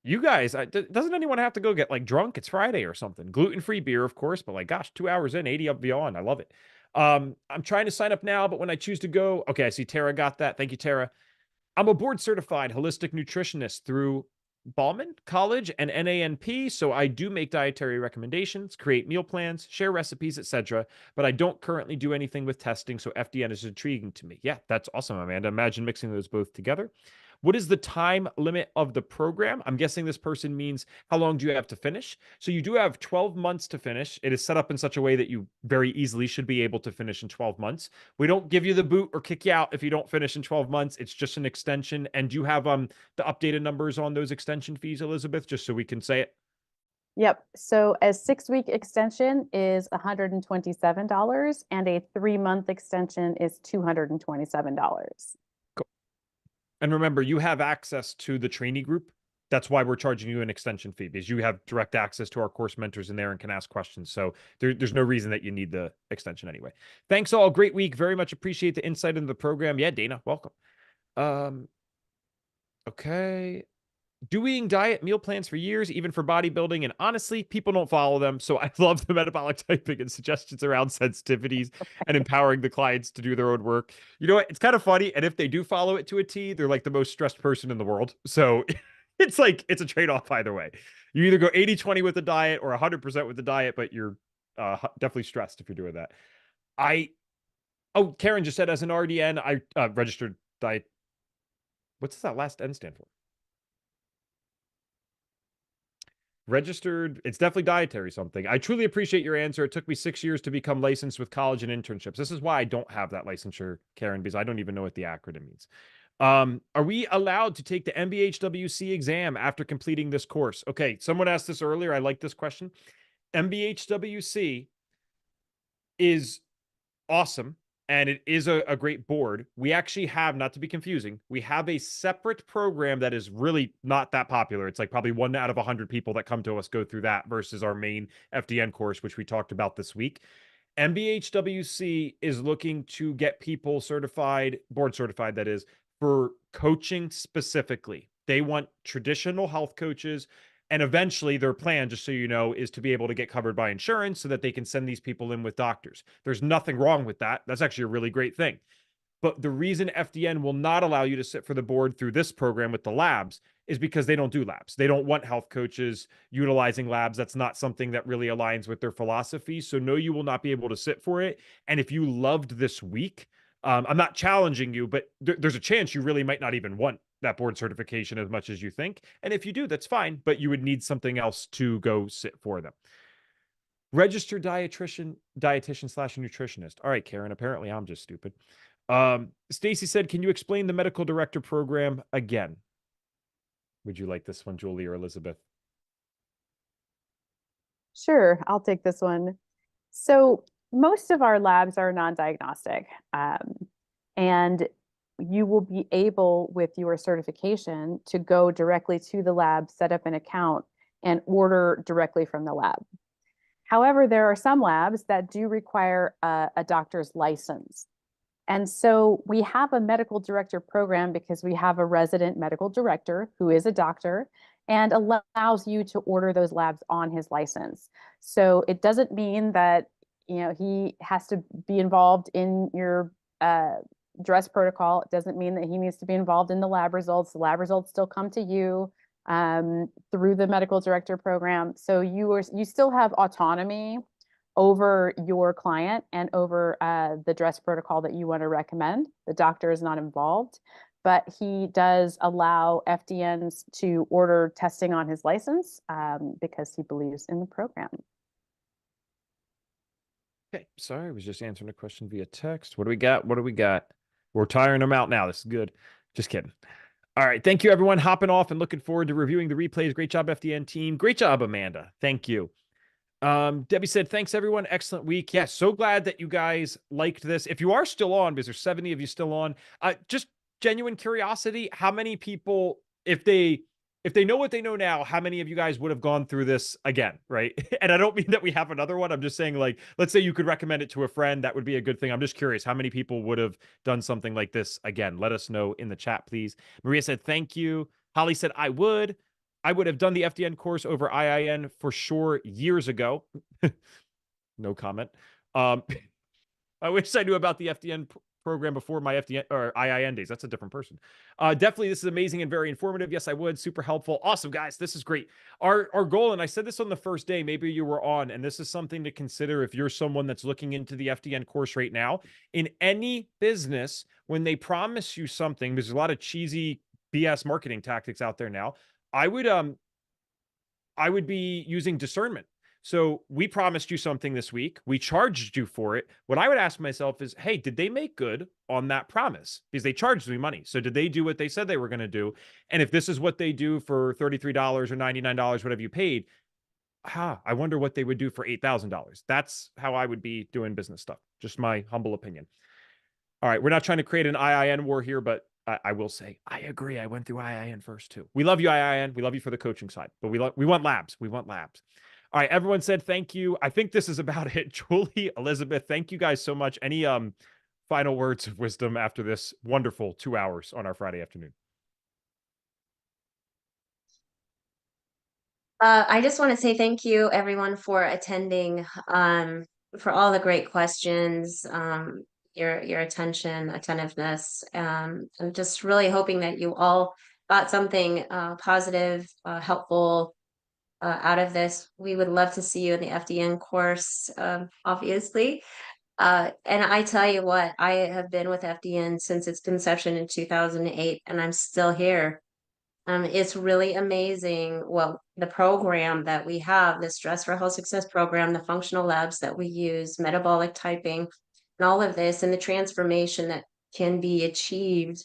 A: You guys, doesn't anyone have to go get like drunk? It's Friday or something. Gluten-free beer, of course, but like, gosh, 2 hours in, 80 up beyond. I love it. I'm trying to sign up now, but when I choose to go, okay, I see Tara got that. Thank you, Tara. I'm a board certified holistic nutritionist through Ballman College and NANP, so I do make dietary recommendations, create meal plans, share recipes, etc. But I don't currently do anything with testing, so FDN is intriguing to me. Yeah, that's awesome, Amanda. Imagine mixing those both together. What is the time limit of the program? I'm guessing this person means how long do you have to finish? So you do have 12 months to finish. It is set up in such a way that you very easily should be able to finish in 12 months. We don't give you the boot or kick you out if you don't finish in 12 months. It's just an extension. And do you have the updated numbers on those extension fees, Elizabeth, just so we can say it?
C: Yep. So a 6-week extension is $127 and a 3-month extension is $227.
A: And remember, you have access to the trainee group. That's why we're charging you an extension fee, because you have direct access to our course mentors in there and can ask questions. So there's no reason that you need the extension anyway. Thanks all. Great week. Very much appreciate the insight into the program. Yeah, Dana, welcome. Okay. Doing diet meal plans for years, even for bodybuilding, and honestly, people don't follow them. So I love the metabolic typing and suggestions around sensitivities and empowering the clients to do their own work. You know what? It's kind of funny. And if they do follow it to a T, they're like the most stressed person in the world. So it's like, it's a trade-off either way. You either go 80-20 with the diet or 100% with the diet, but you're definitely stressed if you're doing that. Oh, Karen just said as an RDN, I registered diet. What's that last N stand for? Registered, it's definitely dietary something. I truly appreciate your answer. It took me 6 years to become licensed with college and internships. This is why I don't have that licensure, Karen, because I don't even know what the acronym means. Are we allowed to take the MBHWC exam after completing this course? Okay, someone asked this earlier. I like this question. MBHWC is awesome. And it is a great board. We actually have, not to be confusing, we have a separate program that is really not that popular. It's like probably 1 out of 100 people that come to us go through that versus our main FDN course, which we talked about this week. MBHWC is looking to get people certified, board certified, that is, for coaching specifically. They want traditional health coaches. And eventually their plan, just so you know, is to be able to get covered by insurance so that they can send these people in with doctors. There's nothing wrong with that. That's actually a really great thing. But the reason FDN will not allow you to sit for the board through this program with the labs is because they don't do labs. They don't want health coaches utilizing labs. That's not something that really aligns with their philosophy. So no, you will not be able to sit for it. And if you loved this week, I'm not challenging you, but there's a chance you really might not even want that board certification as much as you think. And if you do, that's fine, but you would need something else to go sit for them. Registered dietitian / nutritionist. All right, Karen, apparently I'm just stupid. Stacy said, can you explain the medical director program again? Would you like this one, Julie or Elizabeth?
C: Sure, I'll take this one. So most of our labs are non-diagnostic, and you will be able, with your certification, to go directly to the lab, set up an account, and order directly from the lab. However, there are some labs that do require a doctor's license. And so we have a medical director program because we have a resident medical director who is a doctor and allows you to order those labs on his license. So it doesn't mean that, you know, he has to be involved in your dress protocol. It doesn't mean that he needs to be involved in the lab results. The lab results still come to you. through the medical director program. So you still have autonomy over your client and over the dress protocol that you want to recommend. The doctor is not involved, but he does allow FDNs to order testing on his license because he believes in the program.
A: Okay, sorry, I was just answering a question via text. What do we got? What do we got? We're tiring them out now. This is good. Just kidding. All right, thank you, everyone. Hopping off and looking forward to reviewing the replays. Great job, FDN team. Great job, Amanda. Thank you. Debbie said, thanks, everyone. Excellent week. Yeah, so glad that you guys liked this. If you are still on, because there's 70 of you still on, just genuine curiosity, how many people, if they know what they know now, how many of you guys would have gone through this again, right? And I don't mean that we have another one. I'm just saying, like, let's say you could recommend it to a friend. That would be a good thing. I'm just curious how many people would have done something like this again. Let us know in the chat, please. Maria said, thank you. Holly said, I would have done the FDN course over IIN for sure years ago. No comment. I wish I knew about the FDN program before my FDN or IIN days. That's a different person. Definitely, this is amazing and very informative. Yes, I would. Super helpful. Awesome, guys. This is great. Our goal, and I said this on the first day, maybe you were on, and this is something to consider if you're someone that's looking into the FDN course right now. In any business, when they promise you something, there's a lot of cheesy BS marketing tactics out there now. I would be using discernment. So we promised you something this week. We charged you for it. What I would ask myself is, hey, did they make good on that promise? Because they charged me money. So did they do what they said they were going to do? And if this is what they do for $33 or $99, whatever you paid, I wonder what they would do for $8,000. That's how I would be doing business stuff. Just my humble opinion. All right. We're not trying to create an IIN war here, but I will say, I agree. I went through IIN first too. We love you, IIN. We love you for the coaching side, but we want labs. We want labs. All right, everyone said thank you. I think this is about it. Julie, Elizabeth, thank you guys so much. Any final words of wisdom after this wonderful 2 hours on our Friday afternoon?
D: I just want to say thank you, everyone, for attending, for all the great questions, your attention, attentiveness. I'm just really hoping that you all got something positive, helpful out of this. We would love to see you in the FDN course, obviously. And I tell you what, I have been with FDN since its conception in 2008, and I'm still here. It's really amazing. Well, the program that we have, the Stress for Health Success program, the functional labs that we use, metabolic typing, and all of this, and the transformation that can be achieved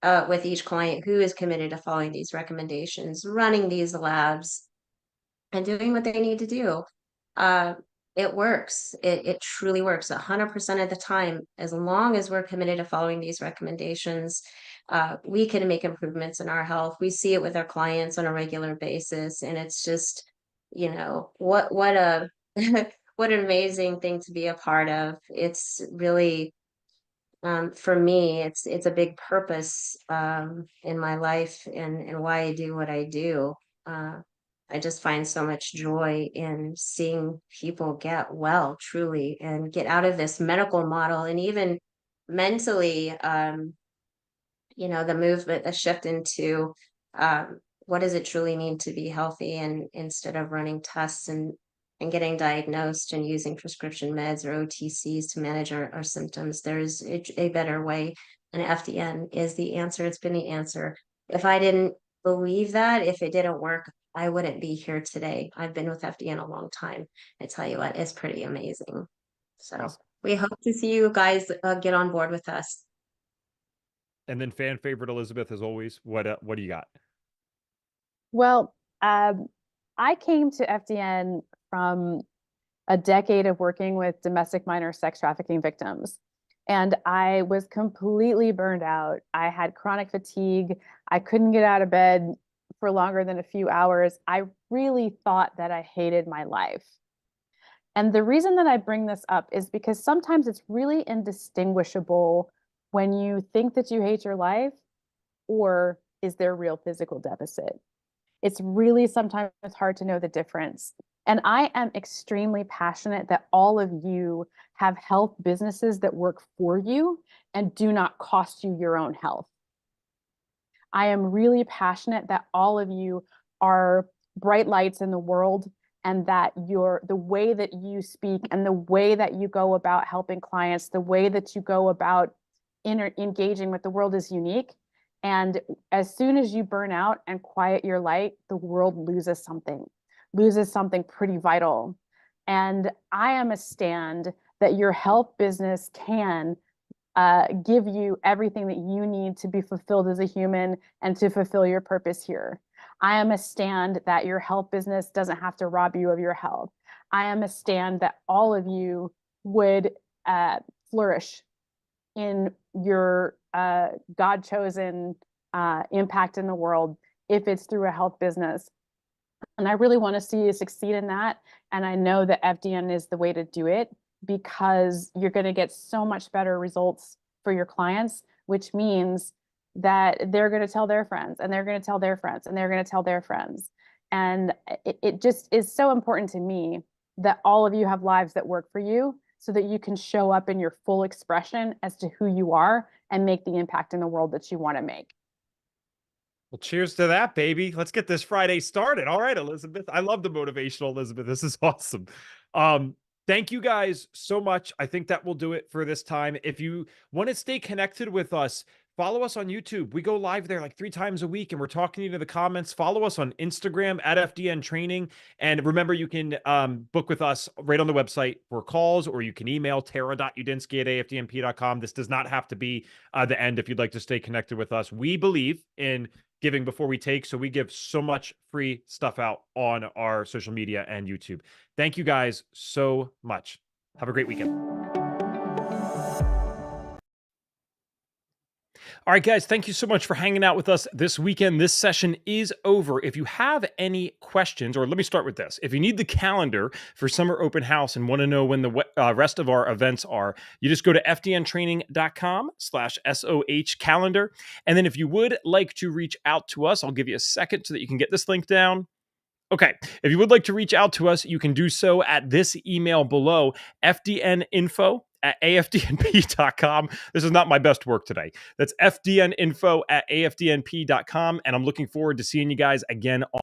D: with each client who is committed to following these recommendations, running these labs, and doing what they need to do. It works. It truly works 100% of the time. As long as we're committed to following these recommendations, we can make improvements in our health. We see it with our clients on a regular basis, and it's just, what a what an amazing thing to be a part of. It's really, for me, it's a big purpose in my life and why I do what I do. I just find so much joy in seeing people get well, truly, and get out of this medical model, and even mentally, the movement, the shift into what does it truly mean to be healthy, and instead of running tests and getting diagnosed and using prescription meds or OTCs to manage our symptoms, there's a better way, and FDN is the answer. It's been the answer. If I didn't believe that, if it didn't work, I wouldn't be here today. I've been with FDN a long time. I tell you what, it's pretty amazing. So
A: Awesome.
D: we hope to see you guys get on board with us.
A: And then fan favorite Elizabeth, as always, what do you got?
C: Well, I came to FDN from a decade of working with domestic minor sex trafficking victims. And I was completely burned out. I had chronic fatigue. I couldn't get out of bed for longer than a few hours. I really thought that I hated my life. And the reason that I bring this up is because sometimes it's really indistinguishable when you think that you hate your life, or is there real physical deficit? It's really sometimes hard to know the difference. And I am extremely passionate that all of you have health businesses that work for you and do not cost you your own health. I am really passionate that all of you are bright lights in the world, and that the way that you speak and the way that you go about helping clients, the way that you go about engaging with the world is unique. And as soon as you burn out and quiet your light, the world loses something pretty vital. And I am a stand that your health business can give you everything that you need to be fulfilled as a human and to fulfill your purpose here. I am a stand that your health business doesn't have to rob you of your health. I am a stand that all of you would flourish in your God-chosen impact in the world if it's through a health business. And I really want to see you succeed in that. And I know that FDN is the way to do it, because you're going to get so much better results for your clients, which means that they're going to tell their friends, and they're going to tell their friends, and they're going to tell their friends. And it just is so important to me that all of you have lives that work for you, so that you can show up in your full expression as to who you are and make the impact in the world that you want to make.
A: Well, cheers to that, baby. Let's get this Friday started. All right, Elizabeth. I love the motivational, Elizabeth. This is awesome. Thank you guys so much. I think that will do it for this time. If you want to stay connected with us, follow us on YouTube. We go live there like 3 times a week, and we're talking to you in the comments. Follow us on Instagram at FDN Training. And remember, you can book with us right on the website for calls, or you can email tara.udinsky@afdnp.com. This does not have to be the end if you'd like to stay connected with us. We believe in giving before we take, so we give so much free stuff out on our social media and YouTube. Thank you guys so much. Have a great weekend. All right, guys, thank you so much for hanging out with us this weekend. This session is over. If you have any questions, or let me start with this. If you need the calendar for Summer Open House and want to know when the rest of our events are, you just go to fdntraining.com/SOH calendar. And then if you would like to reach out to us, I'll give you a second so that you can get this link down. Okay, if you would like to reach out to us, you can do so at this email below, fdninfo@afdnp.com. This is not my best work today. That's fdninfo@afdnp.com, and I'm looking forward to seeing you guys again on